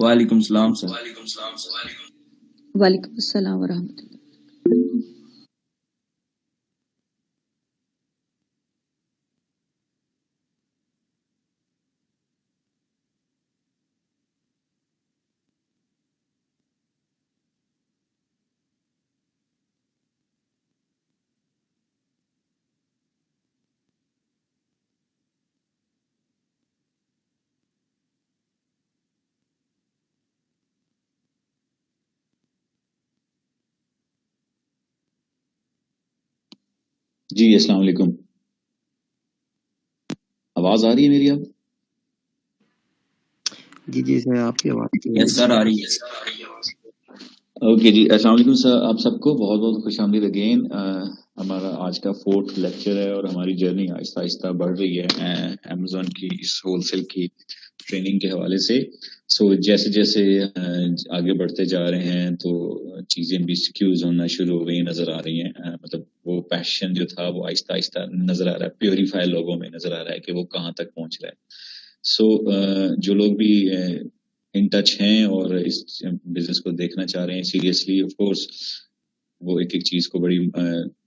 वालेकुम सलाम सर। वालेकुम अस्सलाम वरहमतुल्लाह। जी अस्सलाम वालेकुम। आवाज आ रही है मेरी? अब जी सर, आपकी आवाज यस सर आ रही है। ओके जी, अस्सलाम वालेकुम सर। आप सबको बहुत बहुत खुशामदीद अगेन। हमारा आज का 4th लेक्चर है और हमारी जर्नी आहिस्ता आहिस्ता बढ़ रही है अमेज़न की इस होलसेल की ट्रेनिंग के हवाले से। सो जैसे जैसे आगे बढ़ते जा रहे हैं तो चीजें भी सिक्यूज होना शुरू हो गई नजर आ रही हैं। मतलब वो पैशन जो था वो आहिस्ता आहिस्ता नजर आ रहा है, प्योरीफाई लोगों में नजर आ रहा है कि वो कहाँ तक पहुंच रहा है। सो जो लोग भी इन टच हैं और इस बिजनेस को देखना चाह रहे हैं सीरियसली, ऑफ कोर्स वो एक एक चीज को बड़ी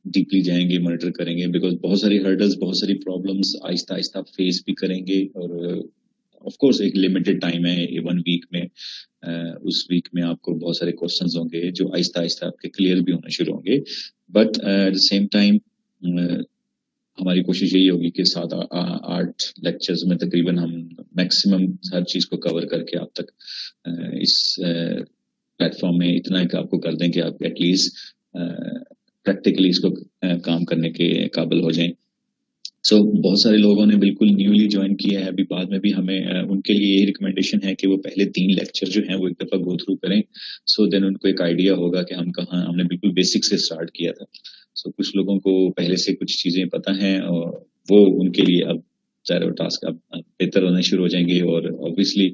डीपली जाएंगे, मॉनिटर करेंगे, बिकॉज बहुत सारी हर्डल्स, बहुत सारी प्रॉब्लम्स आहिस्ता आहिस्ता फेस भी करेंगे। और ऑफ कोर्स एक लिमिटेड टाइम है, 1 वीक में उस वीक में आपको बहुत सारे क्वेश्चंस होंगे जो आहिस्ता आहिस्ता आपके क्लियर भी होना शुरू होंगे। But at the same time हमारी कोशिश यही होगी कि 7-8 लेक्चर्स में तकरीबन हम मैक्सिमम हर चीज को कवर करके आप तक इस प्लेटफॉर्म में इतना आपको कर दें कि आप एटलीस्ट प्रैक्टिकली इसको काम करने के काबिल हो जाएं। सो बहुत सारे लोगों ने बिल्कुल न्यूली ज्वाइन किया है, अभी बाद में भी हमें उनके लिए यही रिकमेंडेशन है कि वो पहले 3 लेक्चर जो हैं वो एक दफा गो थ्रू करें। सो देन उनको एक आइडिया होगा कि हमने बिल्कुल बेसिक से स्टार्ट किया था। सो कुछ लोगों को पहले से कुछ चीजें पता हैं और वो उनके लिए अब ज़ाहिर टास्क अब बेहतर होने शुरू हो जाएंगे और ऑब्वियसली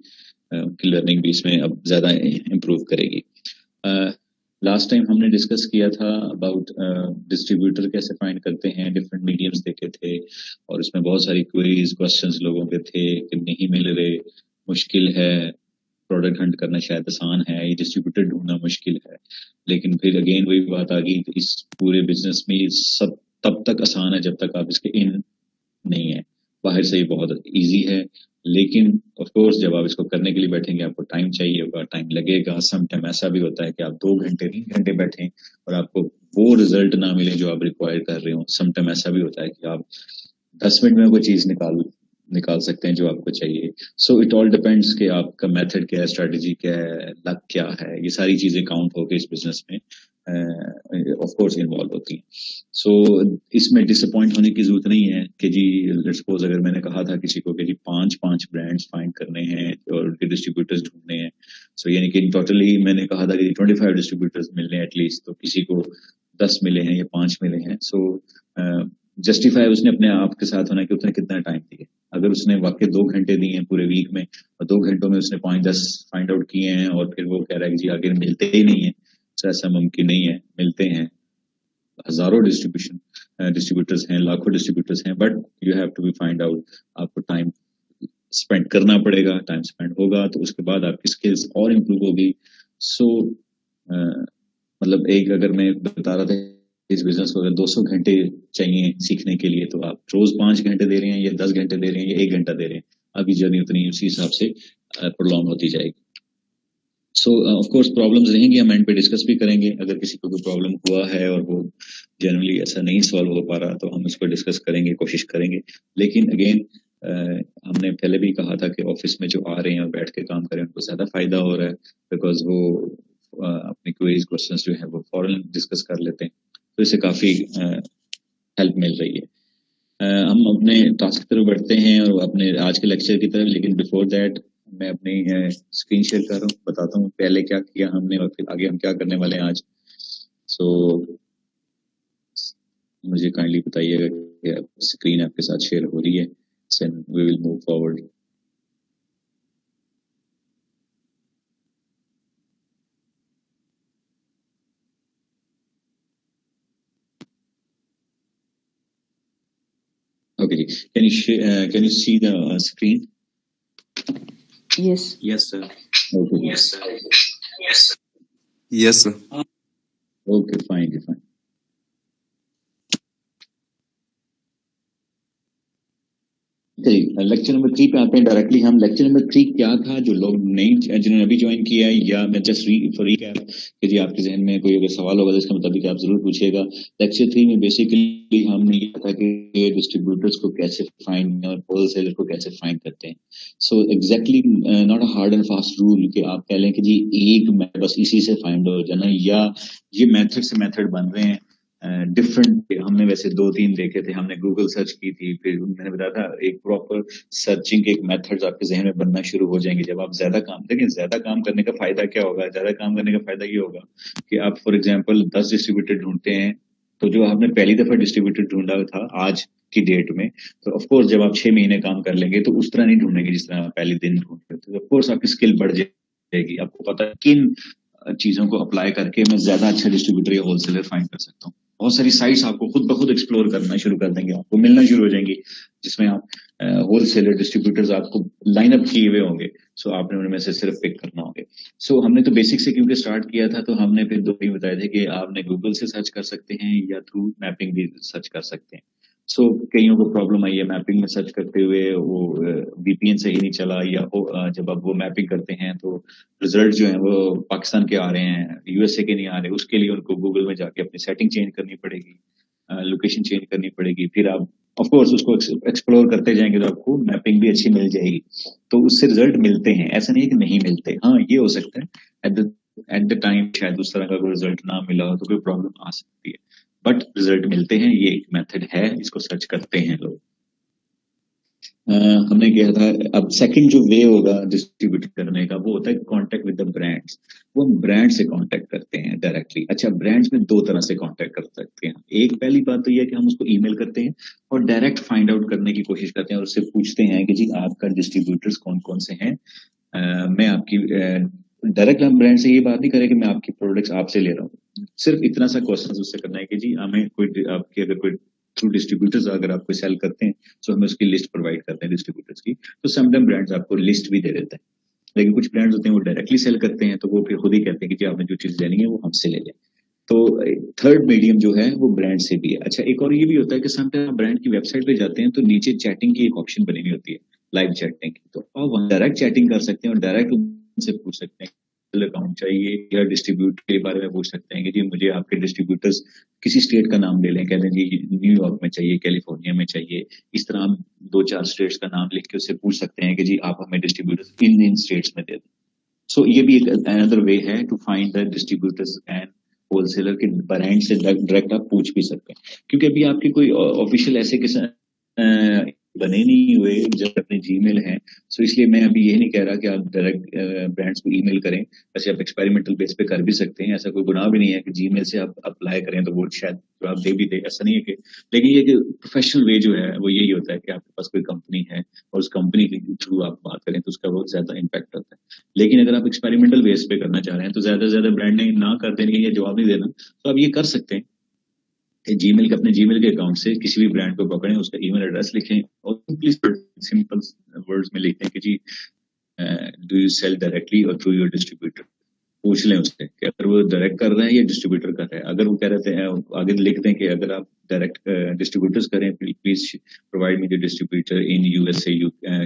उनकी लर्निंग भी इसमें अब ज्यादा इम्प्रूव करेगी। लास्ट टाइम हमने डिस्कस किया था अबाउट डिस्ट्रीब्यूटर कैसे फाइंड करते हैं, डिफरेंट मीडियम्स देखे थे और उसमें बहुत सारी क्वेरीज, क्वेश्चंस लोगों के थे कि नहीं मिल रहे, मुश्किल है, प्रोडक्ट हंट करना शायद आसान है, ये डिस्ट्रीब्यूटर ढूंढना मुश्किल है। लेकिन फिर अगेन वही बात आ गई कि इस पूरे बिजनेस में सब तब तक आसान है जब तक आप इसके इन नहीं है। बाहर से ही बहुत इजी है, लेकिन ऑफ कोर्स जब आप इसको करने के लिए बैठेंगे आपको टाइम चाहिए होगा, टाइम लगेगा। सम टाइम ऐसा भी होता है कि आप 2 घंटे 3 घंटे बैठें और आपको वो रिजल्ट ना मिले जो आप रिक्वायर कर रहे हो। सम टाइम ऐसा भी होता है कि आप 10 मिनट में कोई चीज निकाल सकते हैं जो आपको चाहिए। सो इट ऑल डिपेंड्स कि आपका मेथड क्या है, स्ट्रेटजी क्या है, लक क्या है, ये सारी चीजें काउंट होकर इस बिजनेस में ऑफ कोर्स इन्वॉल्व होती हैं। सो इसमें डिसअपॉइंट होने की जरूरत नहीं है कि जी लेट्स सपोज अगर मैंने कहा था किसी को कि जी 5 ब्रांड्स फाइंड करने हैं और उनके डिस्ट्रीब्यूटर्स ढूंढने हैं। सो यानी कि टोटली मैंने कहा था कि 25 डिस्ट्रीब्यूटर्स मिलने हैं एटलीस्ट, तो किसी को 10 मिले हैं या 5 मिले हैं। सो जस्टिफाई उसने अपने आप के साथ होना कि उसने कितना टाइम दिया। अगर उसने वाकई 2 घंटे दिए हैं पूरे वीक में और 2 घंटों में उसने 5-10 फाइंड आउट किए हैं और फिर वो कह रहा है कि जी आगे मिलते ही नहीं है, तो ऐसा मुमकिन नहीं है। मिलते हैं, हजारों डिस्ट्रीब्यूटर्स हैं, लाखों डिस्ट्रीब्यूटर्स हैं, but you have to be find out. आपको टाइम स्पेंड करना पड़ेगा, टाइम स्पेंड होगा तो उसके बाद आपकी स्किल्स और इम्प्रूव होगी। सो मतलब एक अगर मैं बता रहा था इस बिजनेस को अगर 200 घंटे चाहिए सीखने के लिए तो आप रोज 5 घंटे दे रहे हैं या 10 घंटे दे रहे हैं या 1 घंटा दे रहे हैं, आपकी जर्नी उतनी उसी हिसाब से प्रोलॉन्ग होती जाएगी। सो ऑफ कोर्स प्रॉब्लम्स रहेंगी, हम एंड पे डिस्कस भी करेंगे। अगर किसी को कोई प्रॉब्लम हुआ है और वो जनरली ऐसा नहीं सॉल्व हो पा रहा तो हम इसको डिस्कस करेंगे, कोशिश करेंगे। लेकिन अगेन हमने पहले भी कहा था कि ऑफिस में जो आ रहे हैं और बैठ के काम करें उनको ज्यादा फायदा हो रहा है, बिकॉज वो अपनी क्वेरीज, क्वेश्चंस जो है वो फौरन डिस्कस कर लेते हैं, तो इससे काफी हेल्प मिल रही है। हम अपने टास्क की तरफ बढ़ते हैं और अपने आज के लेक्चर की तरफ, लेकिन बिफोर दैट मैं अपनी स्क्रीन शेयर कर रहा हूँ, बताता हूँ पहले क्या किया हमने और फिर आगे हम क्या करने वाले हैं आज। सो मुझे काइंडली बताइएगा कि स्क्रीन आपके साथ शेयर हो रही है, then we will move forward. Okay, can you see the screen? Yes. Yes sir. Okay जी, यस सर। ओके फाइन जी फाइन। चलिए लेक्चर नंबर 3 पे आते हैं डायरेक्टली। हम लेक्चर नंबर 3 क्या था, जो लोग नहीं जिन्होंने अभी ज्वाइन किया है, या मैं जस्ट रीकैप कि जी आपके जहन में कोई अगर सवाल होगा तो इसके मुताबिक आप जरूर पूछिएगा। लेक्चर 3 में बेसिकली हमने ये था कि डिस्ट्रीब्यूटर्स को कैसे फाइंड और होलसेलर को कैसे फाइंड करते हैं। So exactly not a hard and fast rule कि आप कह लें कि जी एक बस इसी से फाइंड हो जाना, या ये मेथड से मेथड बन रहे हैं डिफरेंट। हमने वैसे 2-3 देखे थे, हमने गूगल सर्च की थी, फिर मैंने बताया था एक प्रॉपर सर्चिंग के एक मेथड्स आपके जहन में बनना शुरू हो जाएंगे जब आप ज्यादा काम देखें। ज्यादा काम करने का फायदा क्या होगा? ज्यादा काम करने का फायदा ये होगा कि आप फॉर एग्जांपल 10 डिस्ट्रीब्यूटर ढूंढते हैं, तो जो आपने पहली दफा डिस्ट्रीब्यूटर ढूंढा था आज की डेट में, तो ऑफकोर्स जब आप 6 महीने काम कर लेंगे तो उस तरह नहीं ढूंढेंगे जिस तरह आप पहले दिन ढूंढते थे। ऑफकोर्स आपकी स्किल बढ़ जाएगी, आपको पता है किन चीजों को अप्लाई करके मैं ज्यादा अच्छा डिस्ट्रीब्यूटर या होलसेलर फाइंड कर सकता हूँ। बहुत सारी साइट्स आपको खुद ब खुद एक्सप्लोर करना शुरू कर देंगे, आपको मिलना शुरू हो जाएंगी जिसमें आप होलसेलर डिस्ट्रीब्यूटर्स आपको लाइन अप किए हुए होंगे। सो आपने उनमें से सिर्फ पिक करना होंगे। सो हमने तो बेसिक से क्योंकि स्टार्ट किया था, तो हमने फिर 2 ही बताए थे कि आपने गूगल से सर्च कर सकते हैं या थ्रू मैपिंग भी सर्च कर सकते हैं। सो कईयों को प्रॉब्लम आई है मैपिंग में सर्च करते हुए, वो वीपीएन सही नहीं चला, या जब आप वो मैपिंग करते हैं तो रिजल्ट जो है वो पाकिस्तान के आ रहे हैं, यूएसए के नहीं आ रहे। उसके लिए उनको गूगल में जाके अपनी सेटिंग चेंज करनी पड़ेगी, लोकेशन चेंज करनी पड़ेगी। फिर आप ऑफ कोर्स उसको एक्सप्लोर करते जाएंगे तो आपको मैपिंग भी अच्छी मिल जाएगी, तो उससे रिजल्ट मिलते हैं। ऐसा नहीं है कि नहीं मिलते, हाँ ये हो सकता है एट द टाइम शायद उस तरह का कोई रिजल्ट ना मिला हो तो कोई प्रॉब्लम आ सकती है, बट रिजल्ट मिलते हैं। ये एक मेथड है, इसको सर्च करते हैं लोग। हमने किया था। अब सेकंड जो वे होगा डिस्ट्रीब्यूट करने का, वो होता है कांटेक्ट विद द ब्रांड्स। वो हम ब्रांड से कांटेक्ट करते हैं डायरेक्टली। अच्छा, ब्रांड्स में 2 तरह से कांटेक्ट कर सकते हैं। एक पहली बात तो ये है कि हम उसको ईमेल करते हैं और डायरेक्ट फाइंड आउट करने की कोशिश करते हैं और उससे पूछते हैं कि जी आपका डिस्ट्रीब्यूटर्स कौन कौन से हैं। मैं आपकी डायरेक्ट हम ब्रांड से ये बात नहीं करें कि मैं आपकी प्रोडक्ट्स आपसे ले रहा हूँ। सिर्फ इतना सा क्वेश्चन उससे करना है कि जी हमें कोई आपकी अगर कोई थ्रू डिस्ट्रीब्यूटर्स अगर आप कोई सेल करते हैं तो हमें उसकी लिस्ट प्रोवाइड करते हैं डिस्ट्रीब्यूटर्स की। तो समटाइम ब्रांड्स आपको लिस्ट भी दे देते हैं, लेकिन कुछ ब्रांड्स होते हैं वो डायरेक्टली सेल करते हैं, तो वो फिर खुद ही कहते हैं कि जी आपने जो चीज लेनी है वो हमसे ले लें। तो थर्ड मीडियम जो है वो ब्रांड से भी है। अच्छा, एक और ये भी होता है कि समटाइम ब्रांड की वेबसाइट पे जाते हैं तो नीचे चैटिंग की एक ऑप्शन बनी हुई होती है, लाइव चैटिंग की, तो आप डायरेक्ट चैटिंग कर सकते हैं और डायरेक्ट उनसे पूछ सकते हैं अकाउंट चाहिए या डिस्ट्रीब्यूटर के बारे में पूछ सकते हैं कि जी मुझे आपके डिस्ट्रीब्यूटर्स किसी स्टेट का नाम ले लें, कह दें जी न्यूयॉर्क में चाहिए, कैलिफोर्निया में चाहिए। इस तरह हम 2-4 स्टेट्स का नाम लिख के उससे पूछ सकते हैं कि जी आप हमें डिस्ट्रीब्यूटर्स इन स्टेट्स में दे दें। सो ये भी एक अनदर वे है to find the distributors and wholesaler के ब्रांड से डायरेक्ट आप पूछ भी सकते हैं, क्योंकि अभी आपके कोई ऑफिशियल ऐसे बने नहीं हुए जब अपने जीमेल है। सो इसलिए मैं अभी ये नहीं कह रहा कि आप डायरेक्ट ब्रांड्स को ईमेल करें। वैसे आप एक्सपेरिमेंटल बेस पे कर भी सकते हैं, ऐसा कोई गुनाह भी नहीं है कि जीमेल से आप अप्लाई करें तो वो शायद जवाब दे भी दे, ऐसा नहीं है कि। लेकिन ये कि प्रोफेशनल वे जो है वो यही होता है कि आपके पास कोई कंपनी है और उस कंपनी के थ्रू आप बात करें तो उसका बहुत ज्यादा इम्पैक्ट होता है। लेकिन अगर आप एक्सपेरिमेंटल बेस पे करना चाह रहे हैं तो ज्यादा से ज्यादा ब्रांड ने ना कर देनी या जवाब नहीं देना, तो आप ये कर सकते हैं जीमेल के अपने जीमेल के अकाउंट से किसी भी ब्रांड को पकड़ें, उसका ईमेल एड्रेस लिखें और सिंपल वर्ड्स में लिखते हैं कि जी डू यू सेल डायरेक्टली और थ्रू योर डिस्ट्रीब्यूटर। पूछ लें उससे कि अगर वो डायरेक्ट कर रहे हैं या डिस्ट्रीब्यूटर कर रहे हैं। अगर वो कह रहे हैं आगे लिखते हैं कि अगर आप डायरेक्ट डिस्ट्रीब्यूटर्स करें please provide me the distributor in USA,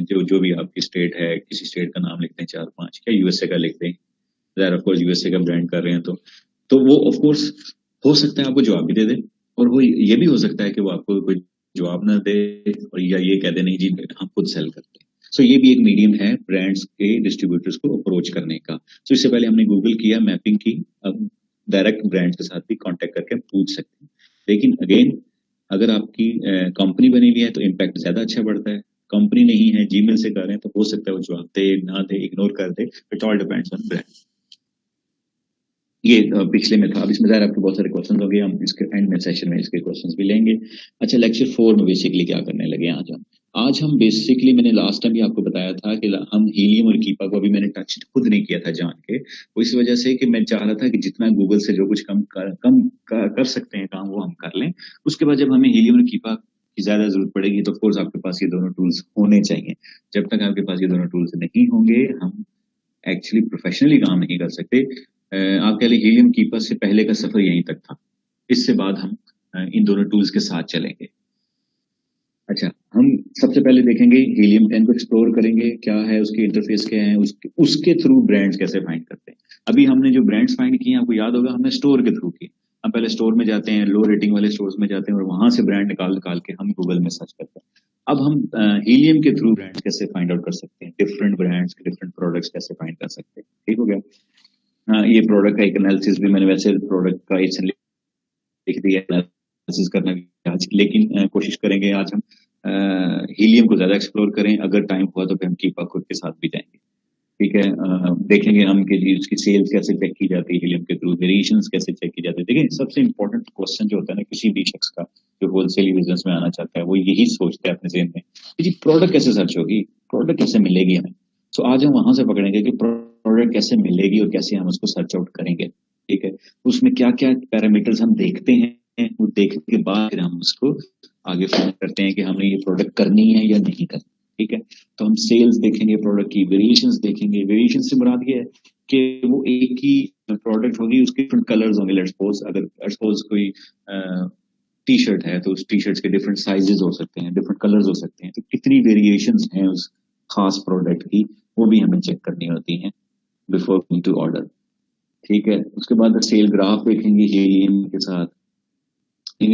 जो भी आपकी स्टेट है, किसी स्टेट का नाम लिखते हैं 4-5, या यूएसए का लिखते हैं, ऑफ कोर्स यूएसए का ब्रांड कर रहे हैं तो वो ऑफ कोर्स हो सकता है आपको जवाब भी दे दे, और वो ये भी हो सकता है कि वो आपको कोई जवाब ना दे और या ये कह दे नहीं जी हम खुद सेल करते हैं। सो ये भी एक मीडियम है ब्रांड्स के डिस्ट्रीब्यूटर्स को अप्रोच करने का। सो इससे पहले हमने गूगल किया, मैपिंग की, अब डायरेक्ट ब्रांड्स के साथ भी कांटेक्ट करके हम पूछ सकते हैं। लेकिन अगेन अगर आपकी कंपनी बनी हुई है तो इम्पैक्ट ज्यादा अच्छा बढ़ता है। कंपनी नहीं है, जीमेल से कर रहे हैं, तो हो सकता है वो जवाब दे ना दे, इग्नोर कर दे। It all depends on brand. ये पिछले में था। अब इसमें ज़ाहिर आपके बहुत सारे क्वेश्चन हो गए, हम इसके एंड में सेशन में इसके क्वेश्चंस भी लेंगे। अच्छा, लेक्चर 4 में बेसिकली क्या करने लगे आज हम बेसिकली, मैंने लास्ट टाइम भी आपको बताया था कि हम हीलियम और कीपा को अभी मैंने टच खुद नहीं किया था जान के, वो इस वजह से कि मैं चाह रहा था कि जितना गूगल से जो कुछ कम कर सकते हैं काम वो हम कर लें। उसके बाद जब हमें हीलियम और कीपा की ज्यादा जरूरत पड़ेगी तो ऑफकोर्स आपके पास ये दोनों टूल्स होने चाहिए। जब तक आपके पास ये दोनों टूल्स नहीं होंगे हम एक्चुअली प्रोफेशनली काम नहीं कर सकते। आप कह लें हीलियम कीपर से पहले का सफर यहीं तक था। इससे बाद हम इन दोनों टूल्स के साथ चलेंगे। अच्छा, हम सबसे पहले देखेंगे हीलियम 10 को एक्सप्लोर करेंगे, क्या है उसके इंटरफेस क्या है, उसके थ्रू ब्रांड्स कैसे फाइंड करते हैं। अभी हमने जो ब्रांड्स फाइंड किए आपको याद होगा हमने स्टोर के थ्रू किए। हम पहले स्टोर में जाते हैं, लो रेटिंग वाले स्टोर्स में जाते हैं और वहां से ब्रांड निकाल निकाल के हम गूगल में सर्च करते हैं। अब हम हीलियम के थ्रू ब्रांड्स कैसे फाइंड आउट कर सकते हैं, डिफरेंट ब्रांड्स डिफरेंट प्रोडक्ट्स कैसे फाइंड कर सकते हैं। ठीक हो गया। ये प्रोडक्ट का एक एनालिसिस भी मैंने वैसे प्रोडक्ट का लिख दिया एनालिसिस करना भी आज, लेकिन कोशिश करेंगे आज हम हीलियम को ज्यादा एक्सप्लोर करें। अगर टाइम हुआ तो फिर हम कीपा खुद के साथ भी जाएंगे। ठीक है, देखेंगे हम के लिए उसकी सेल्स कैसे चेक की जाती है हीलियम के थ्रू, वेरिएशंस कैसे चेक की जाती है। देखिए सबसे इंपॉर्टेंट क्वेश्चन जो होता है ना किसी भी शख्स का जो होलसेल बिजनेस में आना चाहता है वो यही सोचता है अपने ज़हन में कि जी प्रोडक्ट कैसे सर्च होगी, प्रोडक्ट कैसे मिलेगी हमें। तो आज हम वहां से पकड़ेंगे कि प्रोडक्ट कैसे मिलेगी और कैसे हम उसको सर्च आउट करेंगे। ठीक है, उसमें क्या क्या पैरामीटर्स हम देखते हैं, वो देखने के बाद फिर हम उसको आगे फाइंड करते हैं कि हमें ये प्रोडक्ट करनी है या नहीं करनी। ठीक है, तो हम सेल्स देखेंगे, प्रोडक्ट की वेरिएशंस देखेंगे। वेरिएशन से मुराद ये है कि वो एक ही प्रोडक्ट होगी उसके डिफरेंट कलर्स होंगे। लेट्स सपोज कोई टी शर्ट है तो उस टी शर्ट के डिफरेंट साइजेस हो सकते हैं, डिफरेंट कलर्स हो सकते हैं, तो कितनी वेरिएशंस हैं उस खास प्रोडक्ट की वो भी हमें चेक करनी होती है बिफोर गोइंग टू ऑर्डर। ठीक है, उसके बाद सेल ग्राफ देखेंगे हीलियम के साथ।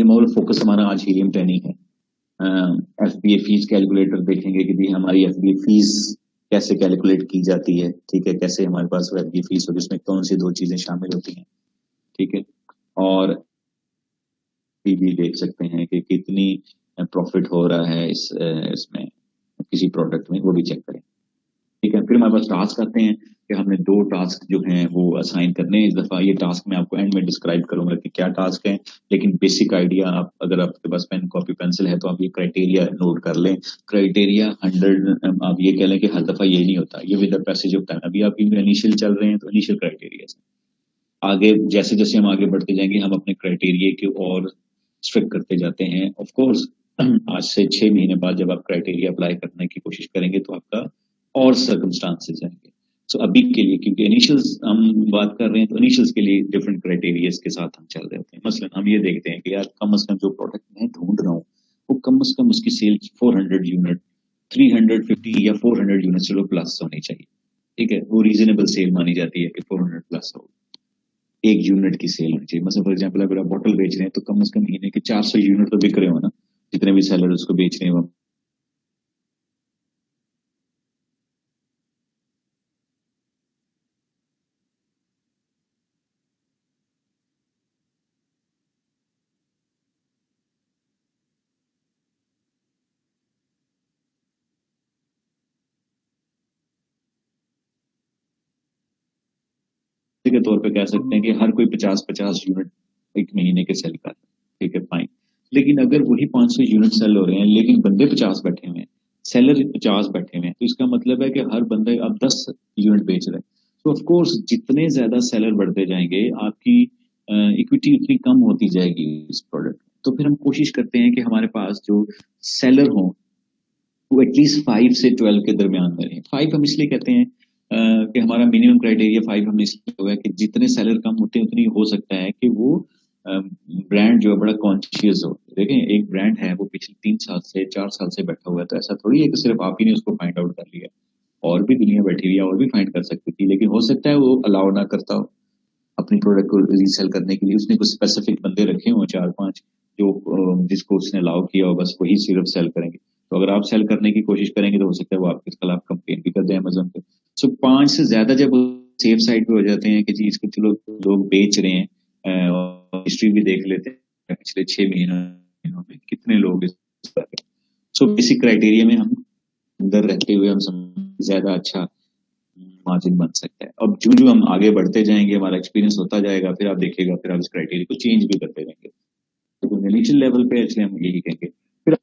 मोर फोकस हमारा आज हीलियम 10 ही है। एफबीए फीस कैलकुलेटर देखेंगे कि भी हमारी एफबीए फीस कैसे कैलकुलेट की जाती है। ठीक है, कैसे हमारे पास एफबीए फीस होगी, उसमें कौन सी दो चीजें शामिल होती हैं। ठीक है, और भी देख सकते हैं कि कितनी प्रॉफिट हो रहा है इसमें किसी प्रोडक्ट में, वो भी चेक करें। ठीक है, फिर हमारे पास टास्क आते हैं कि हमने 2 टास्क जो हैं वो असाइन करने हैं। इस दफा ये टास्क मैं आपको एंड में डिस्क्राइब करूंगा कि क्या टास्क है, लेकिन बेसिक आइडिया आप अगर आपके पास पेन कॉपी पेंसिल है तो आप ये क्राइटेरिया नोट कर लें। क्राइटेरिया 100 आप ये कह लें कि हर दफा ये नहीं होता, ये with the passage of time. अभी आप इनिशियल चल रहे हैं तो इनिशियल क्राइटेरिया आगे जैसे जैसे हम आगे बढ़ते जाएंगे हम अपने क्राइटेरिया के और स्ट्रिक्ट करते जाते हैं। ऑफ कोर्स आज से 6 महीने बाद जब आप क्राइटेरिया अप्लाई करने की कोशिश करेंगे तो आपका और सर्कमस्टांसेस आएंगे। सो अभी के लिए क्योंकि इनिशियल्स हम बात कर रहे हैं तो इनिशियल्स के लिए डिफरेंट क्राइटेरियाज के साथ हम चल रहे होते हैं। मसलन हम ये देखते हैं कि यार कम से कम जो प्रोडक्ट मैं ढूंढ रहा हूँ वो कम से कम उसकी सेल 400 यूनिट 350 या 400 यूनिट चलो प्लस होनी चाहिए। ठीक है, वो रीजनेबल सेल मानी जाती है कि 400 प्लस हो, 1 यूनिट की सेल होनी चाहिए। मतलब फॉर एग्जांपल अगर आप बॉटल बेच रहे हैं तो कम से कम महीने के 400 यूनिट तो बिक रहे हो ना, जितने भी सेलर उसको बेच रहे हैं। के तौर पे कह सकते हैं कि हर कोई 50-50 यूनिट एक महीने के सेल कर। ठीक है, फाइन। लेकिन अगर वही 500 यूनिट सेल हो रहे हैं लेकिन बंदे 50 बैठे हुए हैं, सेलर 50 बैठे हुए हैं, तो इसका मतलब है कि हर बंदा अब 10 यूनिट बेच रहा है। तो ऑफ कोर्स जितने ज्यादा सेलर बढ़ते जाएंगे आपकी इक्विटी उतनी कम होती जाएगी इस प्रोडक्ट। तो फिर हम कोशिश करते हैं कि हमारे पास जो सेलर हो वो एटलीस्ट 5 से 12 के दरमियान में रहे। 5 हम इसलिए कहते हैं कि हमारा मिनिमम क्राइटेरिया 5 हमने इसलिए हुआ है कि जितने सेलर कम होते हैं उतनी हो सकता है कि वो ब्रांड जो है बड़ा कॉन्शियस हो। देखें एक ब्रांड है वो पिछले 3 साल से 4 साल से बैठा हुआ है, तो ऐसा थोड़ी है कि सिर्फ आप ही ने उसको फाइंड आउट कर लिया, और भी दुनिया बैठी हुई है और भी फाइंड कर सकती थी, लेकिन हो सकता है वो अलाउ ना करता हो अपनी प्रोडक्ट को रीसेल करने के लिए। उसने कुछ स्पेसिफिक बंदे रखे हों 4-5 जो जिसको उसने अलाउ किया हो, बस वही सिर्फ सेल करेंगे। तो अगर आप सेल करने की कोशिश करेंगे तो हो सकता है वो आपके खिलाफ कंप्लेन भी कर दे अमेजोन पे। सो 5 से ज्यादा जब सेफ साइड पे हो जाते हैं कि जी इसको चलो लोग बेच रहे हैं, और हिस्ट्री भी देख लेते हैं पिछले 6 महीनों में कितने लोग इस तरह। सो बेसिक क्राइटेरिया में हम अंदर रहते हुए हम ज्यादा अच्छा मार्जिन बन सकता है। अब जो हम आगे बढ़ते जाएंगे हमारा एक्सपीरियंस होता जाएगा, फिर आप देखिएगा फिर आप इस क्राइटेरिया को चेंज भी करते रहेंगे। तो इनिशियल लेवल पे इसलिए हम यही कहेंगे। फिर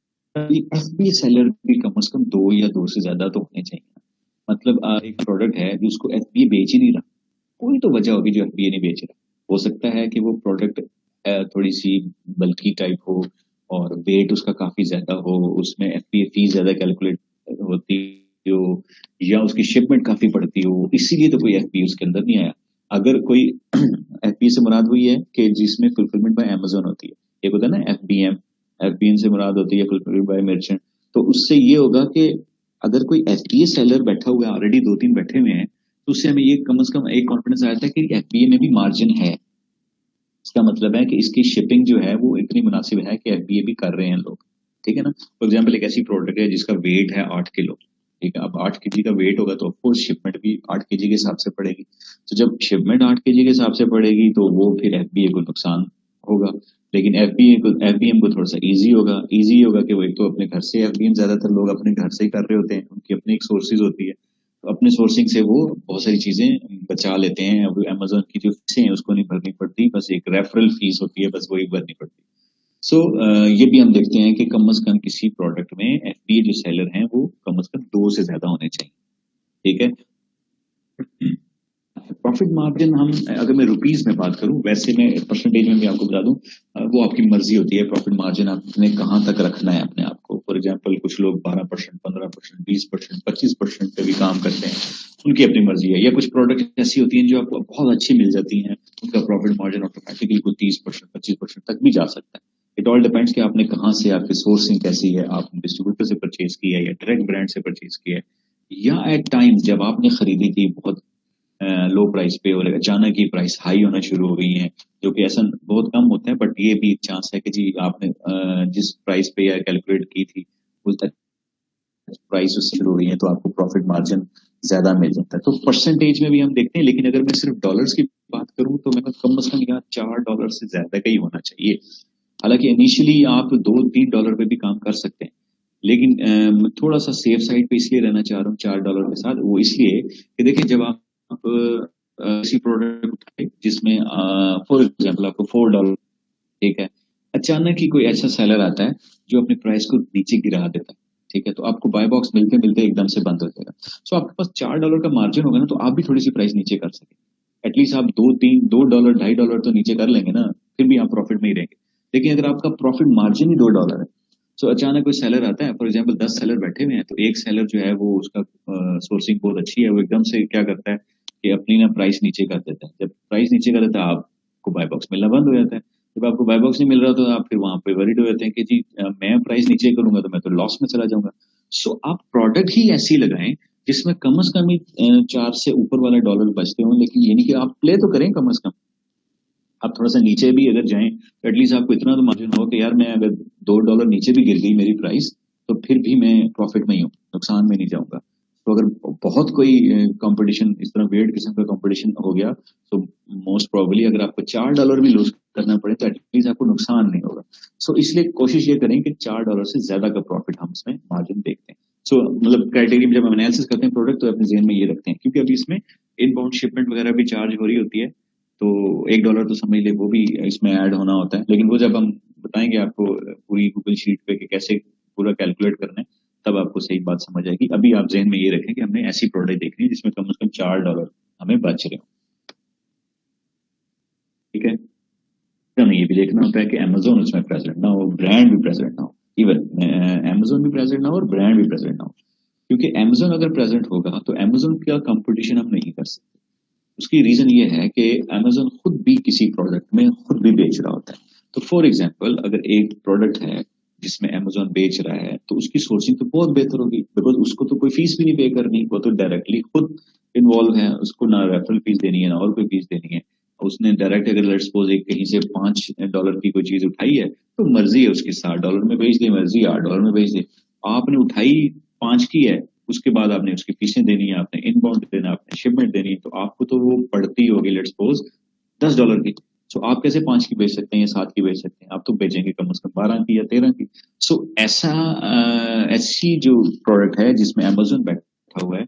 एफबी सेलर भी कम से कम 2 या 2 से ज्यादा तो होने चाहिए। मतलब एक प्रोडक्ट है जो उसको एफबी बेच ही नहीं रहा, कोई तो वजह होगी जो एफबी नहीं बेच रहा। हो सकता है कि वो प्रोडक्ट थोड़ी सी बल्कि टाइप हो और वेट उसका काफी ज्यादा हो, उसमें एफबी फीस ज्यादा कैलकुलेट होती हो या उसकी शिपमेंट काफी पड़ती हो, इसीलिए तो कोई एफपीए उसके अंदर नहीं आया। अगर कोई एफपीए से मुराद वही है कि जिसमें फुलफिलमेंट बाय अमेजोन होती है, एक होता है ना एफबीएम, एफबीएम से मुराद होती है फुलफिलमेंट बाय मर्चेंट। तो उससे ये होगा कि अगर कोई एफपीए सेलर बैठा हुआ है, ऑलरेडी 2-3 बैठे हुए हैं, तो उससे हमें ये कम से कम एक कॉन्फिडेंस आता है कि एफपीए में भी मार्जिन है। इसका मतलब है कि इसकी शिपिंग जो है वो इतनी मुनासिब है कि एफबीए भी कर रहे हैं लोग, ठीक है ना। फॉर एग्जाम्पल एक ऐसी प्रोडक्ट है जिसका वेट है 8 किलो, ठीक है। अब 8 केजी का वेट होगा तो ऑफकोर्स शिपमेंट भी 8 केजी के हिसाब से पड़ेगी। तो जब शिपमेंट 8 केजी के हिसाब से पड़ेगी तो वो फिर एफबीए को नुकसान होगा। लेकिन एफबीएम को थोड़ा सा इजी होगा कि वो एक तो अपने घर से, एफबीएम ज्यादातर लोग अपने घर से ही कर रहे होते हैं, उनकी अपनी एक सोर्सेज होती है, तो अपने सोर्सिंग से वो बहुत सारी चीजें बचा लेते हैं। अब अमेजोन की जो फीसें हैं उसको नहीं भरनी पड़ती, बस एक रेफरल फीस होती है, बस वही भरनी पड़ती है। सो ये भी हम देखते हैं कि कम से कम किसी प्रोडक्ट में एफबीए जो सेलर हैं वो कम से कम 2 से ज्यादा होने चाहिए, ठीक है। प्रॉफिट मार्जिन हम अगर मैं रुपीज में बात करूं, वैसे मैं परसेंटेज में भी आपको बता दूं, वो आपकी मर्जी होती है। प्रॉफिट मार्जिन आपने कहाँ तक रखना है अपने आप को। फॉर एग्जांपल कुछ लोग 12%, 15%, 20%, 25% पे भी काम करते हैं, उनकी अपनी मर्जी है। या कुछ प्रोडक्ट ऐसी होती हैं जो आपको बहुत अच्छी मिल जाती हैं, उनका प्रॉफिट मार्जिन ऑटोमेटिकली कोई 30%, 25% तक भी जा सकता है। इट ऑल डिपेंड्स कि आपने कहाँ से, आपकी सोर्सिंग कैसी है, आपने डिस्ट्रीब्यूटर से परचेज किया है या डायरेक्ट ब्रांड से परचेज किया है, या एट टाइम जब आपने खरीदी थी बहुत लो प्राइस पे और अचानक ही प्राइस हाई होना शुरू हो गई है, जो कि ऐसा बहुत कम होता है, बट ये भी चांस है कि जी आपने जिस प्राइस पे या कैलकुलेट की थी उस प्राइस उससे शुरू हो गई है, तो आपको प्रॉफिट मार्जिन ज्यादा मिल जाता है। तो परसेंटेज में भी हम देखते हैं, लेकिन अगर मैं सिर्फ डॉलर्स की बात करूं तो मैं कम से कम यहाँ $4 से ज्यादा का ही होना चाहिए। हालांकि इनिशियली आप $2-3 पे भी काम कर सकते हैं, लेकिन थोड़ा सा सेफ साइड पे इसलिए रहना चाह रहा हूँ $4 के साथ। वो इसलिए कि देखिए जब आप किसी प्रोडक्ट उठाए जिसमें फॉर एग्जाम्पल आपको $4, ठीक है, अचानक ही कोई ऐसा सेलर आता है जो अपने प्राइस को नीचे गिरा देता है, ठीक है, तो आपको बाय बॉक्स मिलते मिलते एकदम से बंद हो जाएगा। सो आपके पास $4 का मार्जिन होगा ना, तो आप भी थोड़ी सी प्राइस नीचे कर सके। एटलीस्ट आप $2 $2 $2.5 तो नीचे कर लेंगे ना, फिर भी आप प्रॉफिट में ही रहेंगे। लेकिन अगर आपका प्रॉफिट मार्जिन ही $2 है, तो अचानक कोई सेलर आता है, फॉर एग्जाम्पल 10 सेलर बैठे हुए हैं, तो एक सेलर जो है वो उसका सोर्सिंग बहुत अच्छी है, वो एकदम से क्या करता है कि अपनी ना प्राइस नीचे कर देता है। जब प्राइस नीचे कर देता है आपको बाय बॉक्स मिलना बंद हो जाता है। जब आपको बाय बॉक्स नहीं मिल रहा तो आप फिर वहां पे वरीड हो जाते हैं कि जी मैं प्राइस नीचे करूंगा तो मैं तो लॉस में चला जाऊंगा। सो आप प्रोडक्ट ही ऐसी लगाएं जिसमें कम से कम ही 4 से ऊपर वाले डॉलर बचते हों, लेकिन ये नहीं कि आप प्ले तो करें, कम से कम आप थोड़ा सा नीचे भी अगर जाएं तो एटलीस्ट आपको इतना तो मार्जिन हो कि यार मैं अगर $2 नीचे भी गिर गई मेरी प्राइस, तो फिर भी मैं प्रॉफिट में ही हूँ, नुकसान में नहीं जाऊंगा। तो अगर बहुत कोई कंपटीशन इस तरह वेट किस्म का कंपटीशन हो गया, तो मोस्ट प्रोबेबली अगर आपको $4 भी लूज करना पड़े तो एटलीस्ट आपको नुकसान नहीं होगा। सो इसलिए कोशिश ये करें कि $4 से ज्यादा का प्रॉफिट हम इसमें मार्जिन देखते हैं। सो मतलब क्राइटेरिया जब हम एनालिसिस करते हैं प्रोडक्ट, तो अपने जेहन में ये रखते हैं, क्योंकि अभी इसमें इनबाउंड शिपमेंट वगैरह भी चार्ज हो रही होती है, तो $1 तो समझ ले वो भी इसमें ऐड होना होता है। लेकिन वो जब हम बताएंगे आपको पूरी गूगल शीट पे कि कैसे पूरा कैलकुलेट करना है, तब आपको सही बात समझ आएगी। अभी आप जहन में ये रखें कि हमने ऐसी प्रोडक्ट देखनी है जिसमें कम से कम $4 हमें बच रहे हो, ठीक है। तो हमें ये भी देखना होता है कि अमेजोन उसमें प्रेजेंट ना हो, ब्रांड भी प्रेजेंट ना हो, इवन अमेजोन भी प्रेजेंट ना हो और ब्रांड भी प्रेजेंट ना हो। क्योंकि अमेजोन अगर प्रेजेंट होगा तो अमेजोन का कंपटीशन हम नहीं कर सकते। उसकी रीजन ये है कि अमेजोन खुद भी किसी प्रोडक्ट में खुद भी बेच रहा होता है। तो फॉर एग्जांपल अगर एक प्रोडक्ट है जिसमें अमेजोन बेच रहा है, तो उसकी सोर्सिंग तो बहुत बेहतर होगी, बिकॉज उसको तो कोई फीस भी नहीं पे करनी, वो तो डायरेक्टली खुद इन्वॉल्व है, उसको ना रेफरल फीस देनी है ना और कोई फीस देनी है। उसने डायरेक्ट अगर लेट्स सपोज एक कहीं से $5 की कोई चीज उठाई है, तो मर्जी है उसकी $7 में बेच दे, मर्जी $8 में बेच दे। आपने उठाई 5 की है, उसके बाद आपने उसकी फीसें देनी है, आपने इनबाउंड देना, आपने शिपमेंट देनी है, तो आपको तो वो पड़ती होगी लेट्स सपोज $10 की। सो आप कैसे 5 की बेच सकते हैं या 7 की बेच सकते हैं? आप तो बेचेंगे कम से कम 12 की या 13 की। सो ऐसी जो प्रोडक्ट है जिसमें अमेजोन बैठा हुआ है,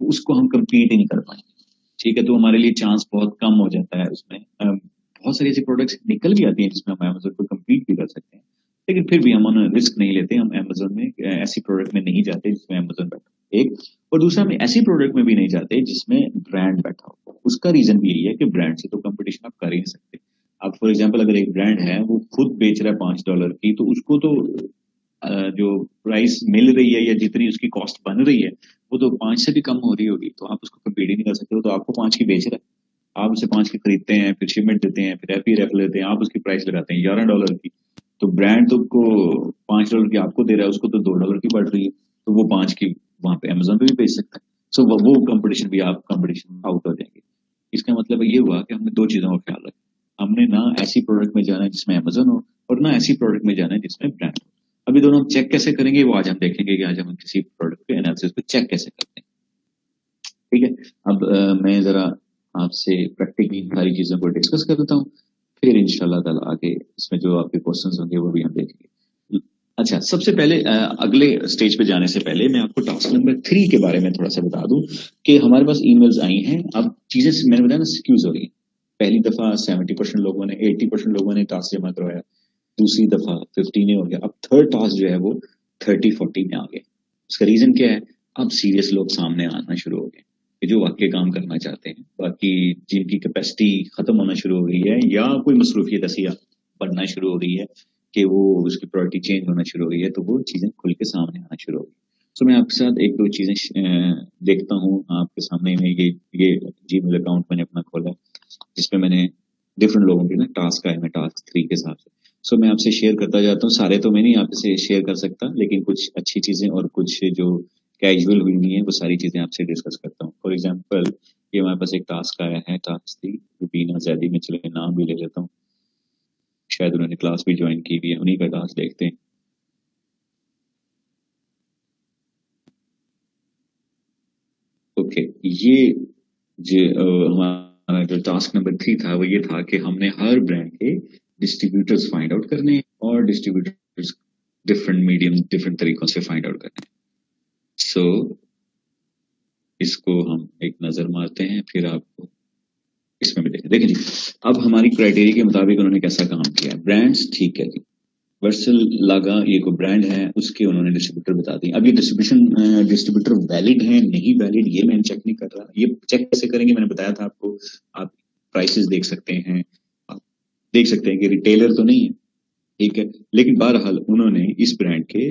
उसको हम कम्पीट ही नहीं कर पाएंगे, ठीक है। तो हमारे लिए चांस बहुत कम हो जाता है उसमें। बहुत सारी ऐसी प्रोडक्ट्स निकल भी आती हैं जिसमें हम अमेजोन को कम्पीट भी कर सकते हैं, लेकिन फिर भी हम रिस्क नहीं लेते, हम अमेजोन में ऐसी प्रोडक्ट में नहीं जाते जिसमें अमेजोन बैठा एक। और दूसरा, हम ऐसी प्रोडक्ट में भी नहीं जाते जिसमें ब्रांड बैठा हो। उसका रीजन भी यही है कि ब्रांड से तो कंपटीशन आप कर ही नहीं सकते। अब फॉर एग्जाम्पल अगर एक ब्रांड है वो खुद बेच रहा है $5 की, तो उसको तो जो प्राइस मिल रही है या जितनी उसकी कॉस्ट बन रही है वो तो 5 से भी कम हो रही होगी, तो आप उसको कंपीट ही नहीं कर सकते हो। तो आपको 5 की बेच रहा है, आप उसे 5 की खरीदते हैं, फिर शिपमेंट देते हैं, फिर एफ लेते हैं, आप उसकी प्राइस लगाते हैं $11 की, तो ब्रांड तो को $5 की आपको दे रहा है, उसको तो $2 की बढ़ रही है, तो वो 5 की वहां पे अमेजोन पे भी बेच सकता है। सो वो कंपटीशन भी आप कंपटीशन आउट हो जाएंगे। इसका मतलब ये हुआ कि हमने दो चीजों का ख्याल रखा, हमने ना ऐसी प्रोडक्ट में जाना है जिसमें अमेजोन हो, और ना ऐसी प्रोडक्ट में जाना है जिसमें ब्रांड हो। अभी दोनों हम चेक कैसे करेंगे वो आज हम देखेंगे कि आज हम किसी प्रोडक्ट के एनालिसिस को चेक कैसे करते हैं। ठीक है, अब मैं जरा आपसे प्रैक्टिकली सारी चीजों को डिस्कस कर लेता हूँ, फिर इंशाल्लाह ताला आगे इसमें जो आपके क्वेश्चंस होंगे वो भी हम देखेंगे। अच्छा, सबसे पहले अगले स्टेज पे जाने से पहले मैं आपको टास्क नंबर 3 के बारे में थोड़ा सा बता दूं कि हमारे पास ईमेल्स आई हैं। अब चीजें मैंने बताया ना स्क्यूज हो रही हैं। पहली दफा 70% लोगों ने 80% लोगों ने टास्क जमा करवाया, दूसरी दफा 15 हो गया, अब थर्ड टास्क जो है वो 30-40 में आ गया। उसका रीजन क्या है, अब सीरियस लोग सामने आना शुरू हो गए कि जो वाकई काम करना चाहते हैं, बाकी जिनकी कैपेसिटी खत्म होना शुरू हो गई है या कोई मसरूफियत ऐसी बढ़ना शुरू हो गई है कि वो उसकी प्रायोरिटी चेंज होना शुरू हो गई है, तो वो चीजें खुल के सामने आना शुरू हो गई। तो मैं आपके साथ एक दो चीजें देखता हूँ आपके सामने में। ये जीमेल अकाउंट मैंने अपना खोला जिसमें मैंने डिफरेंट लोगों के ना टास्क आए हैं टास्क 3 के हिसाब से। सो मैं आपसे शेयर करता जाता हूँ, सारे तो मैं नहीं आपसे शेयर कर सकता, लेकिन कुछ अच्छी चीजें और कुछ जो कैजुअल हुई हुई है वो सारी चीजें आपसे डिस्कस करता हूँ। फॉर एग्जाम्पल ये हमारे पास एक टास्क आया है, टास्क 3 रुबीना जैदी में, चले नाम भी ले लेता हूँ, शायद उन्होंने क्लास भी ज्वाइन की हुई है, उन्हीं का टास्क देखते हैं। ओके, ये जो हमारा जो टास्क नंबर 3 था वो ये था कि हमने हर ब्रांड के डिस्ट्रीब्यूटर्स फाइंड आउट करने हैं और डिस्ट्रीब्यूटर्स डिफरेंट मीडियम डिफरेंट तरीकों से फाइंड आउट करने हैं। सो इसको हम एक नजर मारते हैं, फिर आपको इसमें भी देखिए जी। अब हमारी क्राइटेरिया के मुताबिक उन्होंने कैसा काम किया है। ब्रांड्स ठीक है जी, वर्सल लागा ये कोई ब्रांड है, उसके उन्होंने डिस्ट्रीब्यूटर बता दी। अब ये डिस्ट्रीब्यूटर वैलिड है नहीं वैलिड ये मैं चेक नहीं कर रहा, ये चेक कैसे करेंगे मैंने बताया था आपको। आप प्राइसेस देख सकते हैं, आप देख सकते हैं कि रिटेलर तो नहीं है, ठीक है, लेकिन बहरहाल उन्होंने इस ब्रांड के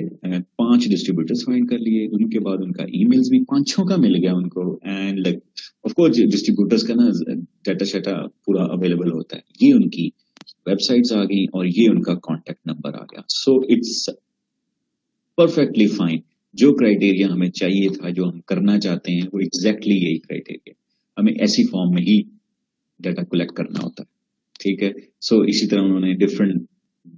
5 डिस्ट्रीब्यूटर्स फाइंड कर लिए, उनके बाद उनका ईमेल्स भी 5 का मिल गया उनको, and like of course distributors का ना डाटा शाटा पूरा अवेलेबल होता है, ये उनकी वेबसाइट्स आ गई और ये उनका कॉन्टेक्ट नंबर आ गया। So it's perfectly fine. जो क्राइटेरिया हमें चाहिए था, जो हम करना चाहते हैं, वो एग्जैक्टली यही क्राइटेरिया, हमें ऐसी फॉर्म में ही डाटा कलेक्ट करना होता है। ठीक है, सो इसी तरह उन्होंने डिफरेंट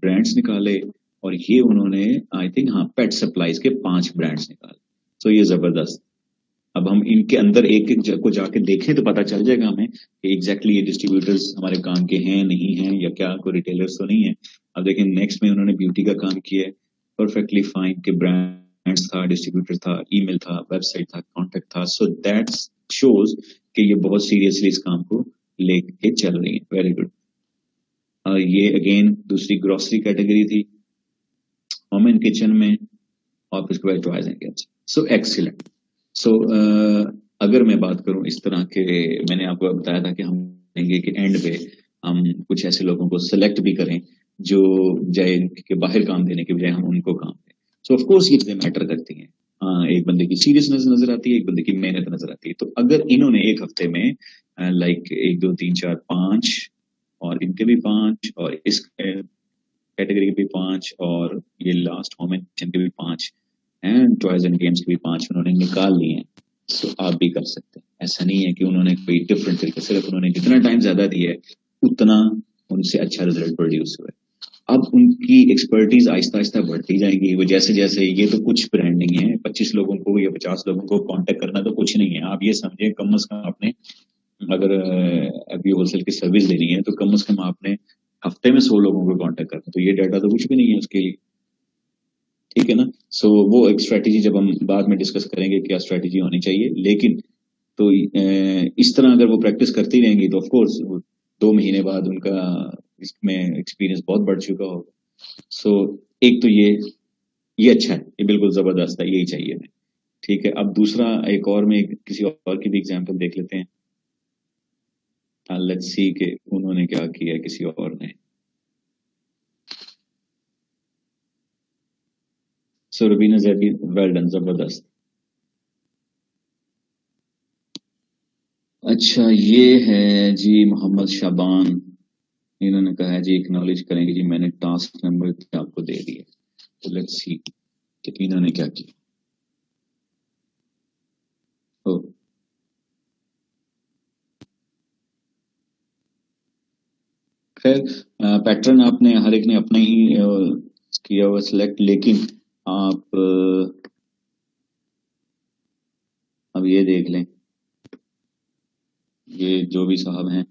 ब्रांड्स निकाले और ये उन्होंने आई थिंक हाँ पेट सप्लाईज के 5 ब्रांड्स निकाले। सो ये जबरदस्त। अब हम इनके अंदर एक एक को जाके देखें तो पता चल जाएगा हमें कि एग्जैक्टली ये डिस्ट्रीब्यूटर्स हमारे काम के हैं नहीं हैं, या क्या कोई रिटेलर्स तो नहीं है। अब देखें नेक्स्ट में उन्होंने ब्यूटी का काम किया है, परफेक्टली फाइन के ब्रांड्स था, डिस्ट्रीब्यूटर था, ईमेल था, वेबसाइट था, कॉन्टेक्ट था। सो दैट शोज कि ये बहुत सीरियसली इस काम को लेके चल रही है। Very good. ये अगेन दूसरी ग्रोसरी कैटेगरी थी, होम एंड किचन में, और उसके बाद toys and games. So excellent. So अगर मैं बात करूं इस तरह के, मैंने आपको बताया था कि हम देंगे कि एंड पे हम कुछ ऐसे लोगों को सिलेक्ट भी करें जो जाए के बाहर काम देने के बजाय हम उनको काम दें। सो ऑफ कोर्स ये चीजें मैटर करती हैं। एक बंदे की सीरियसनेस नजर आती है, एक बंदे की मेहनत नजर आती है। तो अगर इन्होंने एक हफ्ते में लाइक 1 2 3 4 5 और इनके भी 5 और इस कैटेगरी के भी 5 और ये लास्ट होम एंड किचन के भी 5 एंड टॉयज एंड गेम्स के भी 5 उन्होंने निकाल लिए हैं, तो आप भी कर सकते हैं। ऐसा नहीं है कि उन्होंने कोई डिफरेंट तरीके, सिर्फ उन्होंने जितना टाइम ज्यादा दिया है उतना उनसे अच्छा रिजल्ट प्रोड्यूस हुआ है। अब उनकी एक्सपर्टीज आहिस्ता आहिस्ता बढ़ती जाएंगी, वो जैसे जैसे, ये तो कुछ ब्रांड नहीं है 25 लोगों को या 50 लोगों को कांटेक्ट करना तो कुछ नहीं है। आप ये समझें कम से कम आपने अगर अभी होलसेल की सर्विस देनी है तो कम से कम आपने हफ्ते में 100 लोगों को कांटेक्ट करना, तो ये डाटा तो कुछ भी नहीं है उसके लिए। ठीक है ना। सो वो एक स्ट्रेटेजी जब हम बाद में डिस्कस करेंगे क्या स्ट्रेटेजी होनी चाहिए, लेकिन तो इस तरह अगर वो प्रैक्टिस करती रहेंगी तो ऑफ कोर्स 2 महीने बाद उनका इसमें एक्सपीरियंस बहुत बढ़ चुका होगा। सो एक तो ये अच्छा है, ये बिल्कुल जबरदस्त है, यही चाहिए हमें। ठीक है, अब दूसरा एक और में किसी और की भी एग्जांपल देख लेते हैं। लेट्स सी कि उन्होंने क्या किया किसी और ने। सो रुबीना ज़ैदी, वेल डन, जबरदस्त। अच्छा ये है जी मोहम्मद शाबान, इन्होंने कहा है जी एक्नॉलेज करेंगे जी, मैंने टास्क नंबर आपको दे दिया, तो लेट्स सी कि इन्होंने क्या किया। ओ, खैर पैटर्न आपने हर एक ने अपना ही किया हुआ सिलेक्ट, लेकिन आप अब ये देख लें, ये जो भी साहब हैं,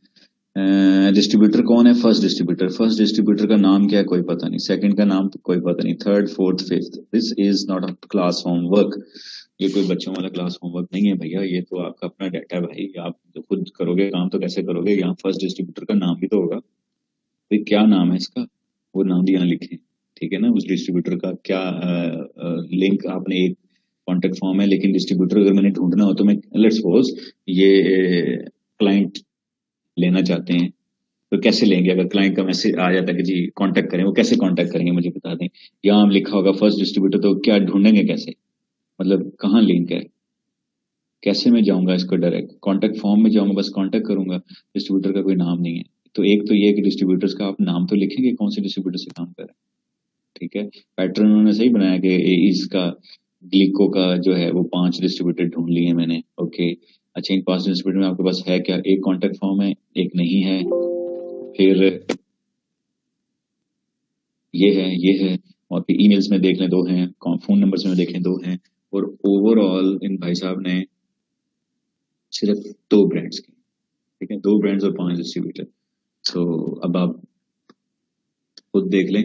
डिस्ट्रीब्यूटर कौन है, फर्स्ट डिस्ट्रीब्यूटर का नाम क्या है कोई पता नहीं, सेकंड का नाम तो कोई पता नहीं, third fourth fifth, this is not a class homework, ये कोई बच्चों वाला क्लास होमवर्क नहीं है भैया, ये तो आपका अपना डाटा है भाई, आप तो खुद करोगे काम तो कैसे करोगे, यहाँ फर्स्ट डिस्ट्रीब्यूटर का नाम भी तो होगा भाई, क्या नाम है इसका, वो नाम भी यहाँ लिखें, ठीक है ना, उस डिस्ट्रीब्यूटर का क्या लिंक आपने एक कॉन्टेक्ट फॉर्म है, लेकिन डिस्ट्रीब्यूटर अगर मैंने ढूंढना हो तो मैं लेट्स सपोज ये क्लाइंट लेना चाहते हैं तो कैसे लेंगे, अगर क्लाइंट का मैसेज आ जाता है कि जी कांटेक्ट करें, वो कैसे कांटेक्ट करेंगे मुझे बता दें, यहाँ लिखा होगा फर्स्ट डिस्ट्रीब्यूटर, तो क्या ढूंढेंगे कैसे, मतलब कहाँ लिंक है, कैसे मैं जाऊंगा इसको, डायरेक्ट कांटेक्ट फॉर्म में जाऊंगा, बस कांटेक्ट करूंगा, डिस्ट्रीब्यूटर का कोई नाम नहीं है, तो एक तो ये है कि डिस्ट्रीब्यूटर्स का आप नाम तो लिखेंगे कौन से डिस्ट्रीब्यूटर से काम कर रहे हैं, ठीक है, पैटर्न उन्होंने सही बनाया कि इसका ग्लिको का जो है वो 5 डिस्ट्रीब्यूटर ढूंढ लिए मैंने, ओके, अच्छा इन 5 डिस्ट्रीब्यूटर में आपके पास है क्या, एक कॉन्टेक्ट फॉर्म है, एक नहीं है, फिर ये है, और फिर ईमेल्स में देख लें 2 हैं, फोन नंबर्स में देखें 2 हैं, और ओवरऑल इन भाई साहब ने सिर्फ 2 ब्रांड्स की, ठीक है, 2 ब्रांड्स और 5 डिस्ट्रीब्यूटर। सो अब आप खुद देख लें,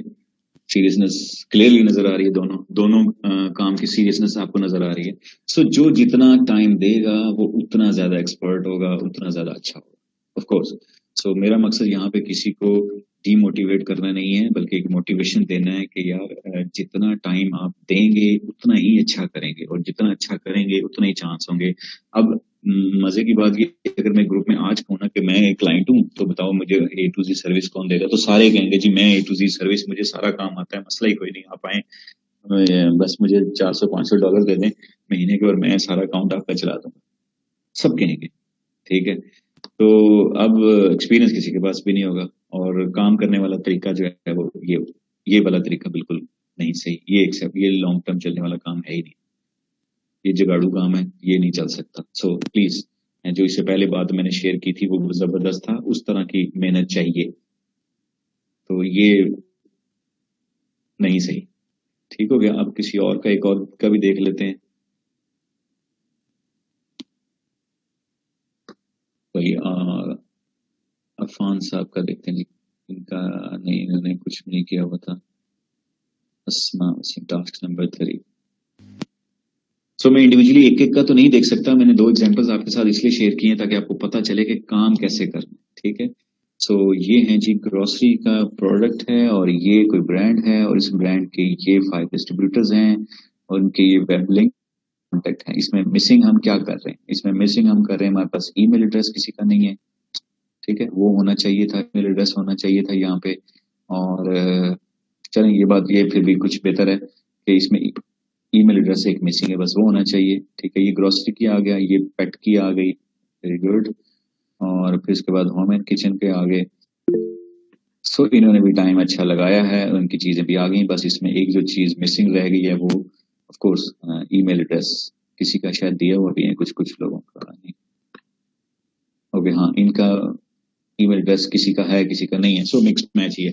सीरियसनेस क्लियरली नजर आ रही है, दोनों दोनों काम की सीरियसनेस आपको नजर आ रही है। सो जो जितना टाइम देगा वो उतना ज्यादा एक्सपर्ट होगा, उतना ज्यादा अच्छा होगा ऑफ कोर्स। सो मेरा मकसद यहाँ पे किसी को डीमोटिवेट करना नहीं है, बल्कि एक मोटिवेशन देना है कि यार जितना टाइम आप देंगे उतना ही अच्छा करेंगे, और जितना अच्छा करेंगे उतना ही चांस होंगे। अब मजे की बात ये, अगर मैं ग्रुप में आज कहूँ ना कि मैं एक क्लाइंट हूँ तो बताओ मुझे ए टू जी सर्विस कौन देगा, तो सारे कहेंगे जी मैं ए टू जी सर्विस, मुझे सारा काम आता है, मसला ही कोई नहीं, आप आए बस मुझे $400-500 दे दें महीने के, और मैं सारा अकाउंट आपका चला दूंगा, सब कहेंगे, ठीक है। तो अब एक्सपीरियंस किसी के पास भी नहीं होगा, और काम करने वाला तरीका जो है वो ये वाला तरीका बिल्कुल नहीं सही, ये लॉन्ग टर्म चलने वाला काम है ही नहीं, ये जुगाड़ू काम है, ये नहीं चल सकता। सो प्लीज, जो इससे पहले बात मैंने शेयर की थी वो जबरदस्त था, उस तरह की मेहनत चाहिए, तो ये नहीं सही, ठीक हो गया। अब किसी और का, एक और का भी देख लेते हैं, कोई अफान साहब का देखते हैं जी, इनका नहीं, इन्होंने कुछ नहीं किया हुआ था, अस्मा टास्क नंबर 3। सो मैं इंडिविजुअली एक एक का तो नहीं देख सकता, मैंने 2 एग्जांपल्स आपके साथ इसलिए शेयर किए ताकि आपको पता चले कि काम कैसे करना, ठीक है। सो ये है जी ग्रोसरी का प्रोडक्ट है, और ये कोई ब्रांड है, और इस ब्रांड के ये 5 डिस्ट्रीब्यूटर्स हैं, और उनके ये वेब लिंक कॉन्टेक्ट है। इसमें मिसिंग हम क्या कर रहे हैं, इसमें मिसिंग हम कर रहे हैं, हमारे पास ईमेल एड्रेस किसी का नहीं है, ठीक है, वो होना चाहिए था, ईमेल एड्रेस होना चाहिए था यहाँ पे, और चलें ये बात, ये फिर भी कुछ बेहतर है कि इसमें ईमेल एड्रेस एक मिसिंग है, बस वो होना चाहिए, ठीक है। ये ग्रोसरी की आ गया, ये पेट की आ गई, वेरी गुड, और फिर इसके बाद होम एंड किचन पे आ गए। सो इन्होंने भी टाइम अच्छा लगाया है, उनकी चीजें भी आ गई, बस इसमें एक जो चीज मिसिंग रह गई है वो ऑफ कोर्स ईमेल एड्रेस, किसी का शायद दिया हुआ भी है, कुछ कुछ लोगों का नहीं, ओके हाँ, इनका ईमेल एड्रेस किसी का है किसी का नहीं है, सो मिक्स मैच ही है।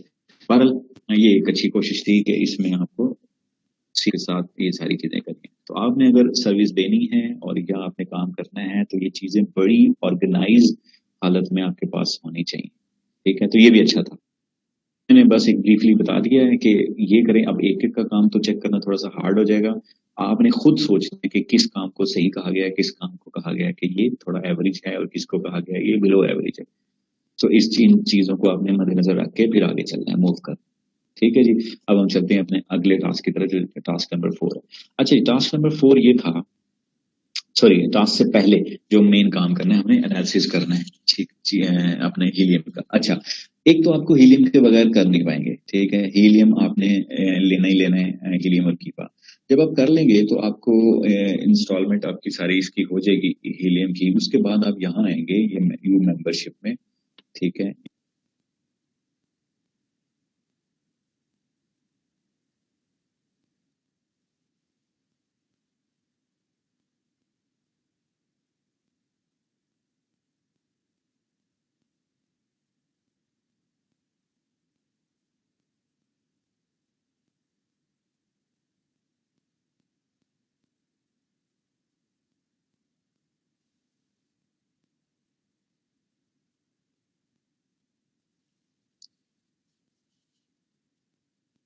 बहरहाल ये एक अच्छी कोशिश थी कि इसमें आपको इसी के साथ ये सारी चीजें करनी है। तो आपने अगर सर्विस देनी है और या आपने काम करना है तो ये चीजें बड़ी ऑर्गेनाइज हालत में आपके पास होनी चाहिए, ठीक है। तो ये भी अच्छा था, मैंने बस एक ब्रीफली बता दिया है कि ये करें। अब एक एक का काम तो चेक करना थोड़ा सा हार्ड हो जाएगा, आपने खुद सोचना है कि किस काम को सही कहा गया है, किस काम को कहा गया है कि ये थोड़ा एवरेज है, और किसको कहा गया है ये बिलो एवरेज है। तो इन चीजों को आपने मद्देनजर रख के फिर आगे चलना है, मूव कर, ठीक है जी। अब हम चलते हैं अपने अगले टास्क की तरफ, जो टास्क नंबर 4 है। अच्छा टास्क नंबर 4 ये था, सॉरी टास्क से पहले जो मेन काम करना है, हमें एनालिसिस करना है, ठीक, अपने हीलियम का। अच्छा एक तो आपको हीलियम के बगैर कर नहीं पाएंगे, ठीक है, हीलियम आपने लेना ही लेना है, हीलियम और कीपा। जब आप कर लेंगे तो आपको इंस्टॉलमेंट आपकी सारी इसकी हो जाएगी हीलियम की। उसके बाद आप यहाँ आएंगे ये यू मेंबरशिप में, ठीक है।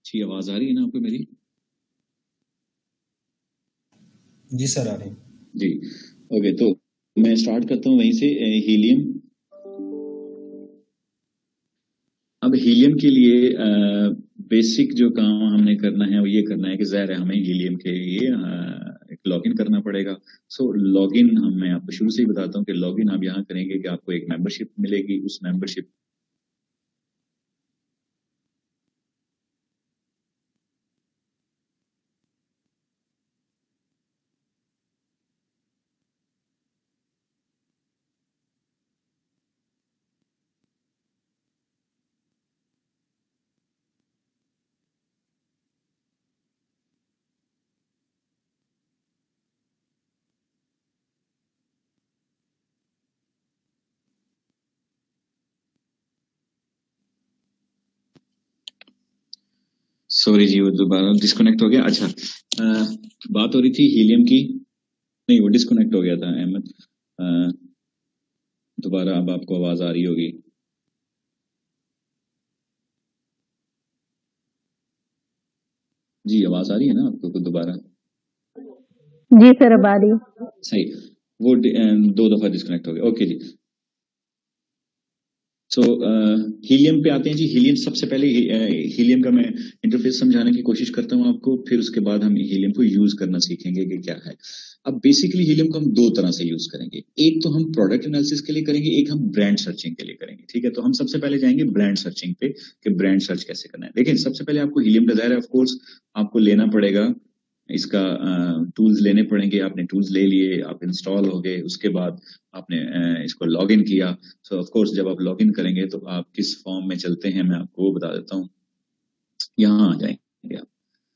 जी आवाज आ रही है ना आपको मेरी? जी सर आ रही है। जी ओके, तो मैं स्टार्ट करता हूँ वहीं से। हीलियम, अब हीलियम के लिए बेसिक जो काम हमने करना है वो ये करना है कि ज़ाहिर है हमें हीलियम के लिए एक लॉगिन करना पड़ेगा। सो लॉगिन मैं आपको शुरू से ही बताता हूँ कि लॉगिन आप यहाँ करेंगे कि आपको एक मेंबरशिप मिलेगी। उस मेंबरशिप सॉरी जी वो दोबारा डिस्कनेक्ट हो गया। अच्छा बात हो रही थी हीलियम की, नहीं वो डिस्कनेक्ट हो गया था अहमद। दोबारा अब आपको आवाज आ रही होगी। जी आवाज आ रही है ना आपको दोबारा? जी सर अब आ रही। सही, वो दो दफा डिस्कनेक्ट हो गया। ओके जी, सो हीलियम पे आते हैं जी। हीलियम सबसे पहले हीलियम का मैं इंटरफेस समझाने की कोशिश करता हूँ आपको, फिर उसके बाद हम हीलियम को यूज करना सीखेंगे कि क्या है। अब बेसिकली हीलियम को हम दो तरह से यूज करेंगे, एक तो हम प्रोडक्ट एनालिसिस के लिए करेंगे, एक हम ब्रांड सर्चिंग के लिए करेंगे, ठीक है। तो हम सबसे पहले जाएंगे ब्रांड सर्चिंग पे कि ब्रांड सर्च कैसे करना है। लेकिन सबसे पहले आपको हीलियम का ज़ाहिर है ऑफकोर्स आपको लेना पड़ेगा, इसका टूल्स लेने पड़ेंगे। आपने टूल्स ले लिए, आप इंस्टॉल हो गए, उसके बाद आपने इसको लॉगिन किया। सो ऑफ कोर्स जब आप लॉगिन करेंगे तो आप किस फॉर्म में चलते हैं मैं आपको वो बता देता हूँ। यहाँ आ जाएंगे आप।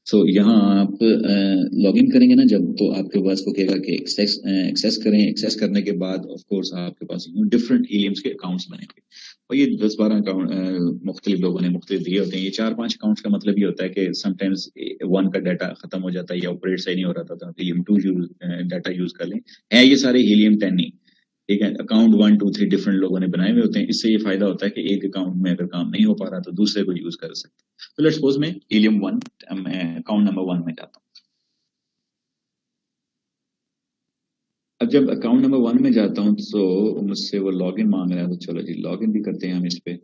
सो यहाँ आप लॉगिन करेंगे ना जब, तो आपके पास वो कहेगा कि एक्सेस करें। एक्सेस करने के बाद ऑफ कोर्स आपके पास डिफरेंट हीलियम्स के अकाउंट्स बनेंगे और ये 10-12 अकाउंट मुख्तलिफ लोगों ने मुख्तलिफ दिए होते हैं। ये 4-5 अकाउंट्स का मतलब ये होता है कि समटाइम्स 1 का डाटा खत्म हो जाता है या ऑपरेट सही नहीं हो रहा था, हीलियम 2 डाटा यूज कर लें। है ये सारे हीलियम 10 ही, ठीक है। अकाउंट 1 2 3 डिफरेंट लोगों ने बनाए हुए होते हैं। इससे ये फायदा होता है कि एक अकाउंट में अगर काम नहीं हो पा रहा तो दूसरे को यूज कर सकते हैं। तो लेट्स सपोज मैं हीलियम 1 अकाउंट नंबर 1 में जाता हूँ। अब जब अकाउंट नंबर 1 में जाता हूँ तो मुझसे वो लॉगिन मांग रहा है, तो चलो जी लॉगिन भी करते हैं हम इस पे।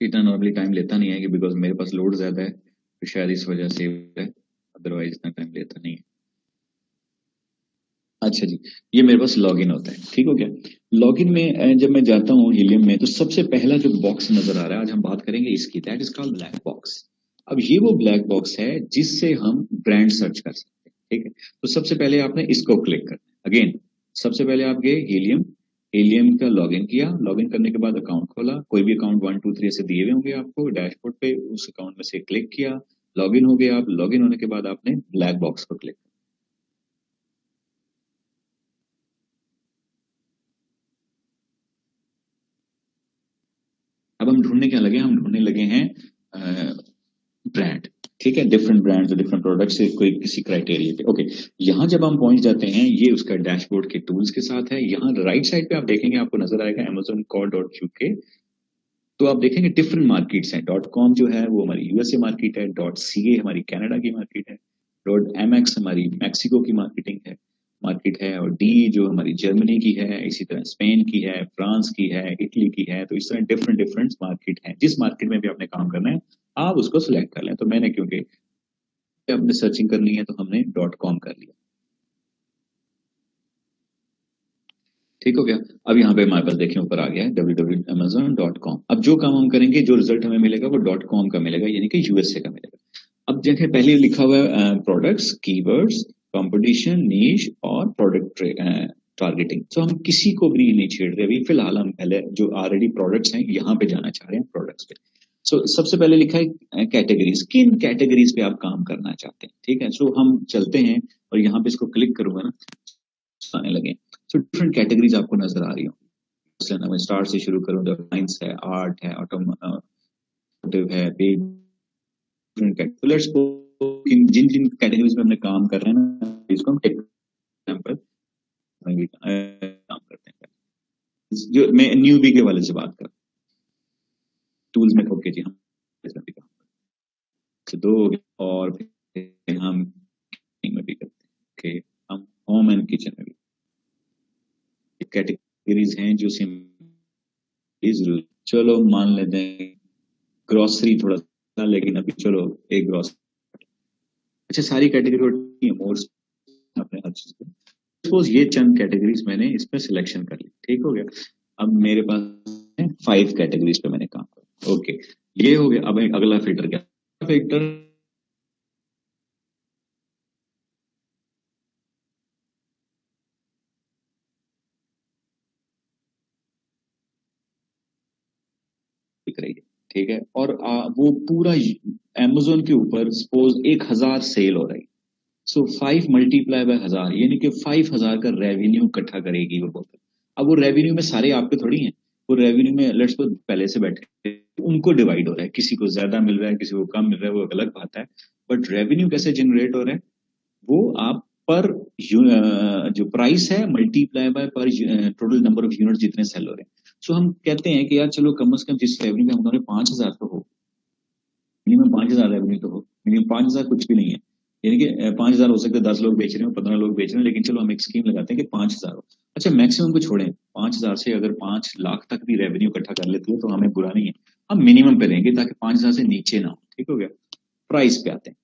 इतना नॉर्मली टाइम लेता नहीं है कि बिकॉज मेरे पास लोड ज्यादा है, तो शायद इस वजह से है, अदरवाइज इतना टाइम लेता नहीं है। अच्छा जी, ये मेरे पास लॉगिन होता है, ठीक हो गया। लॉगिन में जब मैं जाता हूँ हीलियम में, तो सबसे पहला जो बॉक्स नजर आ रहा है, आज हम बात करेंगे इसकी, that is called black box. अब ये वो ब्लैक बॉक्स है जिससे हम ब्रांड सर्च कर सकते हैं, ठीक है। तो सबसे पहले आपने इसको क्लिक करना है। अगेन सबसे पहले आप गए हीलियम, हीलियम का लॉगिन किया। लॉगिन करने के बाद अकाउंट खोला, कोई भी अकाउंट 1 2 3 ऐसे दिए हुए होंगे आपको डैशबोर्ड पे, उस अकाउंट में से क्लिक किया, लॉगिन हो गया आप। लॉगिन होने के बाद आपने ब्लैक बॉक्स को क्लिक। अब हम ढूंढने क्या लगे, हम ढूंढने लगे हैं ब्रांड, ठीक है। डिफरेंट ब्रांड्स और डिफरेंट प्रोडक्ट से कोई किसी क्राइटेरिया पे, ओके। यहाँ जब हम पहुंच जाते हैं, ये उसका डैशबोर्ड के टूल्स के साथ है। यहाँ राइट साइड पे आप देखेंगे, आपको नजर आएगा amazon.co.uk। तो आप देखेंगे डिफरेंट मार्केट्स हैं। .com जो है वो हमारी यूएसए मार्केट है, .ca हमारी कनाडा की मार्केट है, .mx हमारी मैक्सिको की मार्केटिंग है, मार्केट है, और डी जो हमारी जर्मनी की है, इसी तरह स्पेन की है, फ्रांस की है, इटली की है। तो इस तरह डिफरेंट डिफरेंट मार्केट हैं। जिस मार्केट में भी आपने काम करना है आप उसको सिलेक्ट कर लें। तो मैंने क्योंकि अपने सर्चिंग करनी है तो हमने .com कर लिया। ठीक हो गया। अब यहाँ पे हमारे पास देखिए ऊपर आ गया है www.amazon.com। अब जो काम हम करेंगे जो रिजल्ट हमें मिलेगा वो .com का मिलेगा, यानी कि यूएसए का मिलेगा। अब देखें पहले लिखा हुआ है प्रोडक्ट्स, कीवर्ड्स, कंपटीशन, नीश और प्रोडक्ट टारगेटिंग। तो हम किसी को भी नहीं छेड़ रहे अभी फिलहाल। हम पहले जो ऑलरेडी प्रोडक्ट्स हैं यहाँ पे जाना चाह रहे हैं, प्रोडक्ट्स पे। सो सबसे पहले लिखा है कैटेगरीज, किन कैटेगरीज पे आप काम करना चाहते हैं। ठीक है, सो हम चलते हैं और यहाँ पे इसको क्लिक करूंगा ना, आने लगे। सो डिफरेंट कैटेगरीज आपको नजर आ रही हो। मैं स्टार्ट से शुरू करूँ तो साइंस है, आर्ट है, ऑटोमोटिव है, let's go Jin Jin categories में हमने काम कर रहे हैं ना, इसको हम एग्जांपल काम करते हैं। जो मैं न्यूबी के वाले से बात कर टूल्स में, ओके जी, हम इसमें भी काम करते हैं। दो और फिर हम में भी करते हैं। ओके, हम होम एंड किचन में भी कैटेगरीज हैं जो जरूर। चलो मान लेते हैं ग्रोसरी थोड़ा सा, लेकिन अभी चलो एक ग्रोसरी। अच्छा, सारी कैटेगरी मोर अपने हर चीज पे सपोज ये चंद कैटेगरीज मैंने इस पर सिलेक्शन कर ली। ठीक हो गया। अब मेरे पास 5 कैटेगरीज पे मैंने काम किया। ओके, ये हो गया। अब अगला फिल्टर क्या, फिल्टर दिख रही है। ठीक है, और वो पूरा अमेज़न के ऊपर सपोज 1000 सेल हो रही। सो 5 मल्टीप्लाई बाय 1000 यानी कि 5000 का रेवेन्यू इकट्ठा करेगी वो बोतल। अब वो रेवेन्यू में सारे आपके थोड़ी हैं, वो रेवेन्यू में लेट्स सपोज पहले से बैठे उनको डिवाइड हो रहा है, किसी को ज्यादा मिल रहा है, किसी को कम मिल रहा है, वो अलग बात है। बट रेवेन्यू कैसे जनरेट हो रहा है, वो आप पर जो प्राइस है मल्टीप्लाई बाय पर टोटल नंबर ऑफ यूनिट जितने सेल हो रहे हैं। सो हम कहते हैं कि यार चलो कम से कम जिस रेवेन्यू में हम दोनों 5000 तो हो, मिनिमम 5000 रेवेन्यू तो हो। मिनिमम 5000 कुछ भी नहीं है, यानी कि 5000 हो सकते हैं, 10 लोग बेच रहे हो, 15 लोग बेच रहे हैं, लेकिन चलो हम एक स्कीम लगाते हैं कि 5000 हो। अच्छा, मैक्सिमम को छोड़ें, 5000 से अगर 5 लाख तक भी रेवेन्यू इकट्ठा कर लेती है तो हमें बुरा नहीं है, हम मिनिमम पे रहेंगे ताकि 5000 से नीचे ना हो। ठीक हो गया। प्राइस पे आते हैं।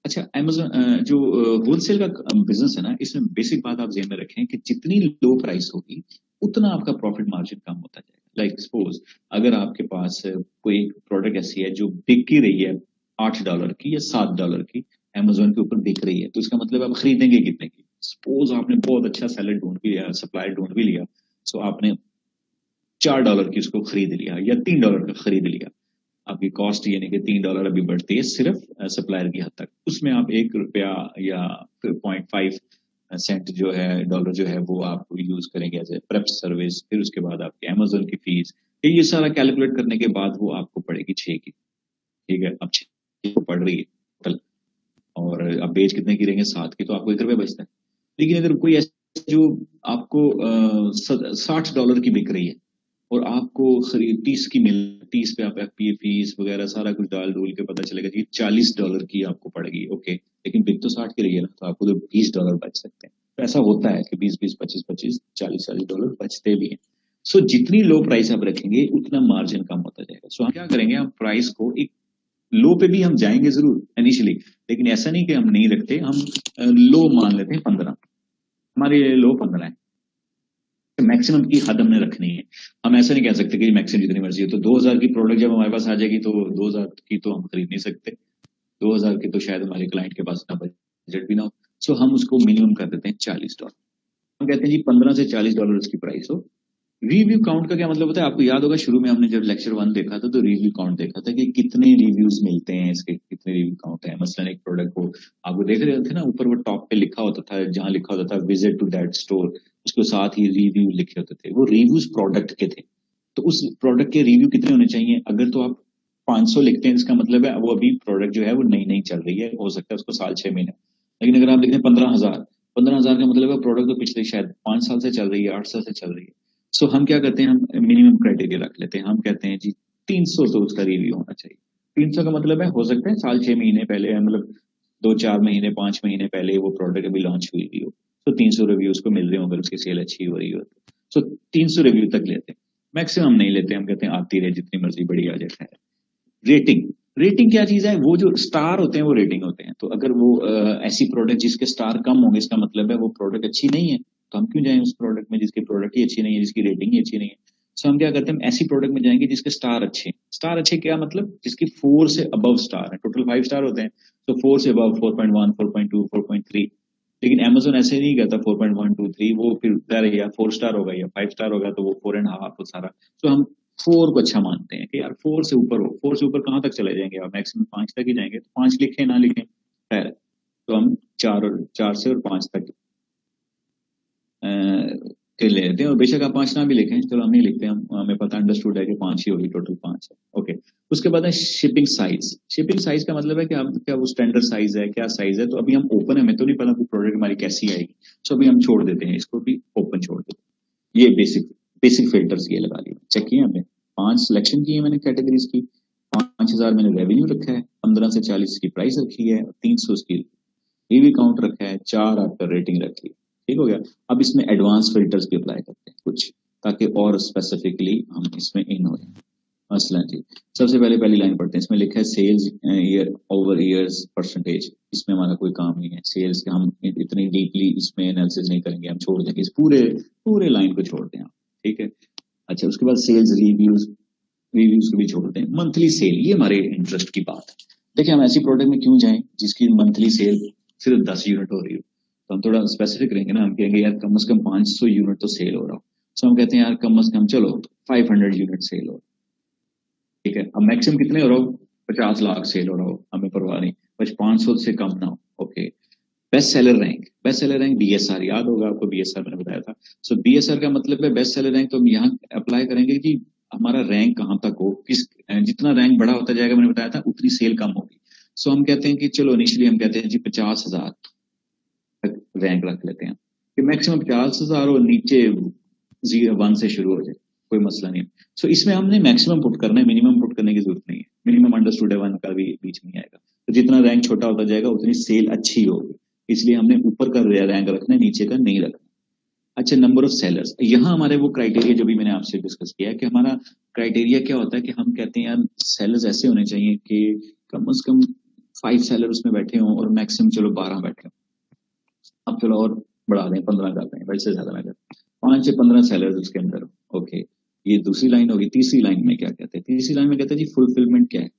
अच्छा, अमेज़न जो होलसेल का बिजनेस है ना, इसमें बेसिक बात आप ज़हन में रखें कि जितनी लो प्राइस होगी उतना आपका प्रॉफिट मार्जिन कम होता जाएगा। लाइक सपोज अगर आपके पास कोई प्रोडक्ट ऐसी है जो बिक ही रही है $8 की या $7 की, अमेज़न के ऊपर बिक रही है, तो इसका मतलब आप खरीदेंगे कितने की। सपोज आपने बहुत अच्छा सेलर ढूंढ भी लिया, सप्लायर ढूंढ भी लिया, सो आपने $4 की उसको खरीद लिया या $3 का खरीद लिया। आपकी कॉस्ट यानी कि $3 अभी बढ़ती है सिर्फ सप्लायर की हद तक, उसमें आप ₹1 या 0.5 सेंट जो है डॉलर जो है वो आप यूज करेंगे एज ए प्रेप सर्विस। फिर उसके बाद आपकी अमेज़न की फीस, ये सारा कैलकुलेट करने के बाद वो आपको पड़ेगी 6 की। ठीक है, अब 6 को पड़ रही है टोटल, और अब बेच कितने की रहेंगे 7 की, तो आपको ₹1 बचता है। लेकिन अगर कोई ऐसा जो आपको $60 की बिक रही है और आपको खरीद 30 की मिल, 30 पे आप एफपीए फीस वगैरह सारा कुछ डाल डूल के पता चलेगा कि $40 की आपको पड़ेगी। ओके, लेकिन बिक तो 60 की रही है ना, तो आपको तो $20 बच सकते हैं। तो ऐसा होता है कि 20-20, 25-25, $40-40 बचते भी हैं। सो जितनी लो प्राइस आप रखेंगे उतना मार्जिन कम होता जाएगा। सो हम क्या करेंगे, हम प्राइस को एक लो पे भी हम जाएंगे जरूर इनिशियली, लेकिन ऐसा नहीं कि हम नहीं रखते, हम लो मान लेते हैं 15, हमारे लो 15 है। मैक्सिमम की हद हमने रखनी है। हम ऐसा नहीं कह सकते कि मैक्सिमम जितनी मर्जी है। तो 2000 की प्रोडक्ट जब हमारे पास आ जाएगी तो 2000 की तो हम खरीद नहीं सकते, 2000 की तो शायद हमारे क्लाइंट के पास ना बजट भी ना हो। सो हम उसको मिनिमम कर देते हैं $40। हम कहते हैं जी 15 से $40 उसकी प्राइस हो। रिव्यू काउंट का क्या मतलब होता है, आपको याद होगा शुरू में हमने जब लेक्चर 1 देखा था तो रिव्यू काउंट देखा था कि कितने रिव्यूज मिलते हैं, इसके कितने रिव्यू काउंट है। मसलन एक प्रोडक्ट को आपको देख रहे थे ना, ऊपर वो टॉप पे लिखा होता था, जहां लिखा होता था विजिट टू दैट स्टोर, उसके साथ ही रिव्यू लिखे होते थे, वो रिव्यूज प्रोडक्ट के थे। तो उस प्रोडक्ट के रिव्यू कितने होने चाहिए, अगर तो आप 500 लिखते हैं इसका मतलब है वो अभी प्रोडक्ट जो है वो नई नई चल रही है, हो सकता है उसको साल 6 महीने। लेकिन अगर आप लिखते हैं 15,000 का मतलब है प्रोडक्ट तो पिछले शायद 5 साल से चल रही है, 8 साल से चल रही है। सो हम क्या करते हैं, हम मिनिमम क्राइटेरिया रख लेते हैं। हम कहते हैं जी 300 तो उसका रिव्यू होना चाहिए। 300 का मतलब है हो सकता है साल 6 महीने पहले, मतलब 2-4 महीने 5 महीने पहले वो प्रोडक्ट अभी लॉन्च हुई थी हो, तो 300 रिव्यू उसको मिल रहे हो, अगर उसकी सेल अच्छी हो रही हो तो 300 रिव्यू तक लेते हैं, मैक्सिमम नहीं लेते, हम कहते हैं आती रहे जितनी मर्जी बड़ी आ जाए। रेटिंग, रेटिंग क्या चीज है, वो जो स्टार होते हैं वो रेटिंग होते हैं। तो अगर वो ऐसी प्रोडक्ट जिसके स्टार कम होंगे, इसका मतलब है वो प्रोडक्ट अच्छी नहीं है, तो हम क्यों जाएं उस प्रोडक्ट में जिसकी प्रोडक्ट ही अच्छी नहीं है, जिसकी रेटिंग ही अच्छी नहीं है। सो हम क्या करते हैं, ऐसी प्रोडक्ट में जाएंगे जिसके स्टार अच्छे। स्टार अच्छे क्या मतलब, जिसकी 4 से अबव स्टार है, टोटल 5 स्टार होते हैं, तो 4 से अबव 4.1, 4.2, 4.3। लेकिन Amazon ऐसे नहीं कहता 4.1, 2, 3, वो फिर या 4 स्टार होगा या 5 स्टार होगा तो वो 4.5 सारा। तो हम 4 को अच्छा मानते हैं कि यार 4 से ऊपर हो। 4 से ऊपर कहाँ तक चले जाएंगे आप, मैक्सिमम 5 तक ही जाएंगे, तो 5 लिखें ना लिखें खैर, तो हम 4 से और 5 तक के ले लेते हैं। और बेशक आप 5 ना भी लिखें, चलो हम नहीं लिखते, हम हमें पता अंडरस्टूड है कि 5 ही होगी, टोटल 5 है। ओके, उसके बाद है शिपिंग साइज। शिपिंग साइज का मतलब है कि आप क्या वो स्टैंडर्ड साइज है, क्या साइज है। तो अभी हम ओपन है, हमें तो नहीं पता कि प्रोडक्ट हमारी कैसी आएगी, तो अभी हम छोड़ देते हैं, इसको भी ओपन छोड़ देते हैं। ये बेसिक फिल्टर्स ये लगा लिए, चेक किए हमने, 5 सिलेक्शन की है मैंने कैटेगरीज की, 5000 मैंने रेवेन्यू रखा है, 15 से 40 की प्राइस रखी है, 300 की रिव्यू काउंट रखा है, 4 आपका रेटिंग रखी है, ठीक हो गया। अब इसमें एडवांस फिल्टर्स भी अप्लाई करते हैं कुछ, ताकि और स्पेसिफिकली हम इसमें इन हो जाए। मसलन जी, सबसे पहली लाइन पढ़ते हैं, इसमें लिखा है sales year over years percentage. इसमें हमारा कोई काम नहीं है, सेल्स के हम इतनी डीपली इसमें एनालिसिस नहीं करेंगे, हम छोड़ देंगे, इस पूरे लाइन को छोड़ दें आप, ठीक है। अच्छा, उसके बाद सेल्स रिव्यूज को भी छोड़ते हैं। मंथली सेल, ये हमारे इंटरेस्ट की बात है। देखिए, हम ऐसी प्रोडक्ट में क्यों जाएं जिसकी मंथली सेल सिर्फ 10 यूनिट हो रही हो, तो हम थोड़ा स्पेसिफिक रहेंगे ना, हम कहेंगे यार कम से कम 500 यूनिट तो सेल हो रहा हो, तो हम कहते हैं यार कम से कम चलो 500 यूनिट सेल हो, ठीक है। अब मैक्सिमम कितने हो रहा हो, 50 लाख सेल हो रहा हो, हमें परवाह नहीं, बस 500 से कम ना हो। Okay, best seller rank BSR, याद होगा आपको, BSR मैंने बताया था। सो BSR का मतलब है बेस्ट सेलर रैंक। तो हम यहाँ अप्लाई करेंगे कि हमारा रैंक कहाँ तक हो, किस जितना रैंक बड़ा होता जाएगा, मैंने बताया था, उतनी सेल कम होगी। सो हम कहते हैं कि चलो इनिशियली हम कहते हैं जी 50,000 तक रैंक रख लेते हैं, कि मैक्सिमम 50,000 और नीचे 1 से शुरू हो जाए, कोई मसला नहीं। सो इसमें हमने मैक्सिमम पुट करना है, मिनिमम पुट करने की जरूरत नहीं है। मिनिमम अंडरस्टूड है, 1 का भी बीच में आएगा। तो जितना रैंक छोटा होता जाएगा उतनी सेल अच्छी होगी, इसलिए हमने ऊपर का रैंक रखना है, नीचे का नहीं रखना। अच्छा, नंबर ऑफ सेलर्स, यहाँ हमारे वो क्राइटेरिया जो भी मैंने आपसे डिस्कस किया है, कि हमारा क्राइटेरिया क्या होता है कि हम कहते हैं यार सेलर्स ऐसे होने चाहिए कि कम से कम 5 सेलर उसमें बैठे हों और मैक्सिमम चलो 12 बैठे हों। अब चलो और बढ़ा दें, 15 करते हैं, वैसे ज्यादा ना करें, 5 से 15 सेलर्स उसके अंदर। ओके, ये दूसरी लाइन होगी। तीसरी लाइन में क्या कहते हैं, तीसरी लाइन में कहते हैं जी फुलफिलमेंट क्या है।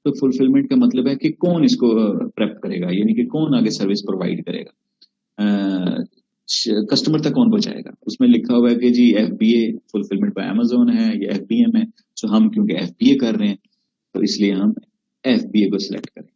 तो फुलफिलमेंट का मतलब है कि कौन इसको प्रेप करेगा, यानी कि कौन आगे सर्विस प्रोवाइड करेगा, कस्टमर तक कौन पहुंचाएगा। उसमें लिखा हुआ है कि जी FBA फुलफिलमेंट बाय Amazon है या FBM है। सो हम क्योंकि FBA कर रहे हैं तो इसलिए हम FBA को सिलेक्ट करें,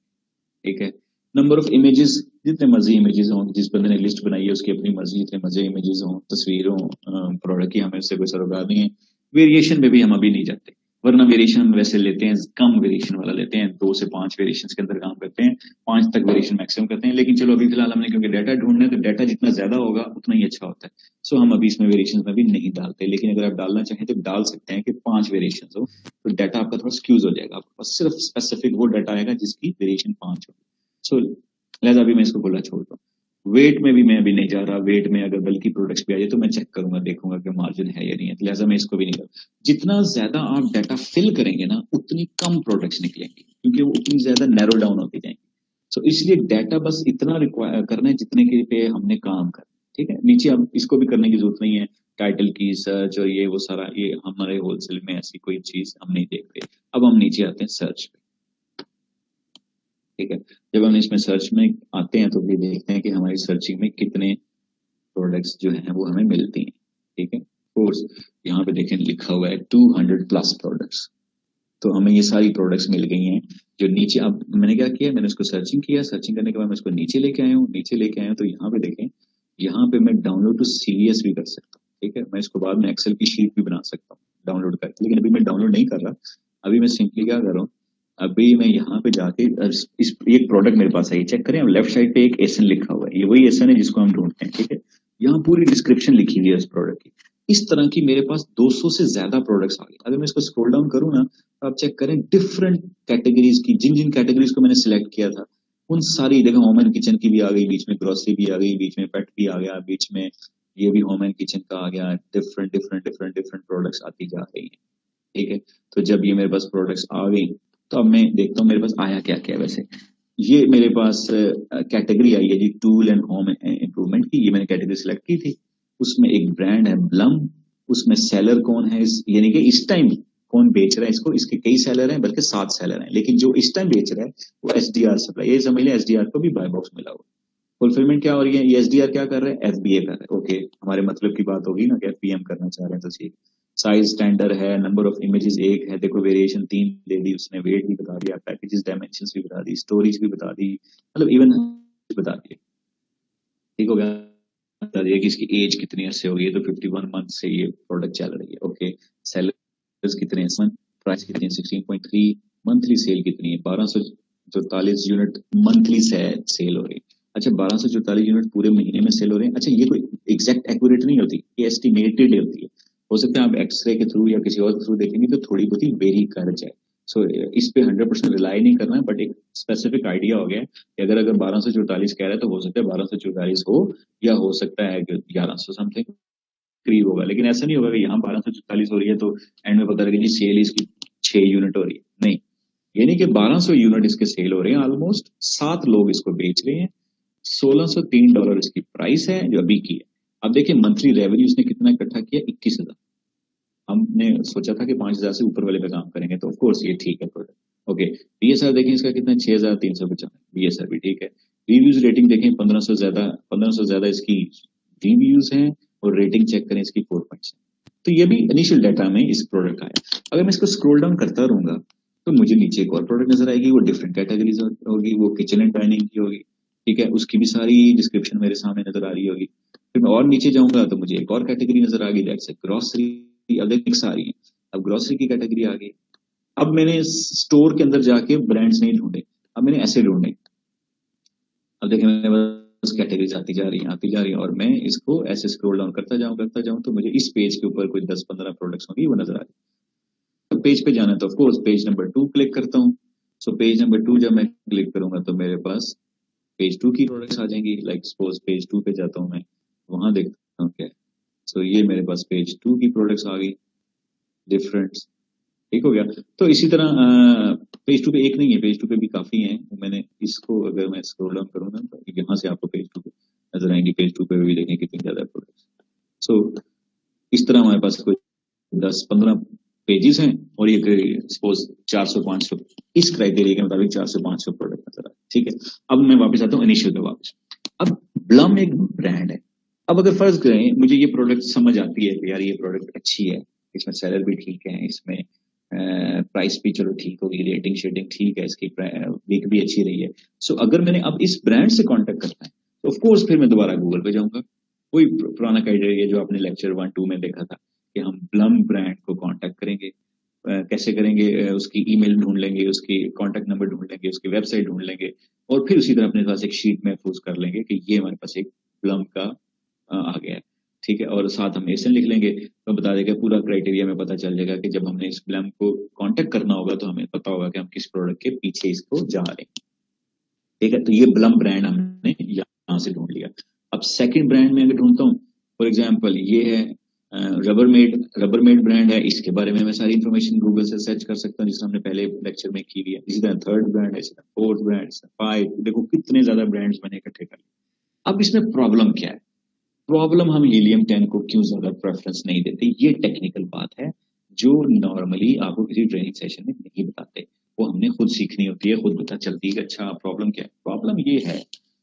ठीक है। नंबर ऑफ इमेजेस, जितने मर्जी इमेजेस हों, जिस बंदे ने लिस्ट बनाई है उसकी अपनी मर्जी, जितने मर्जी इमेजेस हों, तस्वीर हों, प्रोडक्ट की, हमें उससे कोई सरोकार नहीं है। वेरिएशन में भी हम अभी नहीं जाते, वरना वेरिएशन हम वैसे लेते हैं, कम वेरिएशन वाला लेते हैं, 2 से 5 वेरिएशन के अंदर काम करते हैं, 5 तक वेरिएशन मैक्सिमम करते हैं। लेकिन चलो अभी फिलहाल हमने क्योंकि डाटा ढूंढना है, तो डाटा जितना ज्यादा होगा उतना ही अच्छा होता है। सो हम अभी इसमें वेरिएशन में भी नहीं डालते, लेकिन अगर आप डालना चाहें तो डाल सकते हैं कि 5 वेरिएशन हो, तो डाटा आपका थोड़ा स्क्यूज हो जाएगा, आपके पास सिर्फ स्पेसिफिक वो डाटा आएगा जिसकी वेरिएशन 5 हो। सो लिहाजा अभी मैं इसको बोला छोड़ दो। वेट में भी मैं अभी नहीं जा रहा, वेट में अगर बल्कि प्रोडक्ट्स भी आ जाए तो मैं चेक करूंगा, देखूंगा कि मार्जिन है या नहीं है, तो लिहाजा मैं इसको भी नहीं करूँ। जितना ज्यादा आप डाटा फिल करेंगे ना, उतनी कम प्रोडक्ट्स निकलेंगी, क्योंकि वो उतनी ज्यादा नैरो डाउन होती जाएंगी। सो इसलिए डाटा बस इतना रिक्वायर करना है जितने के पे हमने काम करना, ठीक है। नीचे अब इसको भी करने की जरूरत नहीं है, टाइटल की सर्च और ये वो सारा, ये हमारे होलसेल में ऐसी कोई चीज हम नहीं देखते। अब हम नीचे आते हैं सर्च पे, ठीक है। जब हम इसमें सर्च में आते हैं तो ये देखते हैं कि हमारी सर्चिंग में कितने प्रोडक्ट्स जो हैं वो हमें मिलती हैं, ठीक है। कोर्स यहाँ पे देखें लिखा हुआ है 200+ प्रोडक्ट्स, तो हमें ये सारी प्रोडक्ट्स मिल गई हैं जो नीचे। अब मैंने क्या किया, मैंने इसको सर्चिंग किया, सर्चिंग करने के बाद मैं इसको नीचे लेके आया हूँ, तो यहाँ पे देखें, यहाँ पे मैं डाउनलोड टू CVS भी कर सकता हूँ, ठीक है। मैं इसको बाद में एक्सेल की शीट भी बना सकता हूँ डाउनलोड करके, लेकिन अभी मैं डाउनलोड नहीं कर रहा। अभी मैं सिंपली क्या कर रहा हूँ, अभी मैं यहाँ पे जाके इस एक प्रोडक्ट मेरे पास है, चेक करें, लेफ्ट साइड पे एक एसन लिखा हुआ है, ये वही एसन है जिसको हम ढूंढते हैं, ठीक है। यहाँ पूरी डिस्क्रिप्शन लिखी हुई है उस प्रोडक्ट की। इस तरह की मेरे पास 200 से ज्यादा प्रोडक्ट्स आ गए। अगर मैं इसको स्क्रॉल डाउन करूँ ना, तो आप चेक करें डिफरेंट कैटेगरीज की, जिन जिन कैटेगरीज को मैंने सिलेक्ट किया था उन सारी देखो होम एंड किचन की भी आ गई, बीच में ग्रोसरी भी आ गई, बीच में पेट भी आ गया, बीच में ये भी होम एंड किचन का आ गया, different different different different products आती जा रही है। ठीक है, तो जब ये मेरे पास प्रोडक्ट्स आ गई तो अब मैं देखता हूँ मेरे पास आया क्या क्या। वैसे ये मेरे पास कैटेगरी आई है जी, टूल एंड होम इम्प्रूवमेंट की, ये मैंने कैटेगरी सिलेक्ट की थी। उसमें एक ब्रांड है ब्लम, उसमें सेलर कौन है, यानी कि इस टाइम कौन बेच रहा है इसको, इसके कई सेलर हैं, बल्कि 7 सेलर हैं, लेकिन जो इस टाइम बेच रहा है वो एसडीआर सप्लाई, ये समझ लें एसडीआर को भी बाय बॉक्स मिला हुआ। फुलफिलमेंट क्या हो रही है, ये एसडीआर क्या कर रहे हैं, एफबीए कर रहे हैं। ओके, हमारे मतलब की बात होगी ना कि एफबीएम करना चाह रहे हैं, तो ठीक। साइज स्टैंडर्ड है, नंबर ऑफ इमेजेस एक है, देखो वेरिएशन 3 दे दी उसने, वेट भी बता दिया, पैकेजेस डायमेंशंस भी बता दी, स्टोरेज भी बता दी, मतलब इवन बता दिए। ठीक हो गया, बता दिया कि इसकी एज कितनी अर्से हो गई है, तो 51 मंथ से ये प्रोडक्ट चल रही है। ओके, सेलर्स कितने हैं, प्राइस कितनी है 16.3, मंथली सेल कितनी है 1244 यूनिट मंथली सेल हो रही है। अच्छा, 1244 यूनिट पूरे महीने में सेल हो रहे हैं। अच्छा, ये कोई एग्जैक्ट एक्यूरेट नहीं होती, ये एस्टिमेटेड होती है। हो सकता है आप एक्सरे के थ्रू या किसी और थ्रू देखेंगे तो थोड़ी बहुत ही वेरी कर जाए। सो इस पे 100% रिलाई नहीं करना है, बट एक स्पेसिफिक आइडिया हो गया कि अगर 1244 कह रहा है तो हो सकता है 1244 हो, या हो सकता है कि 1100 समथिंग करीब होगा। लेकिन ऐसा नहीं होगा कि यहाँ 1244 हो रही है तो एंड में पता लगे जी सेल इसकी 6 यूनिट हो रही है, नहीं। यानी कि 1200 यूनिट इसके सेल हो रहे हैं, ऑलमोस्ट 7 लोग इसको बेच रहे हैं, $1603 इसकी प्राइस है जो अभी की है। अब देखिए मंथली रेवेन्यू इसने कितना इकट्ठा किया, 21,000। हमने सोचा था कि 5,000 से ऊपर वाले पे काम करेंगे, तो ऑफकोर्स ये ठीक है प्रोडक्ट। ओके, बीएसआर देखें इसका कितना, 6,395, बीएसआर भी ठीक है। रिव्यूज रेटिंग देखें 1500 ज्यादा इसकी रिव्यूज हैं, और रेटिंग चेक करें इसकी 4.7। तो ये भी इनिशियल डाटा में इस प्रोडक्ट का है। अगर मैं इसको स्क्रॉल डाउन करता रहूंगा तो मुझे नीचे एक और प्रोडक्ट नजर आएगी, वो डिफरेंट कैटेगरीज होगी, वो किचन एंड डाइनिंग की होगी। ठीक है, उसकी भी सारी डिस्क्रिप्शन मेरे सामने नजर आ रही होगी। फिर मैं और नीचे जाऊंगा तो मुझे एक और कैटेगरी नजर आ गई, दैट्स ग्रोसरी। अब देख सारी है, अब ग्रोसरी की कैटेगरी आ गई। अब मैंने स्टोर के अंदर जाके ब्रांड्स नहीं ढूंढे, अब मैंने ऐसे ढूंढे। अब देखिए मेरे पास कैटेगरीज आती जा रही है, और मैं इसको ऐसे स्क्रॉल डाउन करता जाऊं तो मुझे इस पेज के ऊपर कोई 10-15 प्रोडक्ट्स होंगी वो नजर आ जाए। पेज पे जाना है तो ऑफकोर्स पेज नंबर 2 क्लिक करता हूँ। सो पेज नंबर 2 जब मैं क्लिक करूंगा तो मेरे पास पेज 2 की प्रोडक्ट्स आ जाएंगी। लाइक सपोज पेज 2 पे जाता हूँ मैं, वहां देखता हूँ क्या है। सो ये मेरे पास पेज 2 की प्रोडक्ट्स आ गई, डिफरेंट। ठीक हो गया। तो इसी तरह पेज 2 पे एक नहीं है, पेज 2 पे भी काफी हैं। मैंने इसको अगर मैं स्क्रॉल डाउन करूंगा तो यहाँ से आपको पेज 2 पे नजर आएंगी, पेज 2 पे भी देखें कितनी ज्यादा प्रोडक्ट्स। सो इस तरह हमारे पास कोई 10-15 पेजेस हैं, और ये सपोज 400-500 इस क्राइटेरिया के मुताबिक 400-500 प्रोडक्ट नजर आए। ठीक है, अब मैं वापस आता हूँ इनिशियल पे वापस। अब ब्लम एक ब्रांड है। अब अगर फर्ज करें मुझे ये प्रोडक्ट समझ आती है कि यार ये प्रोडक्ट अच्छी है, इसमें सेलर भी ठीक है, इसमें प्राइस भी चलो ठीक होगी, रेटिंग शेटिंग ठीक है, इसकी वीक भी अच्छी रही है। सो अगर मैंने अब इस ब्रांड से कांटेक्ट करना है तो ऑफकोर्स फिर मैं दोबारा गूगल पे जाऊंगा। वही पुराना क्राइटेरिया जो आपने लेक्चर 1-2 में देखा था कि हम ब्लम ब्रांड को कांटेक्ट करेंगे। कैसे करेंगे, उसकी ईमेल ढूंढ लेंगे, उसकी कांटेक्ट नंबर ढूंढ लेंगे, उसकी वेबसाइट ढूंढ लेंगे, और फिर उसी तरह अपने पास एक शीट महफूज कर लेंगे कि ये हमारे पास एक ब्लम का आ गया है। ठीक है, और साथ हम एसन लिख लेंगे तो बता देगा, पूरा क्राइटेरिया में पता चल जाएगा कि जब हमने इस ब्लम को कांटेक्ट करना होगा तो हमें पता होगा कि हम किस प्रोडक्ट के पीछे इसको जा रहे हैं। ठीक है, तो ये ब्लम ब्रांड हमने यहाँ से ढूंढ लिया। अब सेकंड ब्रांड में अगर ढूंढता हूँ, फॉर एग्जांपल ये है रबरमेड ब्रांड है, इसके बारे में मैं सारी इंफॉर्मेशन गूगल से सर्च कर सकता हूँ, जिसे हमने पहले लेक्चर में की है। इसी तरह थर्ड ब्रांड है, इसी तरह फोर्थ ब्रांड, 5, देखो कितने ज्यादा ब्रांड्स मैंने इकट्ठे कर लिए। अब इसमें प्रॉब्लम क्या है, प्रॉब्लम हम हीलियम 10 को क्यों ज्यादा प्रेफरेंस नहीं देते, ये टेक्निकल बात है जो नॉर्मली आपको किसी ट्रेनिंग सेशन में नहीं बताते, वो हमने खुद सीखनी होती है, खुद पता चलती है कि अच्छा प्रॉब्लम क्या है। प्रॉब्लम ये है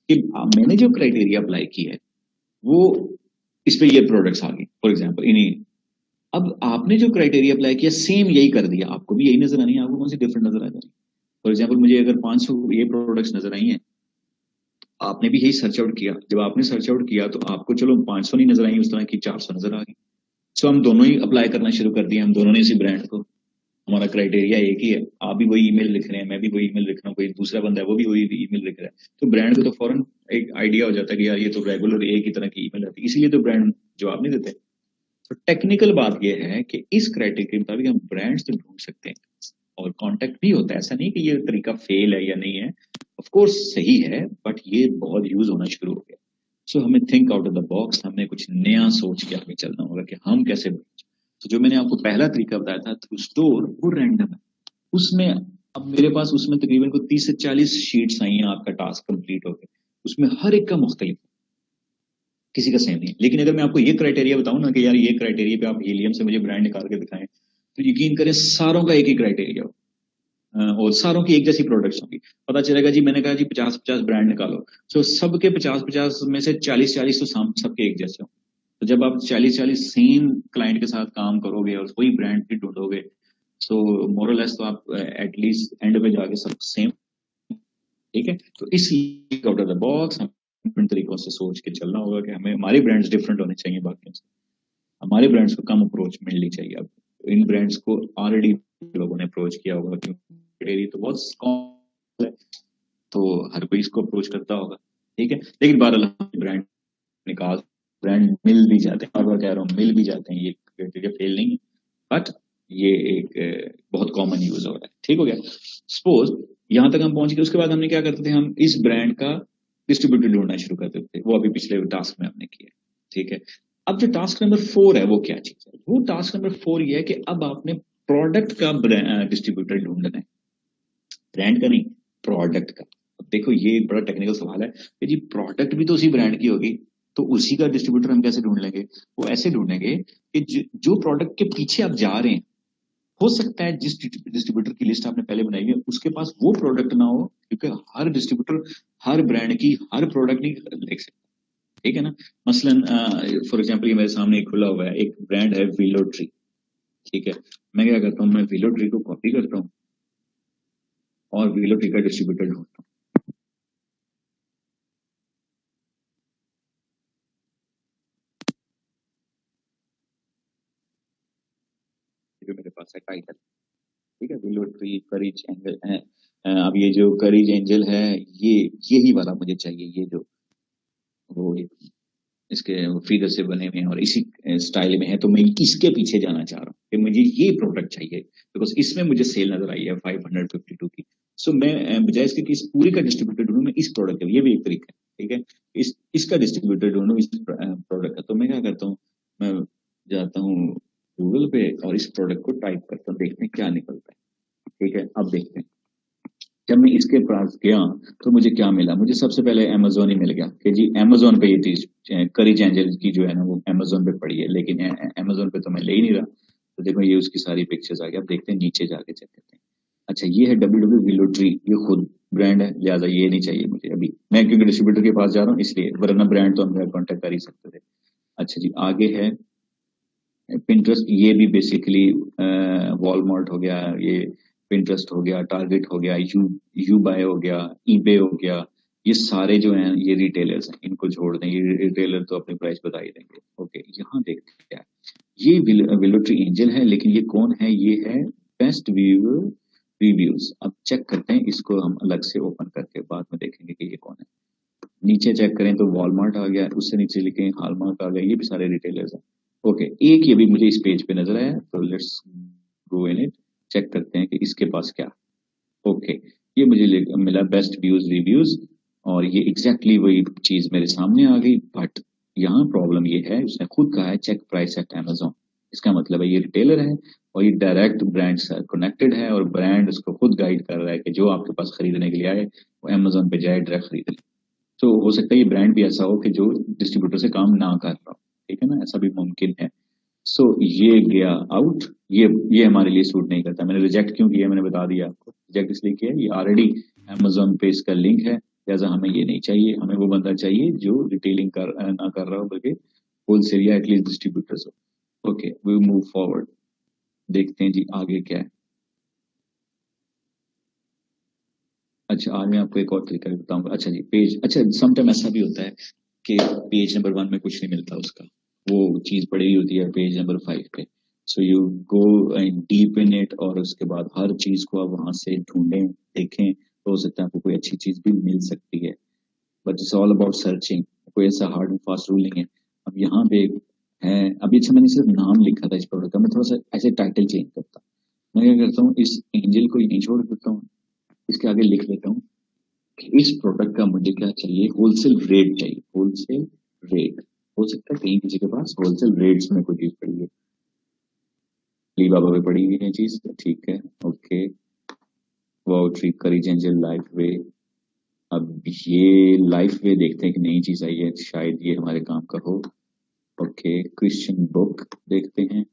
कि मैंने जो क्राइटेरिया अप्लाई की है वो इस पे ये प्रोडक्ट्स आ गई, फॉर एग्जाम्पल इन्हीं। अब आपने जो क्राइटेरिया अप्लाई किया सेम यही कर दिया, आपको भी यही नजर आनी है, आपको कौन सी डिफरेंट नजर आ जाएगी। फॉर एग्जाम्पल मुझे अगर 500 ये प्रोडक्ट्स नजर आई हैं, आपने भी यही सर्च आउट किया, जब आपने सर्च आउट किया तो आपको चलो 500 नहीं नजर आई, उस तरह की 400 नजर आ गई। सो हम दोनों ही अप्लाई करना शुरू कर दिया, हम दोनों ने इसी ब्रांड को, हमारा क्राइटेरिया एक ही है, आप भी वही ईमेल लिख रहे हैं, मैं भी वही ईमेल लिख रहा हूँ, कोई दूसरा बंदा है वो भी वही ईमेल लिख रहा है, तो ब्रांड को तो फौरन एक आइडिया हो जाता है कि यार ये तो रेगुलर एक ही तरह की ईमेल आती है, इसीलिए तो ब्रांड जवाब नहीं देते। तो टेक्निकल बात यह है कि इस क्राइटेरिया के मुताबिक हम ब्रांड्स तो ढूंढ सकते हैं, और कांटेक्ट भी होता है। ऐसा नहीं कि ये तरीका फेल है या नहीं है, ऑफ कोर्स सही है, बट ये बहुत यूज होना शुरू हो गया। सो हमें think out of the box, हमें कुछ नया सोच के आगे चलना होगा कि हम कैसे। तो जो मैंने आपको पहला तरीका बताया था थ्रू स्टोर, वो रैंडम है। उसमें अब मेरे पास उसमें तकरीबन को 30 से 40 शीट्स आई हैं, आपका टास्क कंप्लीट हो गया। उसमें हर एक का मुख्तलिफ, किसी का सेम नहीं। लेकिन अगर मैं आपको ये क्राइटेरिया बताऊं ना कि यार ये क्राइटेरिया पे आप हीलियम से मुझे ब्रांड निकाल के दिखाएं, तो यकीन करें सारों का एक ही क्राइटेरिया हो और सारों की एक जैसी प्रोडक्ट्स होंगी। पता चलेगा जी, मैंने कहा जी 50-50 ब्रांड निकालो, सो सबके 50-50 में से 40-40 तो सबके एक जैसे हो। तो जब आप 40-40 सेम क्लाइंट के साथ काम करोगे और वही ब्रांड भी ढूंढोगे, सो मोरलेस तो आप एटलीस्ट एंड पे जाके सब सेम, ठीक है। तो इसलिए आउट ऑफ द बॉक्स हम तरीकों से सोच के चलना होगा कि हमें हमारे ब्रांड्स डिफरेंट होने चाहिए बाकी से, हमारे ब्रांड्स को कम अप्रोच मिलनी चाहिए। अब इन ब्रांड्स को ऑलरेडी लोगों ने अप्रोच किया होगा, क्योंकि तो बहुत स्ट्रॉन्ग है, तो हर कोई इसको अप्रोच करता होगा, ठीक है। लेकिन बहरहाल ब्रांड निकाल, ब्रांड मिल भी जाते हैं, और कह रहा हूँ मिल भी जाते हैं, ये क्राइटेरिया फेल नहीं है, बट ये एक बहुत कॉमन यूज हो रहा है, ठीक हो गया। सपोज यहां तक हम पहुंच गए, उसके बाद हमने क्या करते थे, हम इस ब्रांड का डिस्ट्रीब्यूटर ढूंढना शुरू करते थे, वो अभी पिछले टास्क में हमने किया, ठीक है। अब जो टास्क नंबर 4 है वो क्या चीज है, वो टास्क नंबर 4 ये है कि अब आपने प्रोडक्ट का डिस्ट्रीब्यूटर ढूंढना है, ब्रांड का नहीं, प्रोडक्ट का। अब देखो ये एक बड़ा टेक्निकल सवाल है कि जी प्रोडक्ट भी तो उसी ब्रांड की होगी, तो उसी का डिस्ट्रीब्यूटर हम कैसे ढूंढ लेंगे। वो ऐसे ढूंढेंगे कि जो प्रोडक्ट के पीछे आप जा रहे हैं, हो सकता है जिस डिस्ट्रीब्यूटर की लिस्ट आपने पहले बनाई है उसके पास वो प्रोडक्ट ना हो, क्योंकि हर डिस्ट्रीब्यूटर हर ब्रांड की हर प्रोडक्ट नहीं देख सकता, ठीक है ना। मसलन फॉर एग्जांपल ये मेरे सामने एक खुला हुआ है, एक ब्रांड है विलो ट्री, ठीक है। मैं क्या करता हूँ, मैं विलो ट्री को कॉपी करता हूँ और विलो ट्री का डिस्ट्रीब्यूटर ढूंढता हूँ। जो मेरे पास है टाइटल, ठीक है, विलो ट्री करेज एंजल है। अब ये जो करेज एंजल है, ये यही वाला मुझे चाहिए, ये जो वो इसके फिगर से बने हुए हैं और इसी स्टाइल में है, तो मैं इसके पीछे जाना चाह रहा हूँ कि मुझे ये प्रोडक्ट चाहिए, बिकॉज इसमें मुझे सेल नजर आई है 552 की। सो मैं बजाय इसके कि इस पूरी का डिस्ट्रीब्यूटर ढूंढूं, मैं इस प्रोडक्ट का, ये भी एक तरीका है, ठीक है। इसका डिस्ट्रीब्यूटर ढूंढूं इस प्रोडक्ट का, तो मैं क्या करता हूँ, मैं जाता हूँ गूगल पे और इस प्रोडक्ट को टाइप करता हूँ, देखते हैं क्या निकलता है, ठीक है। अब देखते हैं, जब मैं इसके पास गया तो मुझे क्या मिला, मुझे सबसे पहले अमेजोन ही मिल गया कि जी अमेजोन पे ये चीज करेज एंजल की जो है ना वो अमेजोन पे पड़ी है, लेकिन अमेजोन पे तो मैं ले ही नहीं रहा। तो देखो ये उसकी सारी पिक्चर्स आ गई। अब देखते हैं नीचे जाके चेक करते हैं। अच्छा ये है डब्ल्यू विलो ट्री, ये खुद ब्रांड है, लिहाजा ये नहीं चाहिए मुझे अभी, मैं क्योंकि डिस्ट्रीब्यूटर के पास जा रहा हूँ इसलिए, वरना ब्रांड तो हम कॉन्टेक्ट कर ही सकते थे। अच्छा जी आगे है पिंटरेस्ट, ये भी बेसिकली वॉलमार्ट हो गया, ये पिंटरेस्ट हो गया, टारगेट हो गया, यू बाय हो गया, ईबे हो गया, ये सारे जो हैं ये रिटेलर्स हैं, इनको छोड़ दें, ये रिटेलर तो अपनी प्राइस बता ही देंगे। ओके यहाँ देखते हैं क्या है, ये विलो ट्री एंजल है, लेकिन ये कौन है, ये है बेस्ट व्यू रिव्यूज। अब चेक करते हैं इसको, हम अलग से ओपन करके बाद में देखेंगे कि ये कौन है। नीचे चेक करें तो वॉलमार्ट आ गया, उससे नीचे लिखें हॉलमार्क आ गया, ये भी सारे रिटेलर्स हैं। ओके एक ये भी मुझे इस पेज पे नजर आया, तो let's go in it, check करते हैं कि इसके पास क्या। ओके ये मुझे मिला बेस्ट व्यूज रिव्यूज, और ये एग्जैक्टली वही चीज मेरे सामने आ गई। बट यहाँ प्रॉब्लम ये है, उसने खुद कहा है चेक प्राइस एट अमेजोन, इसका मतलब है ये रिटेलर है और ये डायरेक्ट ब्रांड से कनेक्टेड है, और ब्रांड उसको खुद गाइड कर रहा है कि जो आपके पास खरीदने के लिए आए वो अमेजोन पे जाए डायरेक्ट खरीद ले। तो हो सकता है ये ब्रांड भी ऐसा हो कि जो डिस्ट्रीब्यूटर से काम ना कर रहा हो, ठीक है ना, ऐसा भी मुमकिन है। सो ये गया आउट, ये हमारे लिए सूट नहीं करता। मैंने रिजेक्ट क्यों किया, मैंने बता दिया आपको, रिजेक्ट इसलिए किया, ये ऑलरेडी अमेजोन पे इसका लिंक है, लिहाजा हमें ये नहीं चाहिए। हमें वो बंदा चाहिए जो रिटेलिंग ना कर रहा हो, बल्कि होलसेल या एटलीस्ट डिस्ट्रीब्यूटर्स हो। ओके वी मूव फॉरवर्ड, देखते हैं जी आगे क्या है। अच्छा आज मैं आपको एक और तरीका बताऊंगा। अच्छा जी पेज, अच्छा समटाइम ऐसा भी होता है कि पेज नंबर 1 में कुछ नहीं मिलता उसका, वो चीज पड़ी हुई होती है पेज नंबर 5 पे। So you go deep in it, और उसके बाद हर चीज को आप वहां से ढूंढें, देखें, तो हो सकता है आपको कोई अच्छी चीज भी मिल सकती है, but it's all about searching, कोई ऐसा हार्ड एंड फास्ट रूल नहीं है। अब यहाँ पे है, अभी अच्छा मैंने सिर्फ नाम लिखा था इस प्रोडक्ट का, मैं थोड़ा सा ऐसे टाइटल चेंज करता, मैं क्या करता हूँ, इस एंजल को यहीं छोड़ देता हूँ, इसके आगे लिख लेता हूँ कि इस प्रोडक्ट का मुझे क्या चाहिए, होलसेल रेट चाहिए, होलसेल रेट। हो सकता है कहीं किसी के पास होलसेल रेट्स में कोई चीज पड़ी है, अलीबाबा पे पड़ी हुई है चीज, ठीक है, ओके। वाओ ट्री, करी एंजल, लाइफ वे। अब ये लाइफ वे देखते हैं कि नई चीज आई है, शायद ये हमारे काम का हो। ओके, क्रिश्चियन बुक देखते हैं,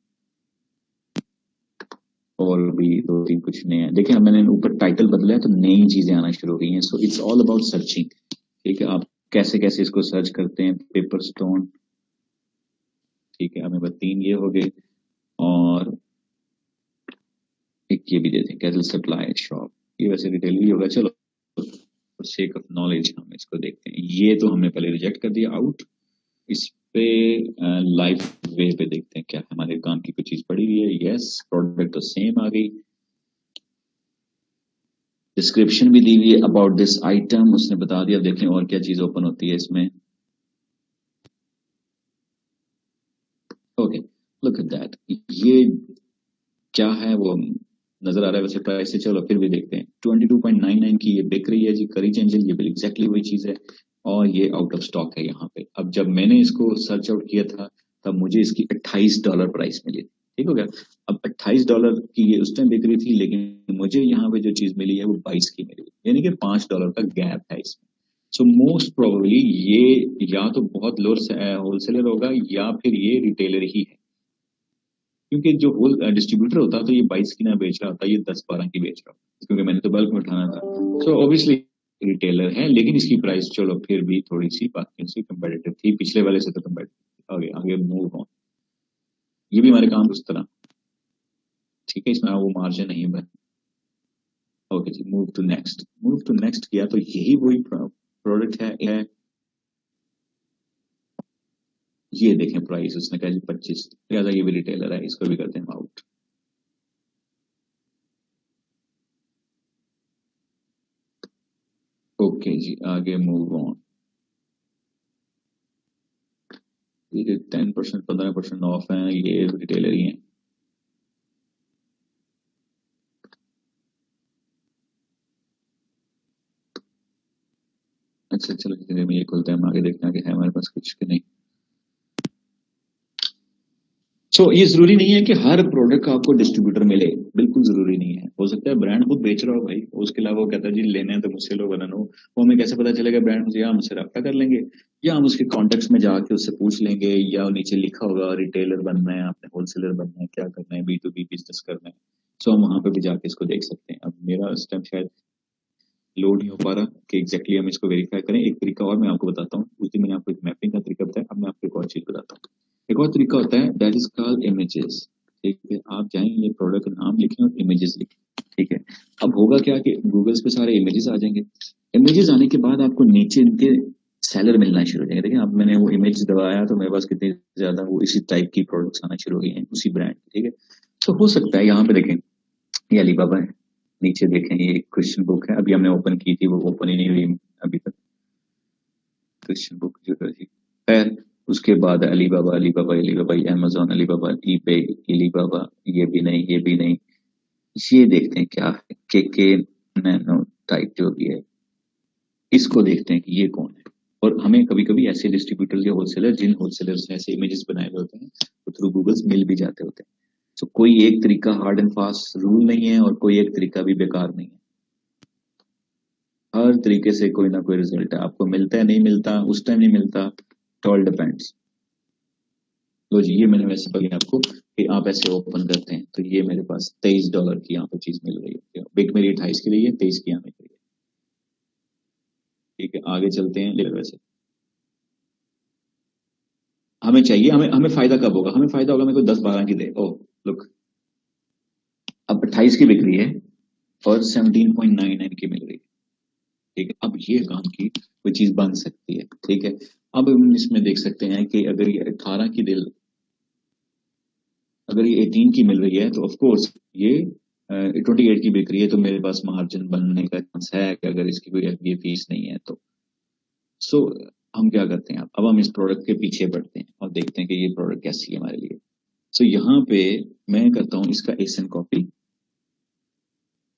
और भी दो तीन कुछ नए हैं। देखिए मैंने ऊपर टाइटल बदला है तो नई चीजें आना शुरू हो गई हैं। So it's all about searching, ठीक है। आप कैसे कैसे इसको सर्च करते हैं, पेपर स्टोन, ठीक है, हमें 3 ये हो गए, और एक ये भी देते हैं, कैटल सप्लाई शॉप, ये वैसे रिटेल भी होगा, चलो फॉर सेक ऑफ नॉलेज हम इसको देखते हैं। ये तो हमने पहले रिजेक्ट कर दिया, आउट। इस पे लाइफ वे पे देखते हैं क्या हमारे काम की कुछ चीज पड़ी हुई है। यस, प्रोडक्ट तो सेम आ गई, डिस्क्रिप्शन भी दी हुई है अबाउट दिस आइटम, उसने बता दिया। देखें और क्या चीज ओपन होती है इसमें। ओके, लुक एट दैट, ये क्या है वो नजर आ रहा है वैसे प्राइस से, चलो फिर भी देखते हैं। 22.99 की ये बिक रही है जी, करी एंजल, ये बिल एग्जैक्टली वही चीज है, और ये आउट ऑफ स्टॉक है यहाँ पे। अब जब मैंने इसको सर्च आउट किया था तब मुझे इसकी $28 प्राइस मिली, ठीक हो गया। अब $28 की ये उस टाइम बिक रही थी, लेकिन मुझे यहाँ पे जो चीज मिली है वो 22 की मिली, यानी कि $5 का गैप है इसमें। सो मोस्ट प्रोबेबली ये या तो बहुत लोअर होलसेलर होगा, या फिर ये रिटेलर ही है, क्योंकि जो होल डिस्ट्रीब्यूटर होता है तो ये 22 की ना बेच रहा होता, ये 10-12 की बेच रहा होता, क्योंकि मैंने तो बल्क में उठाना था। सो ऑब्वियसली रिटेलर है, लेकिन इसकी प्राइस चलो फिर भी थोड़ी सी बाकी से कंपेटिटिव थी, पिछले वाले से तो कंपेटिटिव। आगे आगे मूव ऑन, ये भी हमारे काम उस तरह, ठीक है, इसमें वो मार्जिन नहीं बना। ओके जी, move to next, move to next किया तो यही वही प्रोडक्ट है। ये देखें प्राइस, उसने कहा जी 25, लिहाजा ये भी रिटेलर है, इसको भी करते हैं आउट। ओके जी, आगे मूव ऑन। ये 10% 15% ऑफ है, ये रिटेलर ही है। अच्छा चलो इतने में ये खोलते हैं, हम आगे देखते हैं कि है हमारे पास कुछ कि नहीं। सो ये जरूरी नहीं है कि हर प्रोडक्ट का आपको डिस्ट्रीब्यूटर मिले, बिल्कुल जरूरी नहीं है। हो सकता है ब्रांड खुद बेच रहा हो भाई, उसके अलावा वो कहता है जी लेने हैं तो मुझसे लो, वरना नो। वो हमें कैसे पता चलेगा ब्रांड मुझे, या हम उससे रब्ता कर लेंगे, या हम उसके कॉन्टेक्ट में जाके उससे पूछ लेंगे, या नीचे लिखा होगा रिटेलर बनना है आपने, होलसेलर बनना है, क्या करना है, B2B बिजनेस करना है। सो हम वहां पे भी जाके इसको देख सकते हैं। अब मेरा इस टाइम शायद लोड नहीं हो पा रहा कि एग्जैक्टली हम इसको वेरीफाई करें। एक तरीका और मैं आपको बताता हूँ, उस दिन मैंने आपको एक मैपिंग का तरीका बताया, अब मैं आपको एक और चीज बताता हूँ। एक और तरीका होता है, दैट इज कॉल्ड इमेजेस, ठीक है। आप जाएंगे, प्रोडक्ट का नाम लिखें और इमेजेस लिखें, ठीक है। अब होगा क्या कि गूगल्स पे सारे इमेजेस आ जाएंगे। इमेजेस आने के बाद आपको नीचे इनके सेलर मिलना शुरू हो जाएंगे। देखिए अब मैंने वो इमेज दबाया तो मेरे पास कितनी ज्यादा वो इसी टाइप की प्रोडक्ट्स आना शुरू हो गई हैं, उसी ब्रांड, ठीक है। तो हो सकता है यहाँ पे देखें, ये अलीबाबा है, नीचे देखें ये क्रिश्चियन बुक है, अभी हमने ओपन की थी, वो ओपन ही नहीं हुई अभी तक, क्रिश्चियन बुक जो थी। खैर उसके बाद Alibaba, Alibaba, Alibaba, Amazon, Alibaba, eBay, Alibaba, ये भी नहीं, ये भी नहीं। ये देखते हैं क्या है, के नैनो टाइप जो भी है, इसको देखते हैं कि ये कौन है। और हमें कभी कभी ऐसे डिस्ट्रीब्यूटर या होलसेलर, जिन होलसेलर्स ने ऐसे इमेजेस बनाए हुए होते हैं, तो थ्रू गूगल्स मिल भी जाते होते हैं। तो कोई एक तरीका हार्ड एंड फास्ट रूल नहीं है, और कोई एक तरीका भी बेकार नहीं है। हर तरीके से कोई ना कोई रिजल्ट है, आपको मिलता है नहीं मिलता, उस टाइम नहीं मिलता, इट ऑल डिपेंड्स। लो जी, ये मैंने वैसे बताया आपको कि आप ऐसे ओपन करते हैं तो ये मेरे पास $23 की यहाँ पे चीज मिल रही है, बिग मेरी 28 की रही है, 23 की यहाँ मिल रही है, ठीक है। आगे चलते हैं। लेकर वैसे हमें चाहिए, हमें हमें फायदा कब होगा, हमें फायदा होगा मेरे को 10-12 की दे। ओ लुक, अब 28 की बिक रही है और 17.99 की मिल रही है, ठीक है। अब ये काम की कोई चीज बन सकती है, ठीक है। अब हम इसमें देख सकते हैं कि अगर ये 18 की दिल, अगर ये 18 की मिल रही है तो ऑफ कोर्स ये 28 की बिक रही है, तो मेरे पास मार्जिन बनने का चांस है कि अगर इसकी कोई ये फीस नहीं है तो। सो हम क्या करते हैं, अब हम इस प्रोडक्ट के पीछे बढ़ते हैं और देखते हैं कि ये प्रोडक्ट कैसी है हमारे लिए। सो यहाँ पे मैं करता हूँ इसका एसन कॉपी,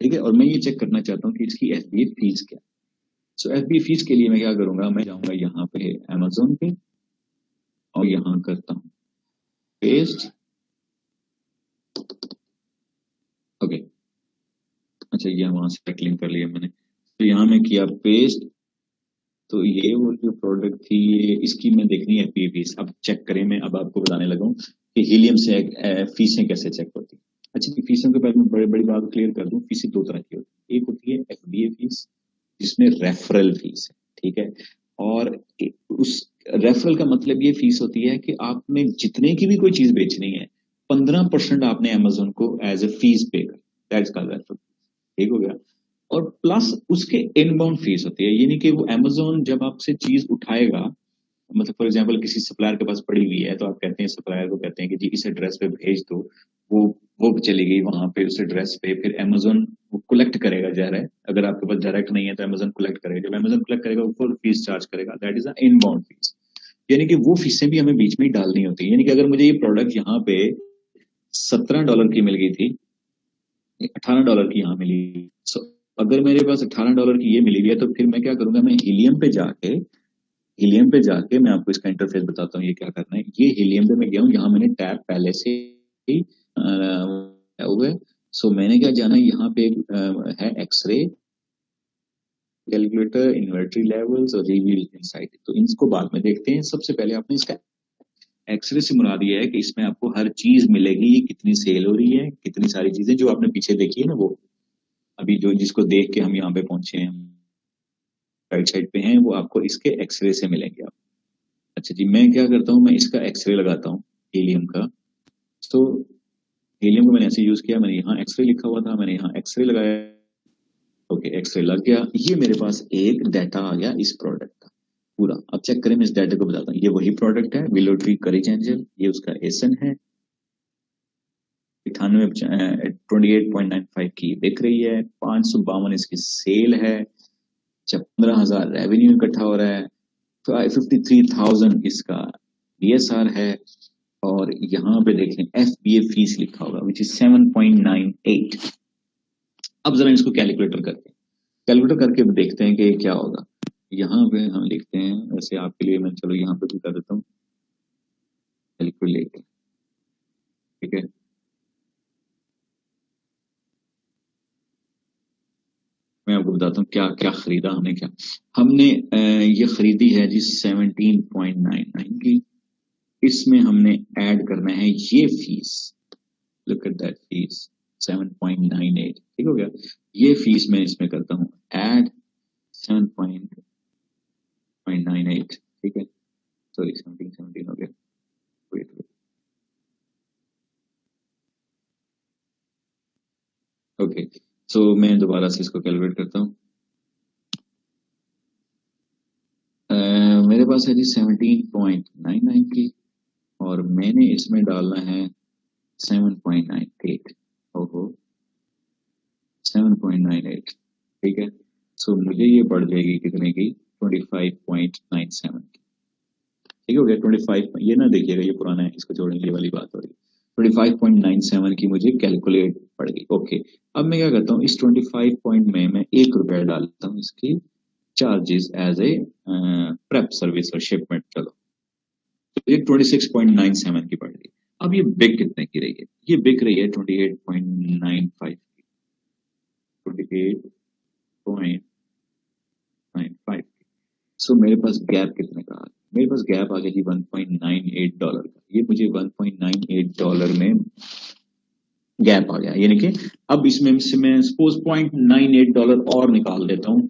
ठीक है, और मैं ये चेक करना चाहता हूँ कि इसकी FBA फीस क्या। सो FBA फीस के लिए मैं क्या करूंगा, मैं जाऊंगा यहाँ पे Amazon पे और यहाँ करता हूँ पेस्ट। ओके, अच्छा ये वहां से क्लिक कर लिया मैंने, तो यहाँ में किया पेस्ट। तो ये वो जो प्रोडक्ट थी ये, इसकी मैं देखनी है FBA फीस। अब चेक करें, मैं अब आपको बताने लगा हूँ कि हीलियम से फीसें कैसे चेक होती है। अच्छा जी, फीसों के पहले मैं बड़ी बात क्लियर कर दूं, फीसें दो तरह की होती है। एक होती है FBA फीस जिसमें रेफरल फीस है, ठीक है, और उस रेफरल का मतलब ये फीस होती है कि आपने जितने की भी कोई चीज बेचनी है 15% आपने Amazon को एज ए फीस पे कर, दैट्स कॉल्ड रेफरल। ठीक हो गया। और प्लस उसके इनबाउंड फीस होती है, यानी कि वो Amazon जब आपसे चीज उठाएगा, मतलब फॉर एग्जांपल किसी सप्लायर के पास पड़ी हुई है तो आप कहते हैं सप्लायर को, कहते हैं कि जी इस एड्रेस पे भेज दो, वो चली गई वहां पे उस एड्रेस पे, फिर Amazon वो कलेक्ट करेगा जा रहा है। अगर आपके पास डायरेक्ट नहीं है तो Amazon कलेक्ट करेगा, जब Amazon कलेक्ट करेगा वो फुल फीस चार्ज करेगा, दैट इज इनबाउंड फीस। यानी कि वो फीसें भी हमें बीच में ही डालनी होती है। यानी कि अगर मुझे ये प्रोडक्ट यहाँ पे $17 की मिल गई थी, $18 की यहाँ मिली, सो अगर मेरे पास $18 की ये मिली हुई है तो फिर मैं क्या करूंगा, मैं हीलियम पे जाके मैं आपको इसका इंटरफेस बताता हूँ ये क्या करना है। ये हीलियम पे मैं गया हूँ, यहाँ मैंने टैब पहले से ही हुआ है। सो मैंने क्या जाना है, यहाँ पे है एक्सरे, कैलकुलेटर, इन्वेंटरी लेवल्स और रिवील इनसाइट। तो इनको बाद में देखते हैं। सबसे पहले आपने इसका एक्सरे से मुराद ये है कि इसमें आपको हर चीज मिलेगी, कितनी सेल हो रही है, कितनी सारी चीजें जो आपने पीछे देखी है ना, वो अभी जो जिसको देख के हम यहाँ पे पहुंचे हैं, राइट साइड पे हैं, वो आपको इसके एक्सरे से मिलेंगे आप। अच्छा जी, मैं क्या करता हूँ, मैं इसका एक्सरे लगाता हूँ हीलियम का। तो हीलियम को मैंने ऐसे यूज किया, मैंने यहाँ एक्सरे लिखा हुआ था, मैंने यहाँ एक्सरे लगाया। ओके, एक्सरे लग गया, ये मेरे पास एक डाटा आ गया इस प्रोडक्ट का पूरा। अब चेक करें, मैं इस डाटा को बताता हूँ। ये वही प्रोडक्ट है, विलो ट्री करेज एंजल, ये उसका एसन है, 28.95 की बिक रही है, 552 इसकी सेल है, 15,000 रेवेन्यू इकट्ठा हो रहा है, 53,000 इसका BSR है, और यहाँ पे देखें FBA फीस लिखा होगा विच इज 7.98। अब जरा इसको कैलकुलेटर करके देखते हैं कि क्या होगा। यहाँ पे हम लिखते हैं, वैसे आपके लिए मैं चलो यहाँ पे भी कर देता हूँ कैलकुलेटर, ठीक है। मैं आपको बताता हूँ क्या क्या खरीदा हमने। क्या हमने ये खरीदी है जी 17.99 की। इसमें हमने ऐड करना है ये fees, look at that fees 7.98, ठीक हो गया। ये फीस मैं इसमें करता हूँ ऐड 7.98, ठीक है, सॉरी 17 हो गया, वेट। ओके, सो मैं दोबारा से इसको कैलकुलेट करता हूँ। मेरे पास है जी 17.99 की, और मैंने इसमें डालना है 7.98। ओहो 7.98, ठीक है। सो मुझे ये पड़ जाएगी कितने की, 25.97 की, ठीक हो गया। 25, ये ना देखिएगा ये पुराना है, इसको जोड़ने वाली बात हो रही है। 25.97 की मुझे कैलकुलेट पड़ गई। ओके, अब मैं क्या करता हूँ, इस 25 पॉइंट में मैं ₹1 डालता हूँ इसकी charges as a prep service और शिपमेंट। चलो, तो ये 26.97 की पड़ गई। अब ये बिक कितने की रही है, ये बिक रही है 28.95 की, 28.95 की। सो मेरे पास गैप कितने का आ गया, मेरे पास गैप आ गया जी $1.98 का। ये मुझे $1.98 में गैप आ गया, यानी कि अब इसमें से मैं सपोज $0.98 और निकाल देता हूँ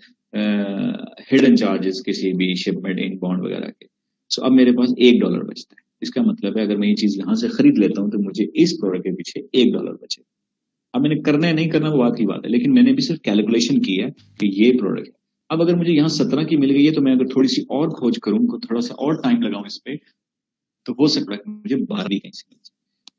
हिडन चार्जेस किसी भी शिपमेंट इनबाउंड वगैरह के। सो अब मेरे पास $1 बचता है। इसका मतलब है अगर मैं ये चीज यहाँ से खरीद लेता हूँ तो मुझे इस प्रोडक्ट के पीछे $1 बचे। अब मैंने करना है नहीं करना वो बात की बात है, लेकिन मैंने भी सिर्फ कैलकुलेशन की है कि ये प्रोडक्ट है। अब अगर मुझे यहाँ 17 की मिल गई है तो मैं अगर थोड़ी सी और खोज करूँ, थोड़ा सा और टाइम लगाऊं इस पे, तो हो सकता है मुझे 12 कहीं से,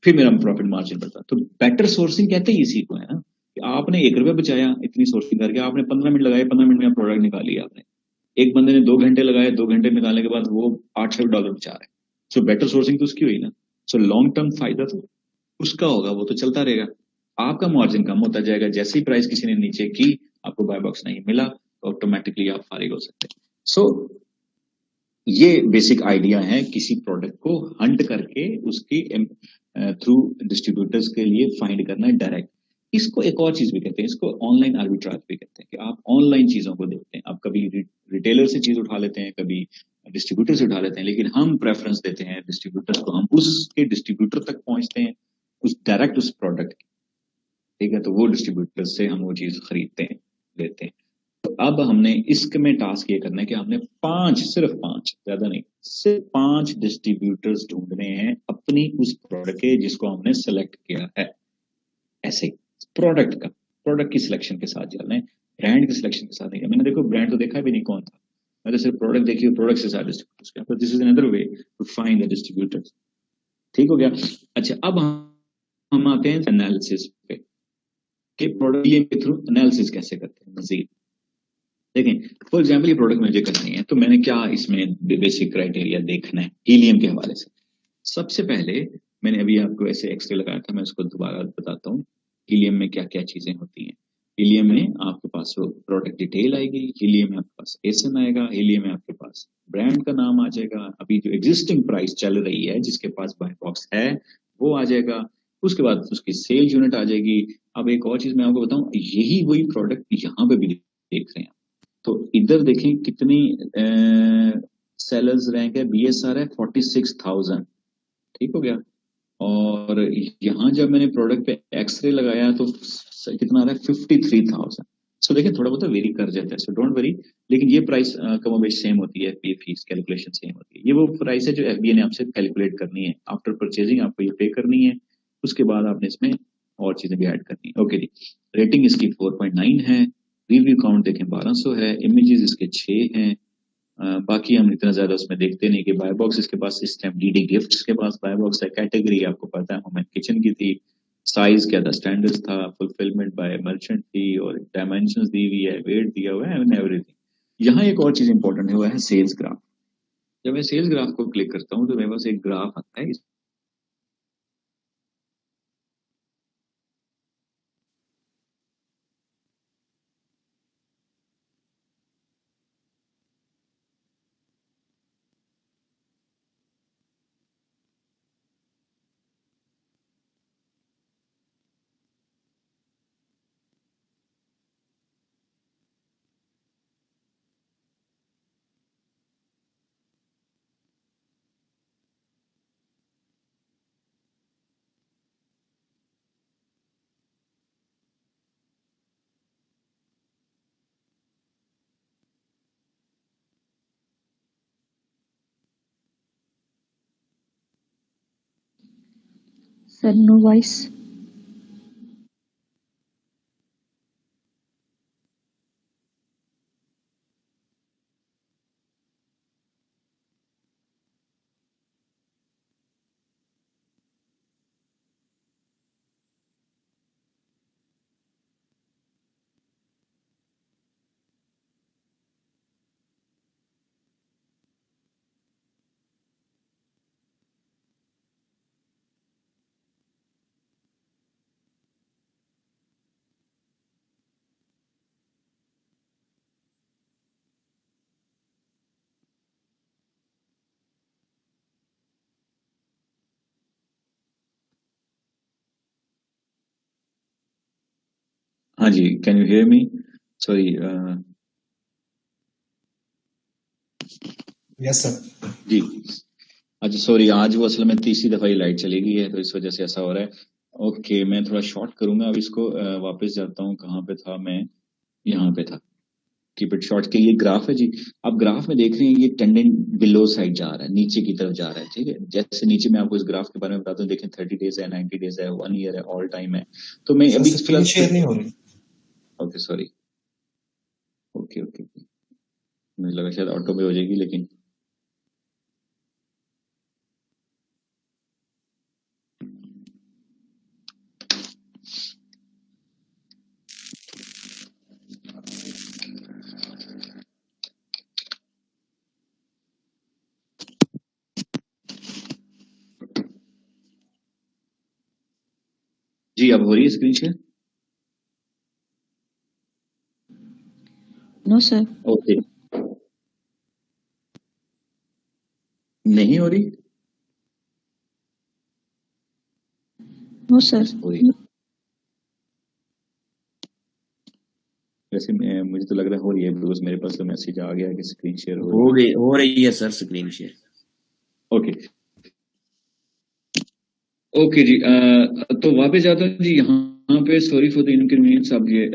फिर मेरा प्रॉफिट मार्जिन बढ़ता। तो बेटर सोर्सिंग कहते हैं इसी को, है ना, कि आपने ₹1 बचाया इतनी सोर्सिंग करके, आपने 15 मिनट लगाए, 15 मिनट में प्रोडक्ट निकाल लिया आपने। एक बंदे ने 2 घंटे लगाए, 2 घंटे निकालने के बाद वो $8 बचा रहा है। सो बेटर सोर्सिंग तो उसकी हुई ना। सो लॉन्ग टर्म फायदा तो उसका होगा, वो तो चलता रहेगा। आपका मार्जिन कम होता जाएगा। जैसे ही प्राइस किसी ने नीचे की, आपको बाय बॉक्स नहीं मिला, तो ऑटोमेटिकली आप फारिग हो सकते हैं। सो ये बेसिक आइडिया है किसी प्रोडक्ट को हंट करके उसकी थ्रू डिस्ट्रीब्यूटर्स के लिए फाइंड करना है डायरेक्ट। इसको एक और चीज भी कहते हैं, इसको ऑनलाइन आर्बिट्राज भी कहते हैं, कि आप ऑनलाइन चीजों को देखते हैं। आप कभी रिटेलर से चीज उठा लेते हैं, कभी डिस्ट्रीब्यूटर से उठा लेते हैं, लेकिन हम प्रेफरेंस देते हैं डिस्ट्रीब्यूटर्स को। हम उसके डिस्ट्रीब्यूटर तक पहुंचते हैं, उस डायरेक्ट उस प्रोडक्ट, ठीक है, तो वो डिस्ट्रीब्यूटर से हम वो चीज खरीदते हैं, लेते हैं। तो अब हमने इसमें टास्क ये करना है कि हमने सिर्फ पांच, ज्यादा नहीं, सिर्फ 5 डिस्ट्रीब्यूटर्स ढूंढने हैं अपनी उस प्रोडक्ट के जिसको हमने सेलेक्ट किया है। ऐसे प्रोडक्ट की सिलेक्शन के साथ जाना है, ब्रांड की सिलेक्शन के साथ नहीं। मैंने देखो ब्रांड तो देखा भी नहीं कौन था, मैं तो सिर्फ प्रोडक्ट देखी, प्रोडक्ट से साथ डिस्ट्रीब्यूटर्स किया। तो this is another way to find the distributors. ठीक हो गया। अच्छा, अब हम आते हैं एनालिसिस पे कि प्रोडक्ट के थ्रू एनालिसिस कैसे करते हैं मजीद। देखें, फॉर एग्जाम्पल ये प्रोडक्ट मुझे करनी है, तो मैंने क्या इसमें बेसिक क्राइटेरिया देखना है हीलियम के हवाले से। सबसे पहले मैंने अभी आपको ऐसे एक्सरे लगाया था, मैं उसको दोबारा बताता हूँ हीलियम में क्या क्या चीजें होती हैं। हीलियम में आपके पास वो प्रोडक्ट डिटेल आएगी, हीलियम में आपके पास एसएन आएगा, हीलियम में आपके पास ब्रांड का नाम आ जाएगा, अभी जो एग्जिस्टिंग प्राइस चल रही है जिसके पास बाय बॉक्स है वो आ जाएगा, उसके बाद उसकी सेल यूनिट आ जाएगी। अब एक और चीज मैं आपको बताऊं, यही वही प्रोडक्ट यहाँ पे भी देख रहे हैं। तो इधर देखें कितनी सेलर्स रैंक है, बीएसआर है 46,000, ठीक हो गया। और यहाँ जब मैंने प्रोडक्ट पे एक्सरे लगाया तो कितना आ रहा है 53,000। सो देखिए थोड़ा बहुत वेरी कर जाता है, सो डोंट वरी, लेकिन ये प्राइस कम बेश सेम होती है, पे फीस कैलकुलेशन सेम होती है। ये वो प्राइस है जो एफबीए ने आपसे कैलकुलेट करनी है, आफ्टर परचेजिंग आपको ये पे करनी है, उसके बाद आपने इसमें और चीजें भी ऐड करनी है। ओके जी, रेटिंग इसकी 4.9 है, रिव्यू काउंट देखें 1200 है, इमेजेस इसके 6 हैं। बाकी हम इतना ज्यादा उसमें देखते नहीं कि बाय बॉक्स इसके पास इस टाइम डीडी गिफ्ट्स के पास बाय बॉक्स है, कैटेगरी आपको पता है होम किचन की थी, साइज क्या था स्टैंडर्ड था, फुलफिलमेंट बाय मर्चेंट थी, और डायमेंशंस दी हुई है, वेट दिया हुआ है एंड एवरीथिंग। यहाँ एक और चीज इंपॉर्टेंट है, वो है सेल्स ग्राफ। जब मैं सेल्स ग्राफ को क्लिक करता हूँ तो मेरे पास एक ग्राफ आता है। Sir no voice. हाँ जी, can you hear me? Sorry. Yes sir. जी, अच्छा सॉरी, आज वो असल में तीसरी दफा ही लाइट चली गई है, तो इस वजह से ऐसा हो रहा है। ओके, मैं थोड़ा शॉर्ट करूंगा अब इसको। वापस जाता हूँ, कहाँ पे था मैं, यहाँ पे था। कीप इट शॉर्ट के ये ग्राफ है जी। आप ग्राफ में देख रहे हैं ये टेंडेंट बिलो साइड जा रहा है, नीचे की तरफ जा रहा है, ठीक है। जैसे नीचे मैं आपको इस ग्राफ के बारे में बताता हूँ, देखें 30 डेज है, 90 डेज है, 1 ईयर है, ऑल टाइम है। तो मैं सर अभी स्क्रीन फिलहाल शेयर नहीं हो रही। ओके सॉरी, ओके ओके, मुझे लगा शायद ऑटो पे हो जाएगी, लेकिन जी अब हो रही है screen share? No sir. Okay, नहीं हो रही? No sir. हो रही है। वैसे मुझे तो लग रहा है हो रही है, बिकॉज मेरे पास तो मैसेज आ गया कि स्क्रीन शेयर हो रही है sir screen share. Okay okay जी, तो वापस जाता हूँ जी। यहाँ पे सॉरी फॉर द इनकन्वीनियंस, अब ये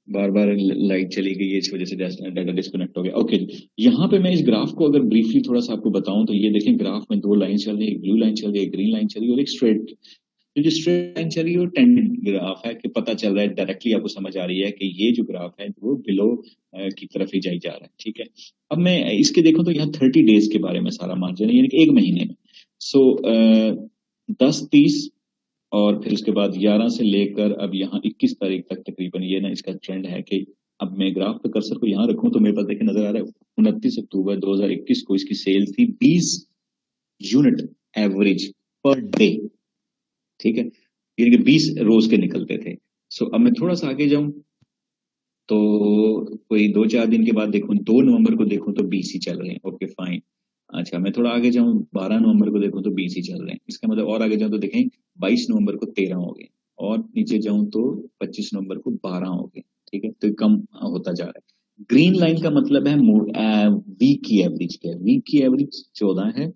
बार बार लाइट चली गई है, इस वजह से डाटा डिस्कनेक्ट हो गया। ओके जी, यहाँ पे मैं इस ग्राफ को अगर ब्रीफली थोड़ा सा आपको बताऊं तो ये देखें, ग्राफ में दो लाइन चल रही है, एक ब्लू लाइन चल रही है, एक ग्रीन लाइन चल रही है और एक स्ट्रेट। जो स्ट्रेट लाइन चल रही है वो टेंडेंट ग्राफ है, कि पता चल रहा है डायरेक्टली आपको समझ आ रही है कि ये जो ग्राफ है वो बिलो की तरफ ही जाई जा रहा है। ठीक है, अब मैं इसके देखूं तो यहाँ 30 डेज के बारे में सारा मान जाए, यानी कि एक महीने में। सो 10-30 और फिर उसके बाद 11 से लेकर अब यहाँ 21 तारीख तक तकरीबन ये ना इसका ट्रेंड है कि अब मैं ग्राफ पे कर्सर को यहाँ रखूं तो मेरे पास देखिए नजर आ रहा है 29 अक्टूबर 2021 को इसकी सेल थी 20 यूनिट एवरेज पर डे। ठीक है, यानी कि 20 रोज के निकलते थे। सो अब मैं थोड़ा सा आगे जाऊं तो कोई 2-4 दिन के बाद देखूं, 2 नवंबर को देखूं तो 20 ही चल रहे हैं। Okay fine. अच्छा, मैं थोड़ा आगे जाऊं, 12 नवंबर को देखूं तो 20 ही चल रहे हैं। इसका मतलब और आगे जाऊं तो देखें 22 नवंबर को 13 हो गए, और नीचे जाऊं तो 25 नवंबर को 12 हो गए। ठीक है, तो कम होता जा रहा है। ग्रीन लाइन का मतलब है वीक की एवरेज क्या है, वीक की एवरेज 14 है,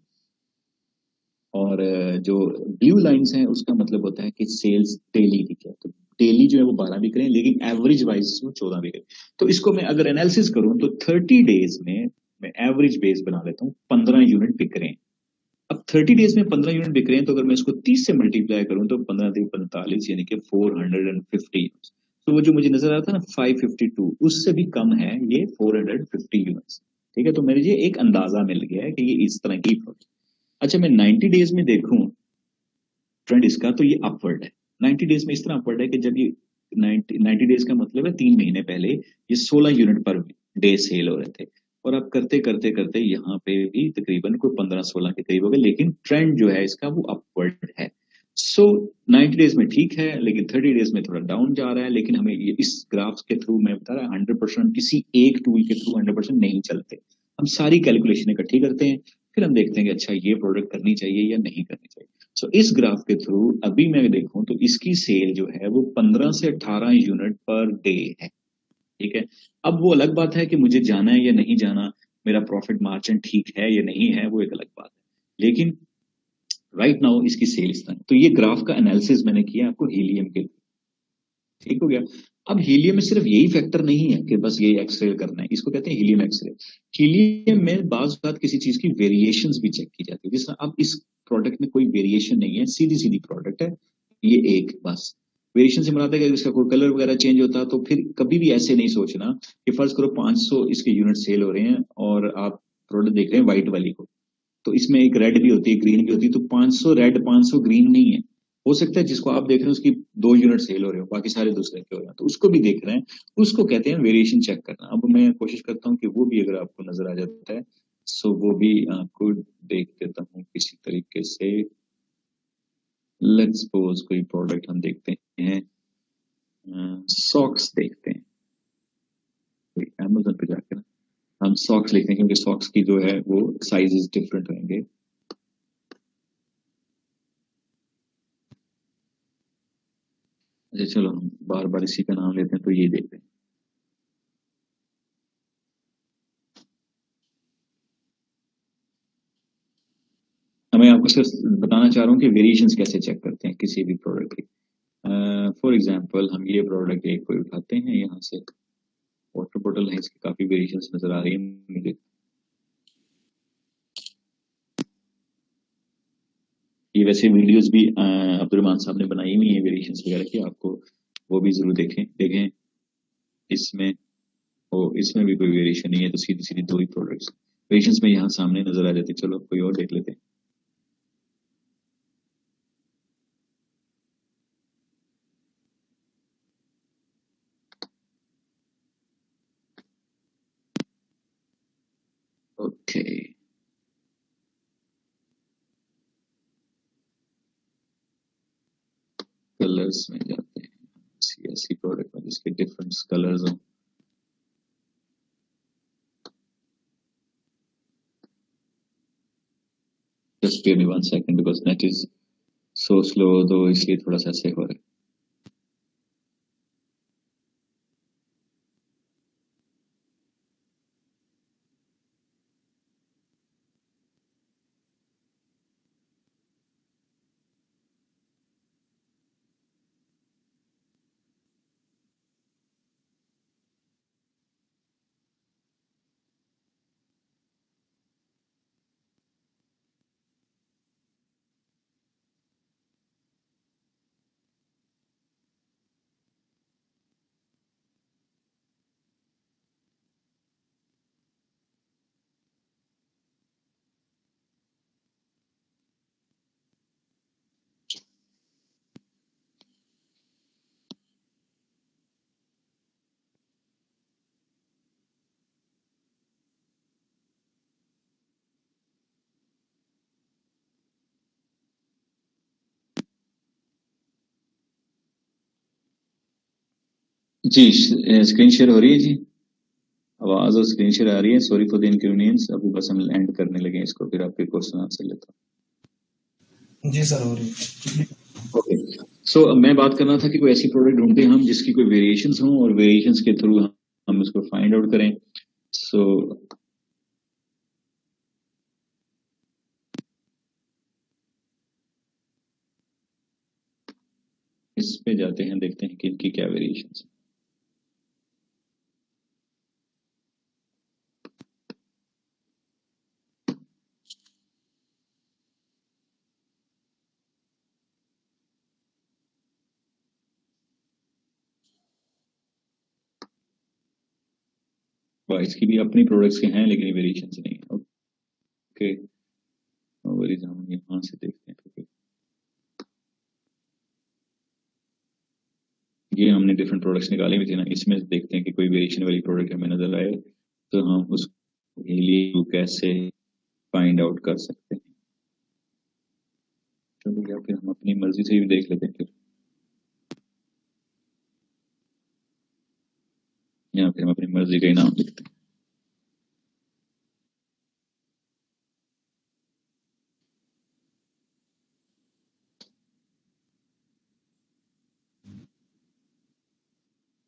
और जो ब्लू लाइंस हैं उसका मतलब होता है कि सेल्स डेली की क्या है। तो डेली जो है वो 12 बिक रहे हैं, लेकिन एवरेज वाइज वो 14 बिक रहे हैं। तो इसको मैं अगर एनालिसिस करूं तो 30 डेज में मैं एवरेज बेस बना लेता हूँ, 15 यूनिट बिक रहे हैं। अब 30 डेज में 15 यूनिट बिक रहे हैं, तो अगर मैं इसको 30 से मल्टीप्लाई करूं तो 15-45 यानी कि 450। तो वो जो मुझे नजर आता है ना 552, उससे भी कम है ये 450 यूनिट्स। ठीक है, तो मेरे ये एक अंदाजा मिल गया है कि ये इस तरह की प्रोडक्ट। अच्छा, मैं 90 डेज में देखूं ट्रेंड इसका, तो ये अपवर्ड है। 90 डेज में इस तरह अपवर्ड है कि जब ये 90 डेज का मतलब है 3 महीने पहले ये 16 यूनिट पर डे सेल हो रहे थे, और अब करते करते करते यहाँ पे भी तकरीबन कोई 15-16 के करीब हो गए, लेकिन ट्रेंड जो है इसका वो अपवर्ड है। सो 90 डेज में ठीक है, लेकिन 30 डेज में थोड़ा डाउन जा रहा है। लेकिन हमें ये इस ग्राफ के थ्रू मैं बता रहा 100% किसी एक टूल के थ्रू 100% नहीं चलते। हम सारी कैलकुलेशन इकट्ठी करते हैं, फिर हम देखते हैं कि अच्छा ये प्रोडक्ट करनी चाहिए या नहीं करनी चाहिए। सो इस ग्राफ के थ्रू अभी मैं देखूं तो इसकी सेल जो है वो 15 से 18 यूनिट पर डे है। ठीक है, अब वो अलग बात है कि मुझे जाना है या नहीं जाना, मेरा प्रॉफिट मार्जिन ठीक है या नहीं है, वो एक अलग बात है। लेकिन राइट नाउ इसकी सेल इस तरह है। तो ये ग्राफ का एनालिसिस मैंने किया आपको हीलियम के। ठीक हो गया। अब हीलियम में सिर्फ यही फैक्टर नहीं है कि बस ये एक्सरे करना है, इसको कहते हैं हीलियम एक्सरे। हीलियम में बाज बात किसी चीज की वेरिएशंस भी चेक की जाती है। जिस अब इस प्रोडक्ट में कोई वेरिएशन नहीं है, सीधी सीधी प्रोडक्ट है ये एक, बस वेरिएशन से मुराद है कि इसका कोई कलर वगैरह चेंज होता तो फिर कभी भी ऐसे नहीं सोचना कि फर्ज करो 500 इसके यूनिट सेल हो रहे हैं और आप प्रोडक्ट देख रहे हैं व्हाइट वाली को, तो इसमें एक रेड भी होती है, ग्रीन भी होती है, तो 500 रेड 500 ग्रीन नहीं है। हो सकता है जिसको आप देख रहे हैं उसकी 2 यूनिट सेल हो रहे हो, बाकी सारे दूसरे के हो रहे हैं, तो उसको भी देख रहे हैं, उसको कहते हैं वेरिएशन चेक करना। अब मैं कोशिश करता हूँ कि वो भी अगर आपको नजर आ जाता है, सो वो भी आपको देख देता हूँ किसी तरीके से। लेट्स सपोज कोई प्रोडक्ट हम देखते हैं, सॉक्स देखते हैं, कोई अमेजोन पे जाकर हम सॉक्स लिखते हैं, क्योंकि सॉक्स की जो है वो साइजेस डिफरेंट रहेंगे। अच्छा चलो हम बार बार इसी का नाम लेते हैं, तो ये देखते हैं। मैं आपको सिर्फ बताना चाह रहा हूँ कि वेरिएशंस कैसे चेक करते हैं किसी भी प्रोडक्ट की। फॉर एग्जांपल हम ये प्रोडक्ट एक कोई उठाते हैं, यहाँ से वाटर बॉटल है, इसकी काफी वेरिएशंस नजर आ रही है मुझे। ये वैसे वीडियोस भी अब्दुलरहमान साहब ने बनाई हुई है वेरिएशंस वगैरह की, आपको वो भी जरूर देखें देखें। इसमें इसमें भी कोई वेरिएशन नहीं है, तो सीधी सीधी 2 ही प्रोडक्ट्स वेरिएशंस में यहाँ सामने नजर आ जाती है। चलो कोई और देख लेते हैं। ओके, कलर्स में जाते हैं, ऐसी प्रोडक्ट में जिसके डिफरेंट कलर्स हों। Just give me 1 second because net is so slow, तो इसलिए थोड़ा सा ऐसे हो रहा है। जी स्क्रीन शेयर हो रही है जी, आवाज और स्क्रीन शेयर आ रही है। सॉरी फॉर द इनकन्वीनियंस, अभी बस हम एंड करने लगे इसको, फिर आपके क्वेश्चन आंसर लेता हूँ। जी सर हो रही है। ओके, सो मैं बात करना था कि कोई ऐसी प्रोडक्ट ढूंढते हैं हम जिसकी कोई वेरिएशंस हों और वेरिएशंस के थ्रू हम उसको फाइंड आउट करें। सो इस पे जाते हैं, देखते हैं कि इनकी क्या वेरिएशंस। इसकी भी अपनी प्रोडक्ट्स के हैं लेकिन वेरिएशंस नहीं है। ओके, हम यहाँ से देखते हैं। ये हमने डिफरेंट प्रोडक्ट्स निकाले हुए थे ना, इसमें देखते हैं कि कोई वेरिएशन वाली प्रोडक्ट हमें नजर आए तो हम उसके लिए कैसे फाइंड आउट कर सकते हैं। चलो या फिर हम अपनी मर्जी से भी देख लेते हैं, फिर या फिर हम अपनी मर्जी का ही नाम लिखते हैं।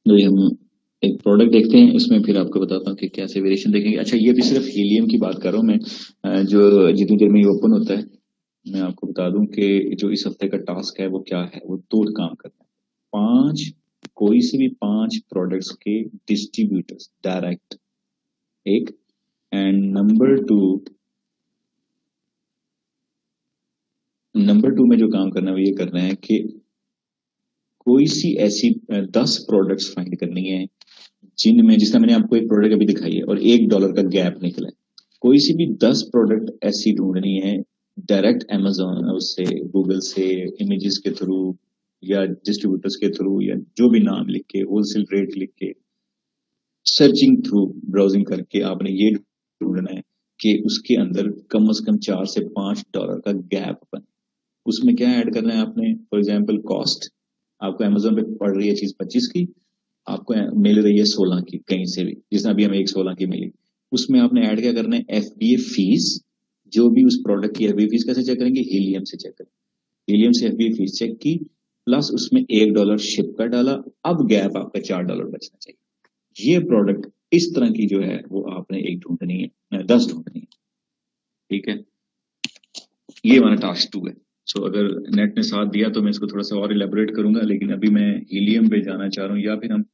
तो हम एक प्रोडक्ट देखते हैं, उसमें फिर आपको बताता हूँ कि कैसे वेरिएशन देखेंगे। अच्छा, ये भी सिर्फ हीलियम की बात कर रहा हूँ मैं, जो जितनी देर में ये ओपन होता है मैं आपको बता दूं कि जो इस हफ्ते का टास्क है वो क्या है। वो 2 काम करना है, 5 कोई से भी 5 प्रोडक्ट्स के डिस्ट्रीब्यूटर्स डायरेक्ट एक, एंड नंबर 2 में जो काम करना है वो ये करना है कि कोई सी ऐसी 10 प्रोडक्ट्स फाइंड करनी है जिनमें, जिसका मैंने आपको एक प्रोडक्ट अभी दिखाई है और $1 का गैप निकला है। कोई सी भी 10 प्रोडक्ट ऐसी ढूंढनी है डायरेक्ट अमेजोन उससे, गूगल से, इमेजेस के थ्रू या डिस्ट्रीब्यूटर्स के थ्रू, या जो भी नाम लिख के, होलसेल रेट लिख के, सर्चिंग थ्रू, ब्राउजिंग करके आपने ये ढूंढना है कि उसके अंदर कम से कम $4 से $5 का गैप बने। उसमें क्या ऐड करना है आपने, फॉर एग्जाम्पल कॉस्ट, आपको अमेजोन पे पड़ रही है चीज 25 की, आपको मिल रही है 16 की कहीं से भी, जिसमें अभी हमें 16 की मिली, उसमें आपने ऐड क्या करना है, FBA फीस, जो भी उस प्रोडक्ट की FBA फीस कैसे चेक करेंगे, हीलियम से चेक करेंगे। हीलियम से FBA फीस चेक की, प्लस उसमें $1 शिप का डाला, अब गैप आपका $4 बचना चाहिए। ये प्रोडक्ट इस तरह की जो है वो आपने एक ढूंढनी है, 10 ढूंढनी है, ठीक है। ये हमारा टास्क 2 है। सो अगर नेट ने साथ दिया तो मैं इसको थोड़ा सा और इलेबोरेट करूंगा, लेकिन अभी मैं हीलियम पे जाना चाह रहा हूँ, या फिर हम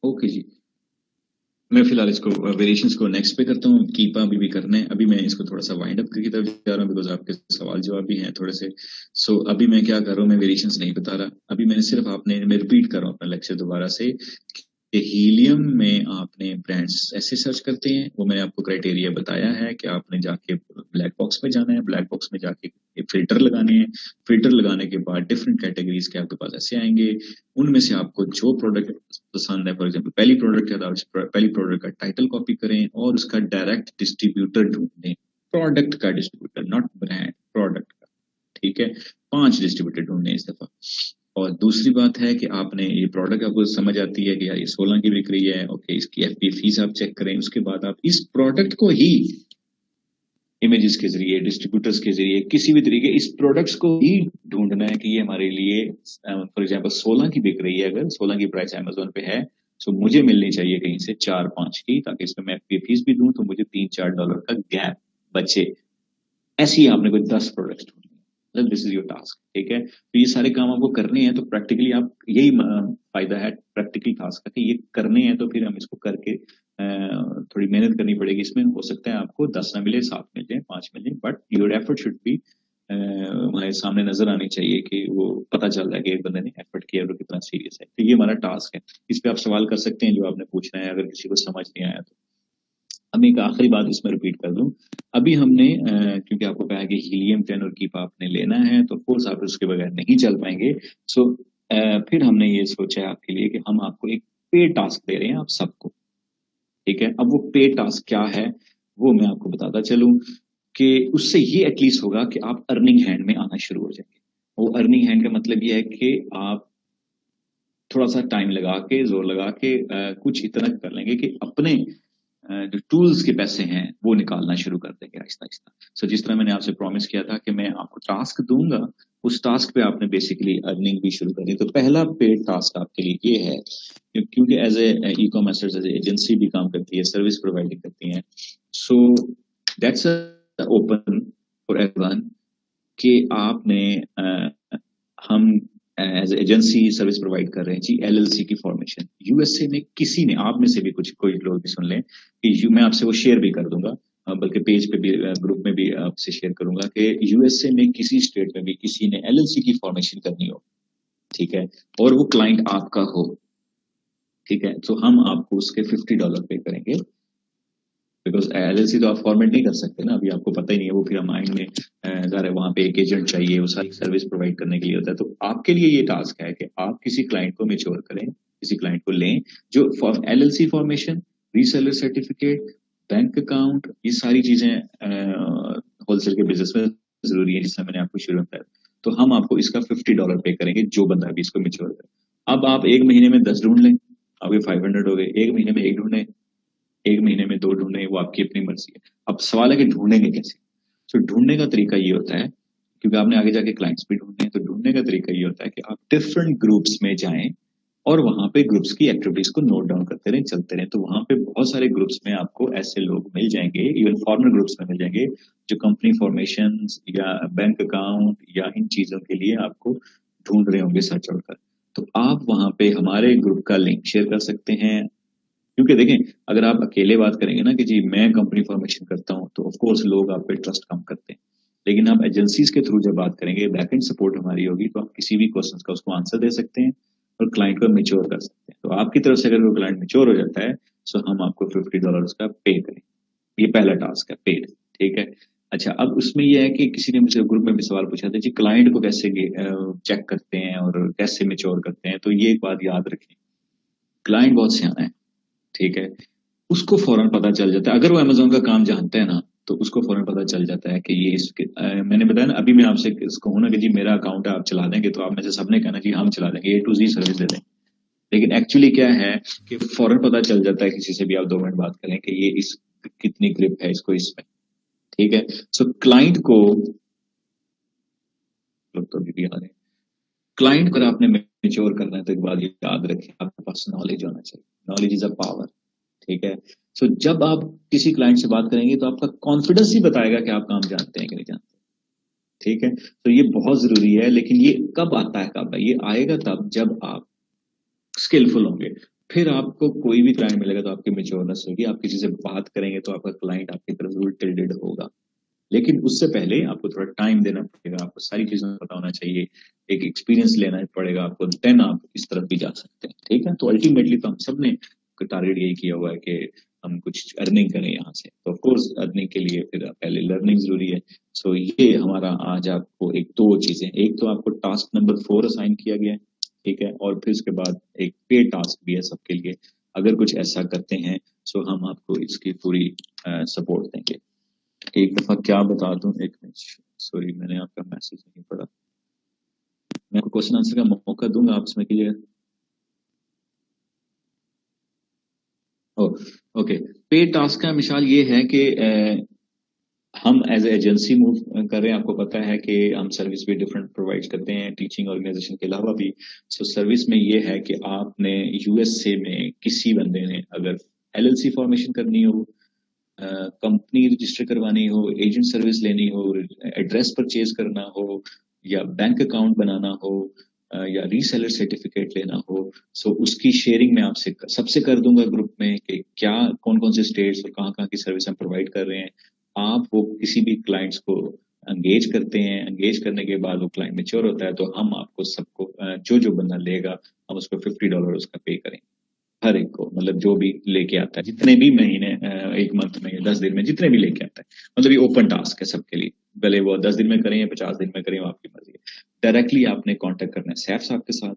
ओके जी, मैं फिलहाल इसको वेरिएशंस को नेक्स्ट पे करता हूँ। कीपा अभी भी करना है, अभी मैं इसको थोड़ा सा वाइंड अप की तरफ जा रहा हूँ बिकॉज आपके सवाल जवाब भी हैं थोड़े से। सो अभी मैं क्या कर रहा हूँ, मैं वेरिएशंस नहीं बता रहा, अभी मैंने सिर्फ मैं रिपीट कर रहा हूँ अपना लेक्चर दोबारा से कि हीलियम में आपने ब्रांड्स ऐसे सर्च करते हैं, वो मैंने आपको क्राइटेरिया बताया है कि आपने जाके ब्लैक बॉक्स में जाना है, ब्लैक बॉक्स में जाके फिल्टर लगाने हैं, फिल्टर लगाने के बाद डिफरेंट कैटेगरीज के आपके पास ऐसे आएंगे, उनमें से आपको जो प्रोडक्ट पसंद है, फॉर एग्जांपल पहली प्रोडक्ट है तो आप पहली प्रोडक्ट का टाइटल कॉपी करें और उसका डायरेक्ट डिस्ट्रीब्यूटर ढूंढें, प्रोडक्ट का डिस्ट्रीब्यूटर, नॉट ब्रांड, प्रोडक्ट का, ठीक है। 5 डिस्ट्रीब्यूटर ढूंढने इस दफा। और दूसरी बात है कि आपने ये प्रोडक्ट आपको समझ आती है कि यार ये 16 की बिक रही है, ओके, इसकी एफपी फीस आप चेक करें, उसके बाद आप इस प्रोडक्ट को ही इमेजेस के जरिए, डिस्ट्रीब्यूटर्स के जरिए, किसी भी तरीके इस प्रोडक्ट्स को ही ढूंढना है कि ये हमारे लिए, फॉर एग्जांपल 16 की बिक रही है, अगर 16 की प्राइस अमेजोन पे है, सो मुझे मिलनी चाहिए कहीं से 4-5 की, ताकि इसमें मैं एफपी फीस भी दूं तो मुझे $3-4 का गैप बचे। ऐसी आपने कोई 10 प्रोडक्ट्स ढूंढने, मतलब दिस इज योर टास्क, ठीक है। तो ये सारे काम आपको करने हैं, तो प्रैक्टिकली आप यही फायदा है प्रैक्टिकल टास्क का कि ये करने हैं, तो फिर हम इसको करके थोड़ी मेहनत करनी पड़ेगी इसमें। हो सकता है आपको 10 ना मिले, 7 मिल जाए, 5 मिल जाए, but your effort should be हमारे सामने नजर आनी चाहिए कि वो पता चल रहा है कि एक बंदे ने एफर्ट किया और कितना सीरियस है। तो ये हमारा टास्क है, इस पे आप सवाल कर सकते हैं जो आपने पूछना है, अगर किसी को समझ नहीं आया तो। अब एक आखिरी बात इसमें रिपीट कर दूं, अभी हमने क्योंकि आपको कहा कि हीलियम 10 और कीप आपने लेना है, तो कोर्स आप उसके बगैर नहीं चल पाएंगे। सो फिर हमने ये सोचा है आपके लिए कि हम आपको एक पेड टास्क दे रहे हैं आप सबको, ठीक है। अब वो पेड टास्क क्या है वो मैं आपको बताता चलूं कि उससे ये एटलीस्ट होगा कि आप अर्निंग हैंड में आना शुरू हो जाएंगे। वो अर्निंग हैंड का मतलब ये है कि आप थोड़ा सा टाइम लगा के, जोर लगा के कुछ इतना कर लेंगे कि अपने जो टूल्स के पैसे हैं वो निकालना शुरू कर देंगे आहिस्ता आहिस्ता। सो जिस तरह मैंने आपसे प्रॉमिस किया था कि मैं आपको टास्क दूंगा, उस टास्क पे आपने बेसिकली अर्निंग भी शुरू करनी है। तो पहला पेड टास्क आपके लिए ये है, क्योंकि as a e commerce as agency भी काम करती है, सर्विस प्रोवाइडिंग करती है, so that's open for everyone कि आपने हम एज एजेंसी सर्विस प्रोवाइड कर रहे हैं जी एलएलसी की फॉर्मेशन। यूएसए में किसी ने, आप में से भी कुछ कोई लोग भी सुन लें कि मैं आपसे वो शेयर भी कर दूंगा, बल्कि पेज पे भी, ग्रुप में भी आपसे शेयर करूंगा कि यूएसए में किसी स्टेट में भी किसी ने एलएलसी की फॉर्मेशन करनी हो, ठीक है, और वो क्लाइंट आपका हो, ठीक है, तो हम आपको उसके $50 पे करेंगे, बिकॉज एलएलसी तो आप फॉर्मेट नहीं कर सकते ना, अभी आपको पता ही नहीं है, वो फिर हम आएंगे वहां पे एक एजेंट चाहिए, वो सारी सर्विस प्रोवाइड करने के लिए होता है। तो आपके लिए ये टास्क है कि आप किसी क्लाइंट को मेच्योर करें, किसी क्लाइंट को लें जो LLC formation, reseller certificate, bank account, ये सारी चीजें होलसेल के बिजनेस में जरूरी है, जिसमें मैंने आपको शुरू में बताया। तो हम आपको इसका $50 पे करेंगे जो बंदा भी इसको मेच्योर करे। अब आप एक महीने में 10 ढूंढ लें, अब ये 500 हो गए, एक महीने में 1 ढूंढें, एक महीने में 2 ढूंढे, वो आपकी अपनी मर्जी है। अब सवाल है कि ढूंढेंगे कैसे। तो ढूंढने का तरीका ये होता है, क्योंकि आपने आगे जाके क्लाइंट्स भी ढूंढने हैं, तो ढूंढने का तरीका ये होता है कि आप डिफरेंट ग्रुप्स में जाएं और वहां पे ग्रुप्स की एक्टिविटीज को नोट डाउन करते रहें, चलते रहें। तो वहां पे बहुत सारे ग्रुप्स में आपको ऐसे लोग मिल जाएंगे, इवन फॉर्मर ग्रुप्स में मिल जाएंगे, जो कंपनी फॉर्मेशन या बैंक अकाउंट या इन चीजों के लिए आपको ढूंढ रहे होंगे सर्च आउट कर। तो आप वहां पे हमारे ग्रुप का लिंक शेयर कर सकते हैं, क्योंकि देखें अगर आप अकेले बात करेंगे ना कि जी मैं कंपनी फॉर्मेशन करता हूं, तो ऑफ कोर्स लोग आप पे ट्रस्ट कम करते हैं। लेकिन आप एजेंसीज के थ्रू जब बात करेंगे, बैकएंड सपोर्ट हमारी होगी, तो आप किसी भी क्वेश्चन का उसको आंसर दे सकते हैं और क्लाइंट को मेच्योर कर सकते हैं। तो आपकी तरफ से अगर वो क्लाइंट मेच्योर हो जाता है, सो हम आपको $50 का पे करें। ये पहला टास्क है, पेड, ठीक है। अच्छा, अब उसमें यह है कि किसी ने मुझे ग्रुप में भी सवाल पूछा था जी क्लाइंट को कैसे चेक करते हैं और कैसे मेच्योर करते हैं। तो ये एक बात याद रखें, क्लाइंट बहुत सियाना है, ठीक है, उसको फौरन पता चल जाता है, अगर वो अमेजोन का काम जानता है ना, तो उसको फौरन पता चल जाता है कि ये इसके मैंने बताया ना, अभी मैं आपसे कहूँ ना कि जी मेरा अकाउंट है आप चला देंगे, तो आप में से सबने कहना जी हम चला देंगे, A to Z सर्विस दे देंगे। लेकिन एक्चुअली क्या है कि फौरन पता चल जाता है, किसी से भी आप 2 मिनट बात करें कि ये इस कितनी ग्रिप है इसको इसमें, ठीक है। सो क्लाइंट को तो भी आ रहे हैं, क्लाइंट को आपने मेच्योर करना है, तो एक बात याद रखें, आपके पास नॉलेज होना चाहिए। नॉलेज इज अ पावर, ठीक है। सो जब आप किसी क्लाइंट से बात करेंगे तो आपका कॉन्फिडेंस ही बताएगा कि आप काम जानते हैं कि नहीं जानते, ठीक है। तो ये बहुत जरूरी है। लेकिन ये कब आता है, कब है ये आएगा, तब जब आप स्किलफुल होंगे। फिर आपको कोई भी क्लाइंट मिलेगा तो आपकी मेच्योरनेस होगी, आप किसी से बात करेंगे तो आपका क्लाइंट आपकी तरफ जरूर टिल्डेड होगा। लेकिन उससे पहले आपको थोड़ा टाइम देना पड़ेगा, आपको सारी चीजें पता होना चाहिए, एक एक्सपीरियंस लेना पड़ेगा आपको, देन आप इस तरफ भी जा सकते हैं, ठीक है। तो अल्टीमेटली तो हम सब ने टारगेट यही किया हुआ है कि हम कुछ अर्निंग करें यहाँ से, तो ऑफ कोर्स अर्निंग के लिए फिर पहले लर्निंग जरूरी है। सो ये हमारा आज आपको एक दो चीजें, एक तो आपको टास्क नंबर 4 असाइन किया गया है, ठीक है, और फिर उसके बाद एक पेड टास्क भी है सबके लिए। अगर कुछ ऐसा करते हैं सो हम आपको इसकी पूरी सपोर्ट देंगे। एक दफा क्या बता दूं, एक मिनट, सॉरी मैंने आपका मैसेज नहीं पढ़ा, मैं आपको क्वेश्चन आंसर का मौका दूंगा, आप इसमें कीजिएगा। ओके, पेड टास्क का मिसाल ये है कि हम एज एजेंसी मूव कर रहे हैं। आपको पता है कि हम सर्विस भी डिफरेंट प्रोवाइड करते हैं टीचिंग ऑर्गेनाइजेशन के अलावा भी। सो सर्विस में ये है कि आपने यूएसए में किसी बंदे ने अगर एलएलसी फॉर्मेशन करनी हो, कंपनी रजिस्टर करवानी हो, एजेंट सर्विस लेनी हो, एड्रेस परचेज करना हो, या बैंक अकाउंट बनाना हो, या रीसेलर सर्टिफिकेट लेना हो, सो उसकी शेयरिंग मैं आपसे सबसे कर दूंगा ग्रुप में कि क्या कौन कौन से स्टेट्स और कहाँ कहाँ की सर्विस हम प्रोवाइड कर रहे हैं। आप वो किसी भी क्लाइंट्स को एंगेज करते हैं, एंगेज करने के बाद वो क्लाइंट मैच्योर होता है तो हम आपको सबको जो बंदा लेगा हम उसको $50 उसका पे करेंगे हर एक को, मतलब जो भी लेके आता है, जितने भी महीने, एक मंथ में, 10 दिन में, जितने भी लेके आता है, मतलब ये ओपन टास्क है सबके लिए, भले वो 10 दिन में करें या 50 दिन में करें, वो आपकी मर्जी है। डायरेक्टली आपने कांटेक्ट करना है सैफ साहब के साथ,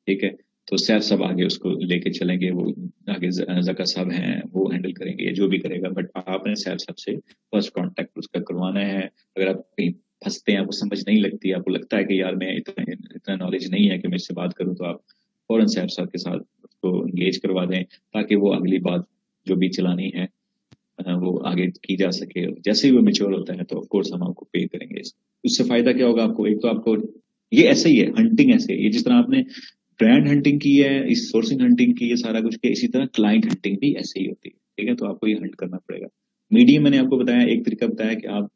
ठीक है, तो सैफ साहब आगे उसको लेके चलेंगे, वो आगे जका साहब हैं वो हैंडल करेंगे, जो भी करेगा, बट आपने सैफ साहब से फर्स्ट कांटेक्ट उसका करवाना है। अगर आप कहीं फंसते हैं, आपको समझ नहीं लगती, आपको लगता है कि यार मैं इतना नॉलेज नहीं है कि मैं इससे बात करूं, तो आप फौरन सैफ साहब के साथ उसको एंगेज करवा दें ताकि वो अगली बात जो भी चलानी है वो आगे की जा सके। जैसे ही वो मैच्योर होता है तो ऑफ कोर्स हम आपको पे करेंगे। उससे फायदा क्या होगा आपको, एक तो आपको ये ऐसे ही है, हंटिंग ऐसे है, ये जिस तरह आपने ब्रांड हंटिंग की है, इस सोर्सिंग हंटिंग की है, सारा कुछ किया, इसी तरह क्लाइंट हंटिंग भी ऐसे ही होती है, ठीक है, तो आपको ये हंट करना पड़ेगा। मीडियम मैंने आपको बताया, एक तरीका बताया कि आप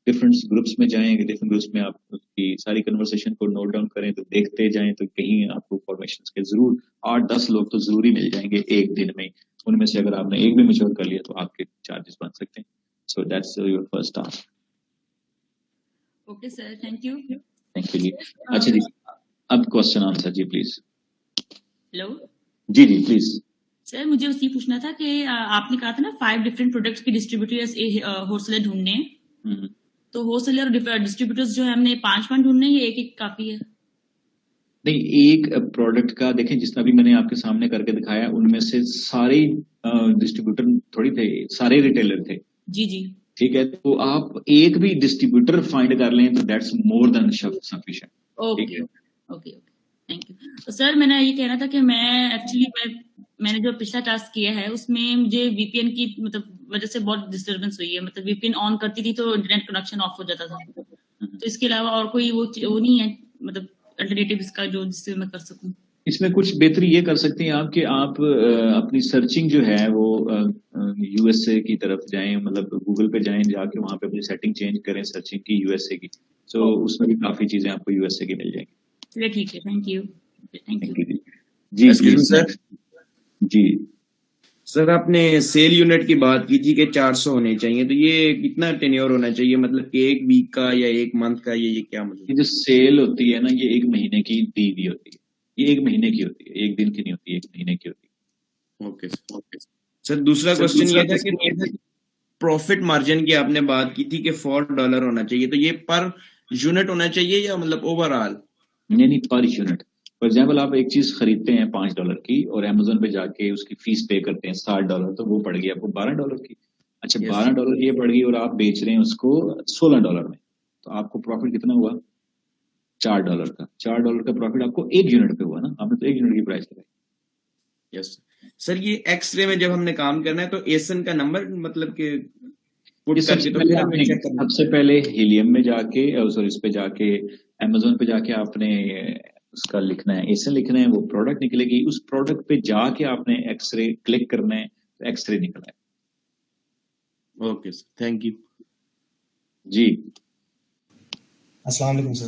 डिफरेंट ग्रुप्स में जाएं, डिफरेंट ग्रुप्स में आप उसकी सारी कन्वर्सेशन को नोट डाउन करें, तो देखते जाएं, तो कहीं आपको फॉर्मेशन के जरूर 8-10 लोग तो जरूरी मिल जाएंगे एक दिन में, उनमें से अगर आपने एक भी मैच्योर कर लिया तो आपके चार्जेस बन सकते हैं। So that's your first task. Okay sir, thank you. Thank you जी। अच्छा जी, अब क्वेश्चन आंसर जी प्लीज। हेलो जी जी प्लीज। सर, मुझे बस ये पूछना था कि आपने कहा था ना 5 डिफरेंट प्रोडक्ट्स के डिस्ट्रीब्यूटर्स होलसेलर ढूंढने हैं, तो होलसेलर और डिस्ट्रीब्यूटर्स जो है हमने 5 ढूंढने हैं, ये एक काफी है? नहीं, एक प्रोडक्ट का देखें, जितना भी मैंने आपके सामने करके दिखाया उनमें से सारे डिस्ट्रीब्यूटर थोड़ी थे, सारे रिटेलर थे। जी जी, ठीक है, तो आप एक भी डिस्ट्रीब्यूटर फाइंड कर लें तो that's more than sufficient. Okay okay, thank you. तो सर, मैंने ये कहना था कि मैंने जो पिछला टास्क किया है उसमें मुझे वीपीएन की मतलब वजह से बहुत डिस्टर्बेंस हुई है, मतलब वीपीएन ऑन करती थी तो इंटरनेट कनेक्शन ऑफ हो जाता था, तो इसके अलावा और कोई वो नहीं है मतलब अल्टरनेटिव इसका जो जिससे मैं कर सकूं? इसमें कुछ बेहतरी ये कर सकते हैं आप कि आप अपनी सर्चिंग जो है वो यूएसए की तरफ जाएं, मतलब गूगल पे जाएं, जाके वहां पे अपनी सेटिंग चेंज करें सर्चिंग की यूएसए की, तो उसमें भी काफी चीजें आपको यूएसए की मिल जाएंगी। चलिए ठीक है, थैंक यू। थैंक यू जी। Excuse me, sir. जी सर, आपने सेल यूनिट की बात की थी कि 400 होने चाहिए, तो ये कितना टेन्योर होना चाहिए, मतलब कि एक वीक का या एक मंथ का, ये क्या मतलब? ये जो सेल होती है ना, ये 1 महीने की दी हुई होती है, ये 1 महीने की होती है, एक दिन की नहीं होती, 1 महीने की होती है। ओके सर, दूसरा क्वेश्चन ये था कि प्रॉफिट मार्जिन की आपने बात की थी कि $4 होना चाहिए, तो ये पर यूनिट होना चाहिए या मतलब ओवरऑल? नहीं, पर यूनिट। फॉर एग्जाम्पल आप एक चीज खरीदते हैं $5 की और अमेजोन पे जाके उसकी फीस पे करते हैं $60, तो वो पड़ गई आपको $12 की। अच्छा, Yes. $12 ये पड़ गई और आप बेच रहे हैं उसको $16 में, तो आपको प्रॉफिट कितना हुआ? $4 का। $4 का प्रॉफिट आपको 1 यूनिट पे हुआ ना, आपने तो 1 यूनिट की प्राइस लगाई। यस सर, ये एक्सरे में जब हमने काम करना है तो एसन का नंबर मतलब कि पुट करके तो फिर हमें चेक करना है। सबसे पहले हीलियम में जाके सॉरी इस पे जाके अमेजोन पे जाके आपने उसका लिखना है, एसन लिखना है, वो प्रोडक्ट निकलेगी, उस प्रोडक्ट पे जाके आपने एक्सरे क्लिक करना है, तो एक्सरे निकला है। ओके सर, थैंक यू जी। अस्सलाम वालेकुम सर।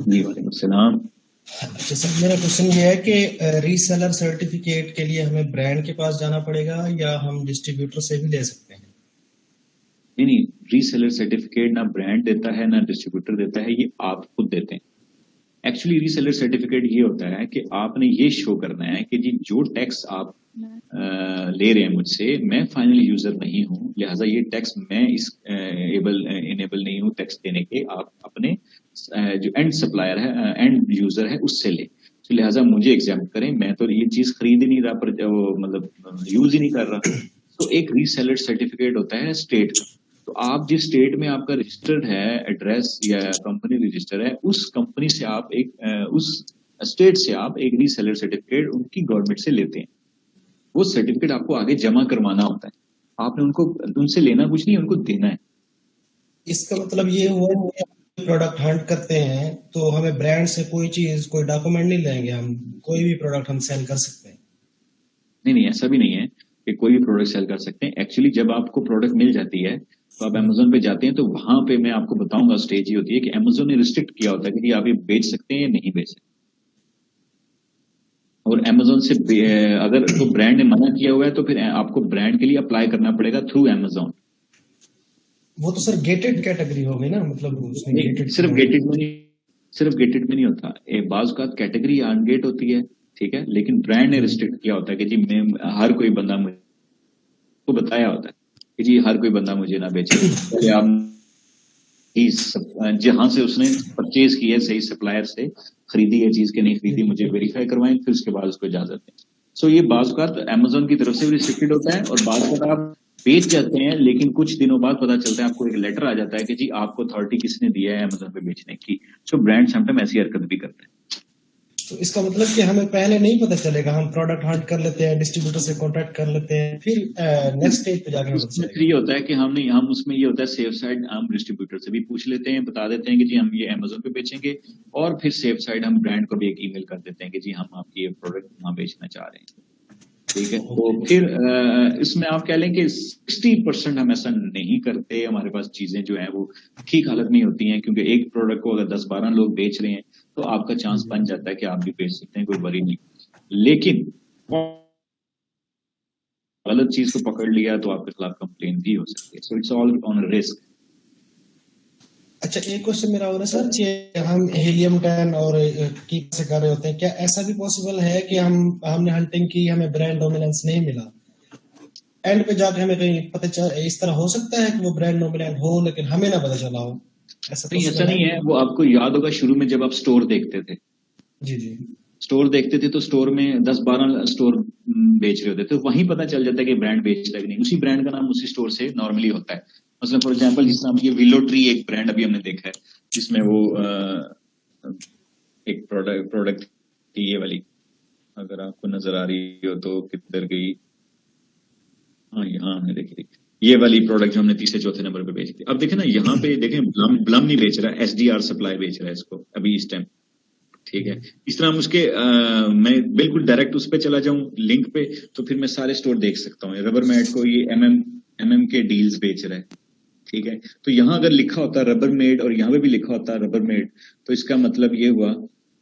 जी वालेकुम सलाम। अच्छा सर, मेरा क्वेश्चन ये है कि रीसेलर सर्टिफिकेट के लिए हमें ब्रांड के पास जाना पड़ेगा या हम डिस्ट्रीब्यूटर से भी ले सकते हैं? नहीं, रीसेलर सर्टिफिकेट ना ब्रांड देता है ना डिस्ट्रीब्यूटर देता है, ये आप खुद देते हैं। एक्चुअली रीसेलर सर्टिफिकेट ये होता है कि आपने ये शो करना है कि जी जो टैक्स आप ले रहे हैं मुझसे, मैं फाइनल यूजर नहीं हूँ, लिहाजा ये टैक्स मैं इस इनेबल नहीं हूँ टैक्स देने के, आप अपने जो एंड सप्लायर है, एंड यूजर है, उससे ले, तो लिहाजा मुझे एग्जाम्प्ट करें, मैं तो ये चीज खरीद ही नहीं रहा, पर वो मतलब यूज ही नहीं कर रहा। तो एक रीसेलर सर्टिफिकेट होता है स्टेट का, तो आप जिस स्टेट में आपका रजिस्टर्ड है एड्रेस या कंपनी रजिस्टर है, उस कंपनी से आप उस स्टेट से आप एक रीसेलर सर्टिफिकेट उनकी गवर्नमेंट से लेते हैं। वो सर्टिफिकेट आपको आगे जमा करवाना होता है, आपने उनसे लेना कुछ नहीं, उनको देना है। इसका मतलब ये हुआ कि प्रोडक्ट हंट करते हैं तो हमें ब्रांड से कोई चीज, कोई डॉक्यूमेंट नहीं लेंगे, हम कोई भी प्रोडक्ट हम सेल कर सकते हैं। नहीं, ऐसा भी नहीं है कि कोई भी प्रोडक्ट सेल कर सकते हैं। एक्चुअली जब आपको प्रोडक्ट मिल जाती है तो आप अमेजोन पे जाते हैं, तो वहां पे मैं आपको बताऊंगा स्टेज ये होती है कि अमेजोन ने रिस्ट्रिक्ट किया होता है कि आप ये बेच सकते हैं या नहीं बेच सकते, और अमेजोन से अगर तो ब्रांड ने मना किया हुआ है तो फिर आपको ब्रांड के लिए अप्लाई करना पड़ेगा थ्रू अमेजोन। वो तो सर गेटेड कैटेगरी हो गई ना, मतलब उसमें गेटेड सिर्फ गेटेड में नहीं होता, बाज़ औक़ात कैटेगरी अनगेट होती है, ठीक है, लेकिन ब्रांड ने रिस्ट्रिक्ट किया होता है कि जी मैं हर कोई बंदा मुझे बताया होता है कि जी हर कोई बंदा मुझे ना बेचे, पहले आप जहां से उसने परचेज की है सही सप्लायर से खरीदी है चीज के नहीं खरीदी, मुझे वेरीफाई करवाएं, फिर उसके बाद उसको इजाजत दें। सो ये बाज़ औक़ात अमेजोन की तरफ से भी रिस्ट्रिक्टेड होता है, और बाज़ औक़ात आप बेच जाते हैं लेकिन कुछ दिनों बाद पता चलता है, आपको एक लेटर आ जाता है कि जी आपको अथॉरिटी किसने दिया है अमेजोन पे बेचने की। सो ब्रांड समटाइम ऐसी हरकत भी करते हैं। तो इसका मतलब कि हमें पहले नहीं पता चलेगा, हम प्रोडक्ट हंट कर लेते हैं, डिस्ट्रीब्यूटर से कांटेक्ट कर लेते हैं, फिर नेक्स्ट स्टेज पे जाके हमें पता उसमें फिर चलेगा। ये होता है कि हम उसमें ये होता है सेफ साइड, हम डिस्ट्रीब्यूटर से भी पूछ लेते हैं, बता देते हैं कि जी हम ये अमेजोन पे बेचेंगे, और फिर सेफ साइड हम ब्रांड को भी एक ईमेल कर देते हैं कि जी हम आपकी ये प्रोडक्ट वहां बेचना चाह रहे हैं, ठीक है। तो फिर इसमें आप कह लें कि 60% हम ऐसा नहीं करते, हमारे पास चीजें जो है वो ठीक हालत में होती हैं, क्योंकि एक प्रोडक्ट को अगर 10-12 लोग बेच रहे हैं तो आपका चांस बन जाता है कि आप भी बेच सकते हैं, कोई वरी नहीं। लेकिन गलत चीज को पकड़ लिया तो आपके खिलाफ कंप्लेन भी हो सकती है। So it's all on risk. अच्छा, एक क्वेश्चन मेरा और है सर, कि हम हीलियम 10 और की से कर रहे होते हैं, क्या ऐसा भी पॉसिबल है कि हमने हंटिंग की, हमें ब्रांड डोमिनेंस नहीं मिला, एंड पे जाके हमें कहीं पता चल, इस तरह हो सकता है कि वो ब्रांड डोमिनेंट हो लेकिन हमें ना पता चला हो? ऐसा नहीं, ऐसा पॉसिबल नहीं है। वो आपको याद होगा शुरू में जब आप स्टोर देखते थे, जी जी। स्टोर देखते थे तो स्टोर में 10-12 स्टोर बेच रहे होते थे, तो वहीं पता चल जाता है कि ब्रांड बेच रहा है कि नहीं, उसी ब्रांड का नाम उसी स्टोर से नॉर्मली होता है। मतलब फॉर एग्जांपल जिस नाम ये विलो ट्री एक ब्रांड अभी हमने देखा है, जिसमें वो एक प्रोडक्ट थी, ये वाली, अगर आपको नजर आ रही हो तो किधर गई, हाँ यहाँ हमने देखी थी ये वाली प्रोडक्ट जो हमने तीसरे चौथे नंबर पे बेची थी। अब देखें ना, यहाँ पे देखें ब्लम नहीं बेच रहा है, SDR सप्लाई बेच रहा है इसको अभी इस टाइम, ठीक है। इस तरह हम उसके मैं बिल्कुल डायरेक्ट उस पे चला जाऊं लिंक पे, तो फिर मैं सारे स्टोर देख सकता हूँ। रबर मेड को ये MM के डील्स बेच रहा है, ठीक है। तो यहाँ अगर लिखा होता रबर मेड और यहाँ पे भी लिखा होता रबर मेड, तो इसका मतलब ये हुआ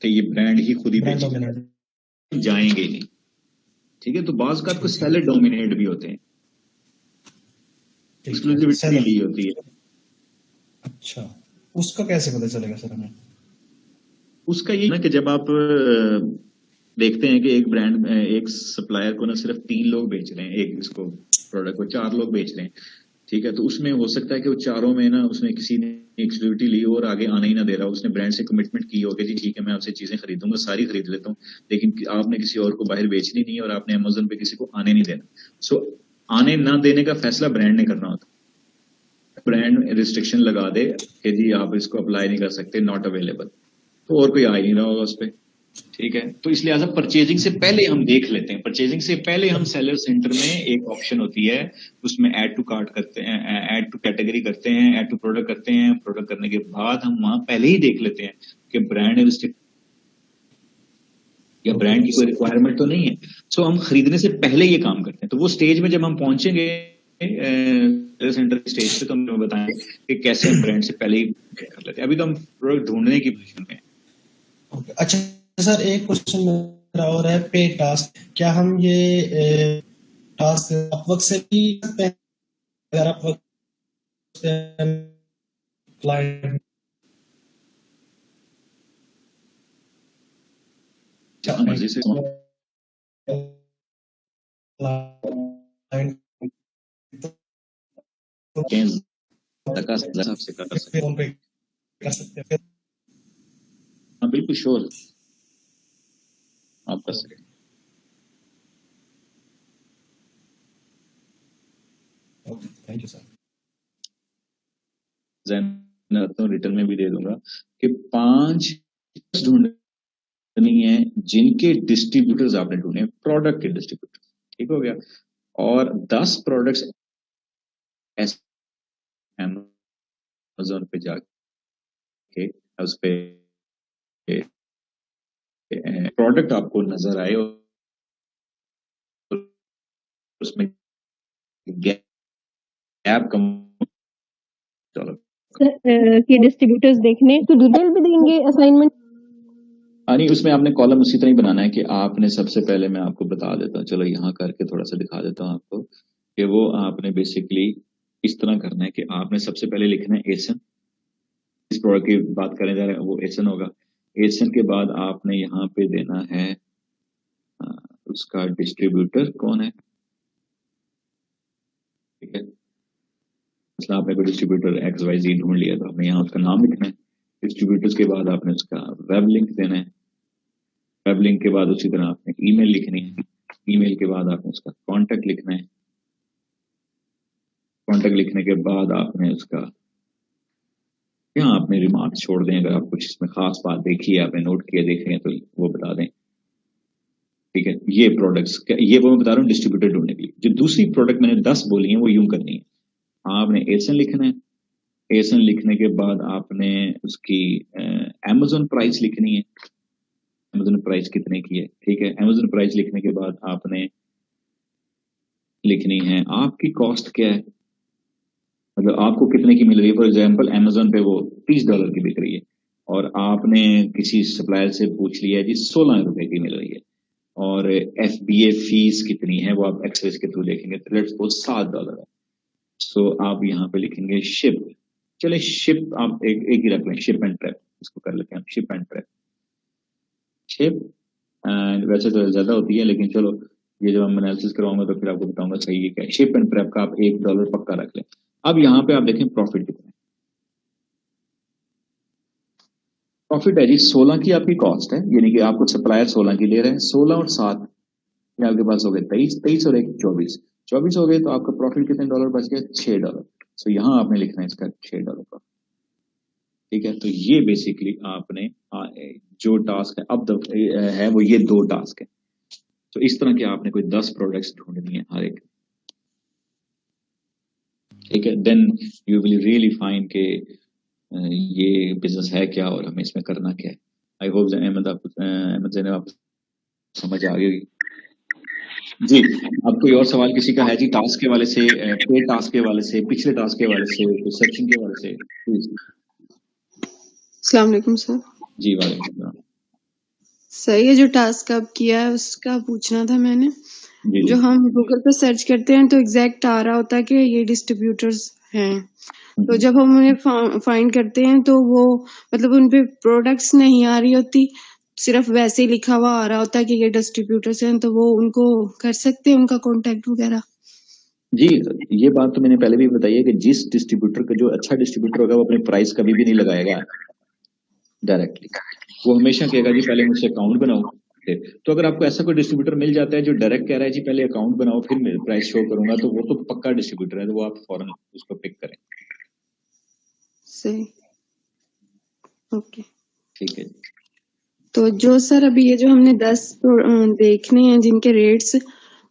कि ये ब्रांड ही खुद ही ब्रांड बेचेगा, डोमिनेंट जाएंगे ही नहीं, ठीक है। तो बाज़ का कुछ सेलर डोमिनेट भी होते हैं, एक्सक्लूसिविटी ली होती है। अच्छा, उसका कैसे पता चलेगा सर हमें? उसका ये ना कि जब आप देखते हैं कि एक ब्रांड, एक सप्लायर को ना सिर्फ 3 लोग बेच रहे हैं, एक इसको प्रोडक्ट को 4 लोग बेच रहे हैं, ठीक है, तो उसमें हो सकता है कि वो चारों में ना उसने किसी ने एक्सक्लूसिविटी ली हो और आगे आने ही ना दे रहा हो, उसने ब्रांड से कमिटमेंट की हो कि जी ठीक है मैं आपसे चीजें खरीदूंगा, सारी खरीद लेता हूँ, लेकिन आपने किसी और को बाहर बेचनी नहीं और आपने अमेजोन पे किसी को आने नहीं देना। सो आने ना देने का फैसला ब्रांड ने करना होता है। ब्रांड रिस्ट्रिक्शन लगा दे कि जी आप इसको अप्लाई नहीं कर सकते, नॉट अवेलेबल, तो और कोई आ ही नहीं रहा होगा उस पर, ठीक है। तो इसलिए एज परचेजिंग से पहले हम देख लेते हैं, परचेजिंग से पहले हम सेलर सेंटर में एक ऑप्शन होती है, उसमें ऐड टू कार्ट करते हैं, ऐड टू कैटेगरी करते हैं, ऐड टू प्रोडक्ट करते हैं, प्रोडक्ट करने के बाद हम वहां पहले ही देख लेते हैं कि ब्रांड रिस्ट्रिक्ट या ब्रांड की कोई रिक्वायरमेंट तो नहीं है। सो हम खरीदने से पहले ये काम करते हैं। तो वो स्टेज में जब हम पहुंचेंगे सेंटर की स्टेज पे, तो हम बताएंगे कि कैसे हम ब्रांड से पहले ही कर लेते हैं। अभी तो हम प्रोडक्ट ढूंढने की पोजीशन में हैं। अच्छा सर, एक क्वेश्चन मेरा और है, पे टास्क, क्या हम ये टास्क अपवर्क से भी सकते हैं? अगर अपवर्क से क्लाइंट जहां मर्जी से क्लाइंट चेंज धक्का से कर सकते फिर फोन पे कर सकते हैं। हाँ बिल्कुल श्योर आप कर सकते हैं। Okay, thank you sir. तो रिटर्न में भी दे दूंगा कि 5 ढूंढनी है जिनके डिस्ट्रीब्यूटर्स आपने ढूंढे, प्रोडक्ट के डिस्ट्रीब्यूटर, ठीक हो गया। और 10 प्रोडक्ट्स अमेज़न पे जाके उस पे प्रोडक्ट आपको नजर आए और उसमें गैप कम कि डिस्ट्रीब्यूटर्स देखने तो डिटेल भी देंगे असाइनमेंट। नहीं, उसमें आपने कॉलम उसी तरह ही बनाना है कि आपने सबसे पहले मैं आपको बता देता हूँ, चलो यहाँ करके थोड़ा सा दिखा देता हूँ आपको कि वो आपने बेसिकली इस तरह करना है कि आपने सबसे पहले लिखना है एसन, इस प्रोडक्ट की बात करें जा रहे हैं वो एसन होगा। एसन के बाद आपने यहाँ पे देना है उसका डिस्ट्रीब्यूटर कौन है, ठीक है। मतलब आपने कोई डिस्ट्रीब्यूटर XYZ ढूंढ लिया तो आपने यहाँ उसका नाम लिखना है। डिस्ट्रीब्यूटर्स के बाद आपने उसका वेब लिंक देना है, वेब लिंक के बाद उसी तरह आपने ईमेल लिखनी है, ईमेल के बाद आपने उसका कांटेक्ट लिखना है, कांटेक्ट लिखने के बाद आपने उसका यहाँ आपने रिमार्क्स छोड़ दें, अगर आप कुछ इसमें खास बात देखी है, आपने नोट किया देख रहे हैं तो वो बता दें, ठीक है। ये प्रोडक्ट्स ये वो मैं बता रहा हूँ डिस्ट्रीब्यूटर ढूंढने के लिए। जो दूसरी प्रोडक्ट मैंने 10 बोली है वो यूं करनी है, आपने एसन लिखना है, एसन लिखने के बाद आपने उसकी अमेज़न प्राइस लिखनी है, अमेज़न प्राइस कितने की है, ठीक है। अमेज़न प्राइस लिखने के बाद आपने लिखनी है आपकी कॉस्ट क्या है, मतलब आपको कितने की मिल रही है। फॉर एग्जांपल अमेज़न पे वो $30 की बिक रही है और आपने किसी सप्लायर से पूछ लिया है जी 16 रुपए की मिल रही है और FBA फीस कितनी है वो आप एक्सेस के थ्रू देखेंगे तो लेट्स सपोज $7 है। सो आप यहाँ पे लिखेंगे शिप, चले शिप आप एक ही रख लें, शिप एंड ट्रैप, इसको कर लेते हैं हम ship and trap, ship and वैसे तो ज्यादा होती है लेकिन चलो ये जब हम एनालिसिस करवाऊंगा तो फिर आपको बताऊंगा सही है क्या है। शिप एंड ट्रैप का आप $1 पक्का रख लें। अब यहाँ पे आप देखें प्रॉफिट कितना है, प्रॉफिट है जी 16 की आपकी कॉस्ट है, यानी कि आपको सप्लायर 16 की ले रहे हैं, 16 और 7 ये आपके पास हो गए 23, 23 और 1 24, 24 हो गए तो आपका प्रॉफिट कितने डॉलर बच गया $6। सो यहाँ आपने लिखना है इसका $6 का, ठीक है। तो ये बेसिकली आपने जो टास्क है अब है वो ये 2 टास्क है। तो इस तरह के आपने कोई 10 प्रोडक्ट्स ढूंढनी है हर एक, ठीक है। Then you will really find के ये बिजनेस है क्या और हमें इसमें करना क्या है। आई होप अहमद आप समझ आ गई होगी जी। अब कोई और सवाल किसी का है जी टास्क के वाले से, पे टास्क के वाले से, पिछले टास्क के वाले से, सेक्शन के वाले से, प्लीज। अस्सलाम वालेकुम सर। जी वालेकुम सलाम। सर ये जो टास्क आप किया है उसका पूछना था मैंने। जी जो हम गूगल पर सर्च करते हैं तो एग्जैक्ट आ रहा होता है कि ये डिस्ट्रीब्यूटर्स हैं, तो जब हम उन्हें फाइंड करते हैं तो वो मतलब उन पे प्रोडक्ट्स नहीं आ रही होती, सिर्फ वैसे ही लिखा हुआ आ रहा होता है कि ये डिस्ट्रीब्यूटर्स हैं, तो वो उनको कर सकते हैं उनका कांटेक्ट वगैरह। जी ये बात तो मैंने पहले भी बताई है कि जिस डिस्ट्रीब्यूटर का जो अच्छा डिस्ट्रीब्यूटर होगा वो अपनी प्राइस कभी भी नहीं लगाएगा डायरेक्टली, वो हमेशा कहेगा जी पहले मुझसे अकाउंट बनाओ। तो अगर आपको ऐसा कोई डिस्ट्रीब्यूटर मिल जाता है जो डायरेक्ट कह रहा है जी पहले अकाउंट बनाओ फिर प्राइस शो करूंगा, तो वो तो पक्का डिस्ट्रीब्यूटर है, तो वो आप फौरन उसको पिक करें। सही, ओके ठीक है। तो जो सर अभी ये जो हमने 10 देखने हैं जिनके रेट्स,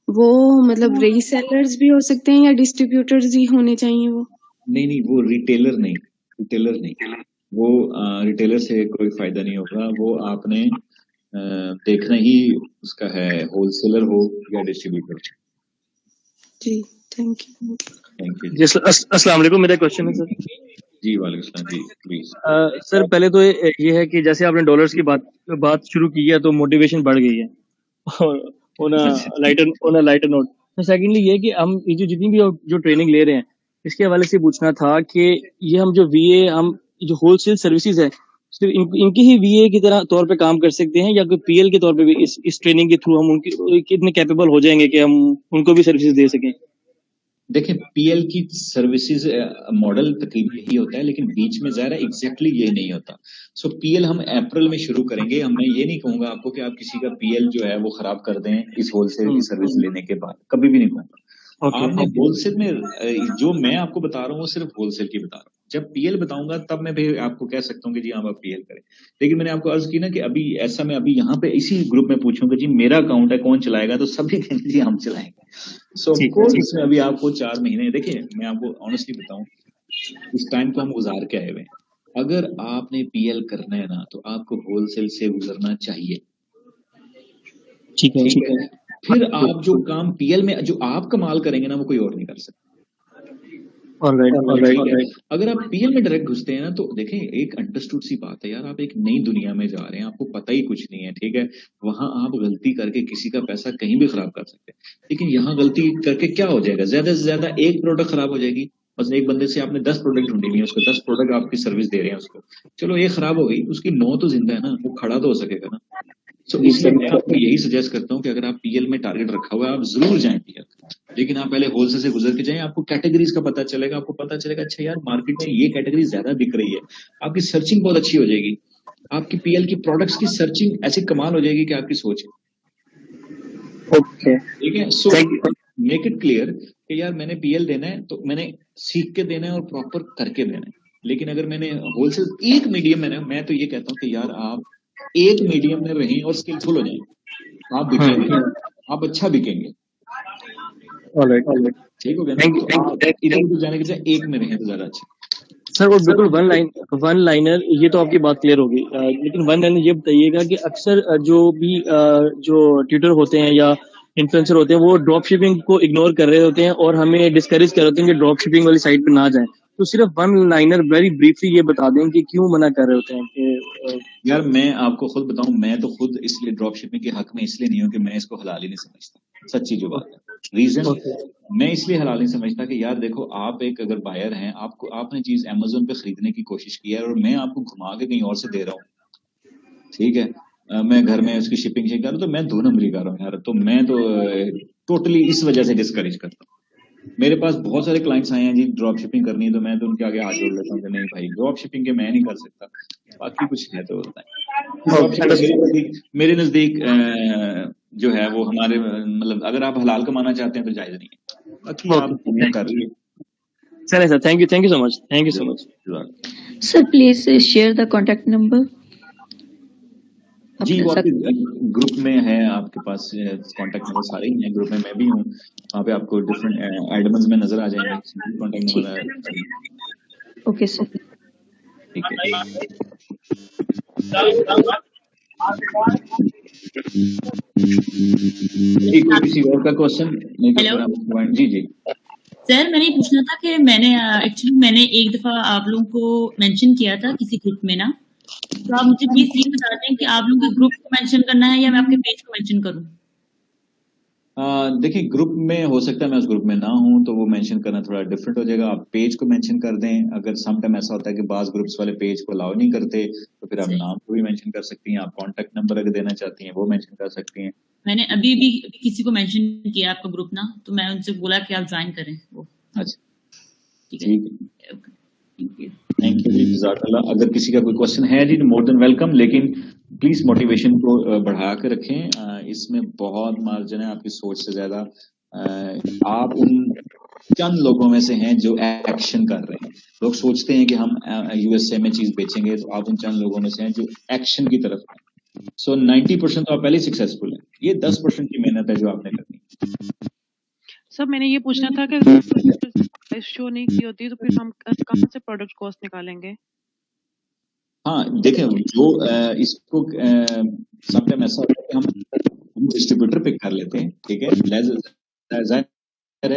वो मतलब रीसेलर्स भी हो सकते हैं या डिस्ट्रीब्यूटर्स ही होने चाहिए वो? नहीं वो रिटेलर नहीं, वो रिटेलर से कोई फायदा नहीं होगा, वो आपने देखना ही उसका है होलसेलर हो या डिस्ट्रीब्यूटर। जी थैंक यू। जी अस्सलाम वालेकुम, मेरा क्वेश्चन है सर। जी वालेकुम सलाम जी प्लीज। सर पहले तो ये है कि जैसे आपने डॉलर्स की बात शुरू की है तो मोटिवेशन बढ़ गई है और ऑन अ लाइटर नोट। तो सेकेंडली ये कि हम ये जितनी भी जो ट्रेनिंग ले रहे हैं इसके हवाले से पूछना था कि ये हम जो VA हम जो होलसेल सर्विसेज है सिर्फ इनके ही वीए की तरह तौर पे काम कर सकते हैं, या कोई पीएल के तौर पे भी इस ट्रेनिंग के थ्रू हम उनकी कितने कैपेबल हो जाएंगे कि हम उनको भी सर्विसेज दे सकें? देखिए, पीएल की सर्विसेज मॉडल तकरीबन यही होता है, लेकिन बीच में ज़ाहिर है एग्जैक्टली ये नहीं होता। सो पीएल हम अप्रैल में शुरू करेंगे। मैं ये नहीं कहूंगा आपको कि आप किसी का पीएल जो है वो खराब कर दें इस होलसेल की सर्विस लेने के बाद, कभी भी नहीं कहूंगा। आपने होलसेल में जो मैं आपको बता रहा हूँ वो सिर्फ होलसेल की बता रहा हूँ। जब पीएल बताऊंगा तब मैं भी आपको कह सकता हूँ कि जी हाँ आप पीएल करें। लेकिन मैंने आपको अर्ज की ना कि अभी ऐसा मैं अभी यहाँ पे इसी ग्रुप में पूछूंगा जी मेरा अकाउंट है कौन चलाएगा, तो सभी कहेंगे जी हम चलाएंगे। सो ऑफ कोर्स इसमें अभी आपको 4 महीने, देखिए मैं आपको ऑनेस्टली बताऊं, इस टाइम को हम गुजार के आए हुए हैं। अगर आपने पीएल करना है ना तो आपको होलसेल से गुजरना चाहिए, ठीक है। फिर आप जो काम पीएल में जो आप कमाल करेंगे ना वो कोई और नहीं कर सकता। ऑलराइट। अगर आप पीएल में डायरेक्ट घुसते हैं ना तो देखें एक अंडरस्टूड सी बात है यार, आप एक नई दुनिया में जा रहे हैं, आपको पता ही कुछ नहीं है, ठीक है। वहां आप गलती करके किसी का पैसा कहीं भी खराब कर सकते हैं, लेकिन यहाँ गलती करके क्या हो जाएगा, ज्यादा से ज्यादा एक प्रोडक्ट खराब हो जाएगी। बस एक बंदे से आपने 10 प्रोडक्ट ढूंढी हुई है, उसको 10 प्रोडक्ट आपकी सर्विस दे रहे हैं उसको, चलो एक खराब हो गई, उसकी 9 तो जिंदा है ना, वो खड़ा तो हो सकेगा ना। सो इसलिए मैं आपको यही सजेस्ट करता हूँ कि अगर आप पीएल में टारगेट रखा हुआ है आप जरूर जाएं पीएल, लेकिन आप पहले होलसेल से गुजर के जाएं, आपको कैटेगरीज का पता चलेगा, आपको पता चलेगा अच्छा यार मार्केट में ये कैटेगरी ज्यादा बिक रही है, आपकी सर्चिंग बहुत अच्छी हो जाएगी, आपकी पीएल की प्रोडक्ट्स की सर्चिंग ऐसी कमाल हो जाएगी कि आपकी सोच है। ओके, ठीक है। सो मेक इट क्लियर कि यार मैंने पीएल देना है तो मैंने सीख के देना है और प्रॉपर करके देना है। लेकिन अगर मैंने होलसेल एक मीडियम में, मैं तो ये कहता हूँ कि यार आप एक मीडियम में रहें और स्किलफुल हो जाएं, आप बिकेंगे, आप अच्छा बिकेंगे। ऑलराइट, ठीक हो गया ना। तो आप इधर उधर जाने के बजाय एक में रहें तो ज्यादा अच्छा। सर वो बिल्कुल वन लाइनर, ये तो आपकी बात क्लियर होगी, लेकिन वन लाइनर ये बताइएगा कि अक्सर जो भी जो ट्यूटर होते हैं या इन्फ्लुएंसर होते हैं वो ड्रॉप शिपिंग को इग्नोर कर रहे होते हैं और हमें डिस्करेज कर रहे होते हैं कि ड्रॉप शिपिंग वाली साइट पे ना जाएं। तो सिर्फ वन लाइनर वेरी ब्रीफली ये बता दें कि क्यों मना कर रहे होते हैं कि यार मैं आपको खुद बताऊं, मैं तो खुद इसलिए ड्रॉप शिपिंग के हक में इसलिए नहीं हूं कि मैं इसको हलाल ही नहीं समझता, सच्ची जो बात है। रीजन मैं इसलिए हलाल नहीं समझता कि यार देखो आप एक अगर बायर हैं, आपको आपने चीज अमेज़न पे खरीदने की कोशिश की है और मैं आपको घुमा के कहीं और से दे रहा हूँ, ठीक है, मैं घर में उसकी शिपिंग कर रहा हूँ, तो मैं 2 नंबरी कर रहा हूँ यार। तो मैं तो टोटली इस वजह से डिस्करेज करता हूँ। मेरे पास बहुत सारे क्लाइंट्स आए हैं जी ड्रॉप शिपिंग करनी है, तो मैं तो उनके आगे हाथ जोड़ लेता हूँ कि नहीं भाई ड्रॉप शिपिंग के मैं नहीं कर सकता, बाकी कुछ है तो मेरे नजदीक जो है वो हमारे मतलब अगर आप हलाल कमाना चाहते हैं तो जायज नहीं है, बाकी आप कर लिए। चले sir, thank you so much, thank you so much. Sir please share the contact number. जी वो आपके ग्रुप में है, आपके पास कॉन्टेक्ट नंबर सारे ही हैं, ग्रुप में मैं भी हूँ, वहाँ पे आपको डिफरेंट एडमन्स में नजर आ जाएंगे कॉन्टेक्ट नंबर। ओके सर, ठीक है। किसी और का क्वेश्चन नहीं तो फिर हम जी सर मैंने पूछना था कि मैंने एक दफा आप लोगों को मेंशन किया था किसी ग्रुप में ना, तो आप मुझे प्लीज ये बता दें कि आप लोगों के ग्रुप को मेंशन करना है या मैं आपके पेज को मेंशन करूं? देखिए ग्रुप में हो सकता है मैं उस ग्रुप में ना हूं तो वो मेंशन करना थोड़ा डिफरेंट हो जाएगा, आप पेज को मेंशन कर दें। अगर सम टाइम ऐसा होता है कि बाज ग्रुप्स वाले पेज को अलाउ नहीं करते तो फिर आप नाम को भी मेंशन कर सकती हैं, आप कॉन्टेक्ट नंबर अगर देना चाहती हैं वो मेंशन कर सकती हैं। मैंने अभी भी किसी को मेंशन किया आपका ग्रुप ना, तो मैं उनसे बोला कि आप ज्वाइन करें वो। अच्छा ठीक है, थैंक यू जी, जज़ाकल्लाह। अगर किसी का कोई क्वेश्चन है जी मोर देन वेलकम, लेकिन प्लीज मोटिवेशन को बढ़ा के रखें, इसमें बहुत मार्जिन है आपकी सोच से ज्यादा। आप उन चंद लोगों में से हैं जो एक्शन कर रहे हैं। लोग सोचते हैं कि हम यूएसए में चीज बेचेंगे, तो आप उन चंद लोगों में से हैं जो एक्शन की तरफ हैं। सो 90% तो आप पहले सक्सेसफुल हैं, ये 10% की मेहनत है जो आपने करनी है। सर मैंने ये पूछना था कि अगर शो नहीं की होती तो फिर हम कहाँ से प्रोडक्ट कॉस्ट निकालेंगे? हाँ देखें जो इसको समटाइम ऐसा होता है कि हम डिस्ट्रीब्यूटर पिक कर लेते हैं, ठीक है, फिर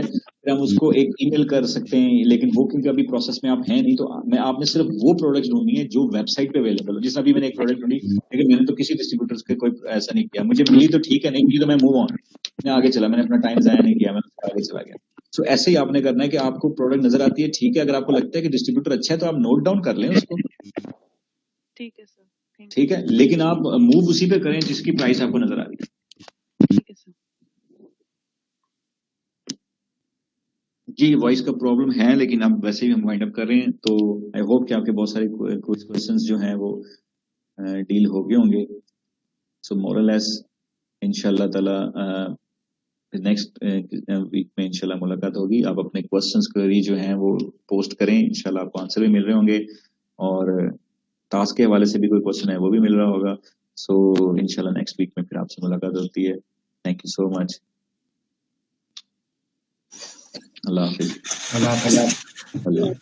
हम उसको एक ईमेल कर सकते हैं, लेकिन वो क्योंकि अभी प्रोसेस में आप हैं नहीं, तो आपने सिर्फ वो प्रोडक्ट ढूंढनी है जो वेबसाइट पे अवेलेबल हो। जैसे अभी मैंने एक प्रोडक्ट ढूंढी, लेकिन मैंने तो किसी डिस्ट्रीब्यूटर के कोई ऐसा नहीं किया, मुझे मिली तो ठीक है, नहीं मिली तो मैं मूव ऑन, मैं आगे चला, मैंने अपना टाइम जाया नहीं किया, मैं आगे चला गया। सो ऐसे ही आपने करना है कि आपको प्रोडक्ट नजर आती है, ठीक है, अगर आपको लगता है कि डिस्ट्रीब्यूटर अच्छा है तो आप नोट डाउन कर लें उसको। ठीक है सर। ठीक है, लेकिन आप मूव उसी पे करें जिसकी प्राइस आपको नजर आ रही है। ठीक है सर। जी वॉइस का प्रॉब्लम है, लेकिन अब वैसे भी हम वाइंड अप कर रहे हैं, तो आई होप कि आपके बहुत सारे कुछ क्वेश्चंस जो हैं वो डील हो गए होंगे। सो मोरलेस इंशाल्लाह ताला नेक्स्ट वीक में इंशाल्लाह मुलाकात होगी। आप अपने क्वेश्चंस क्वेरी जो हैं वो पोस्ट करें, इंशाल्लाह आपको आंसर भी मिल रहे होंगे, और टास्क के हवाले से भी कोई क्वेश्चन है वो भी मिल रहा होगा। सो इंशाल्लाह नेक्स्ट वीक में फिर आपसे मुलाकात होती है। Thank you so much. Allah Hafiz. Allah Hafiz. Allah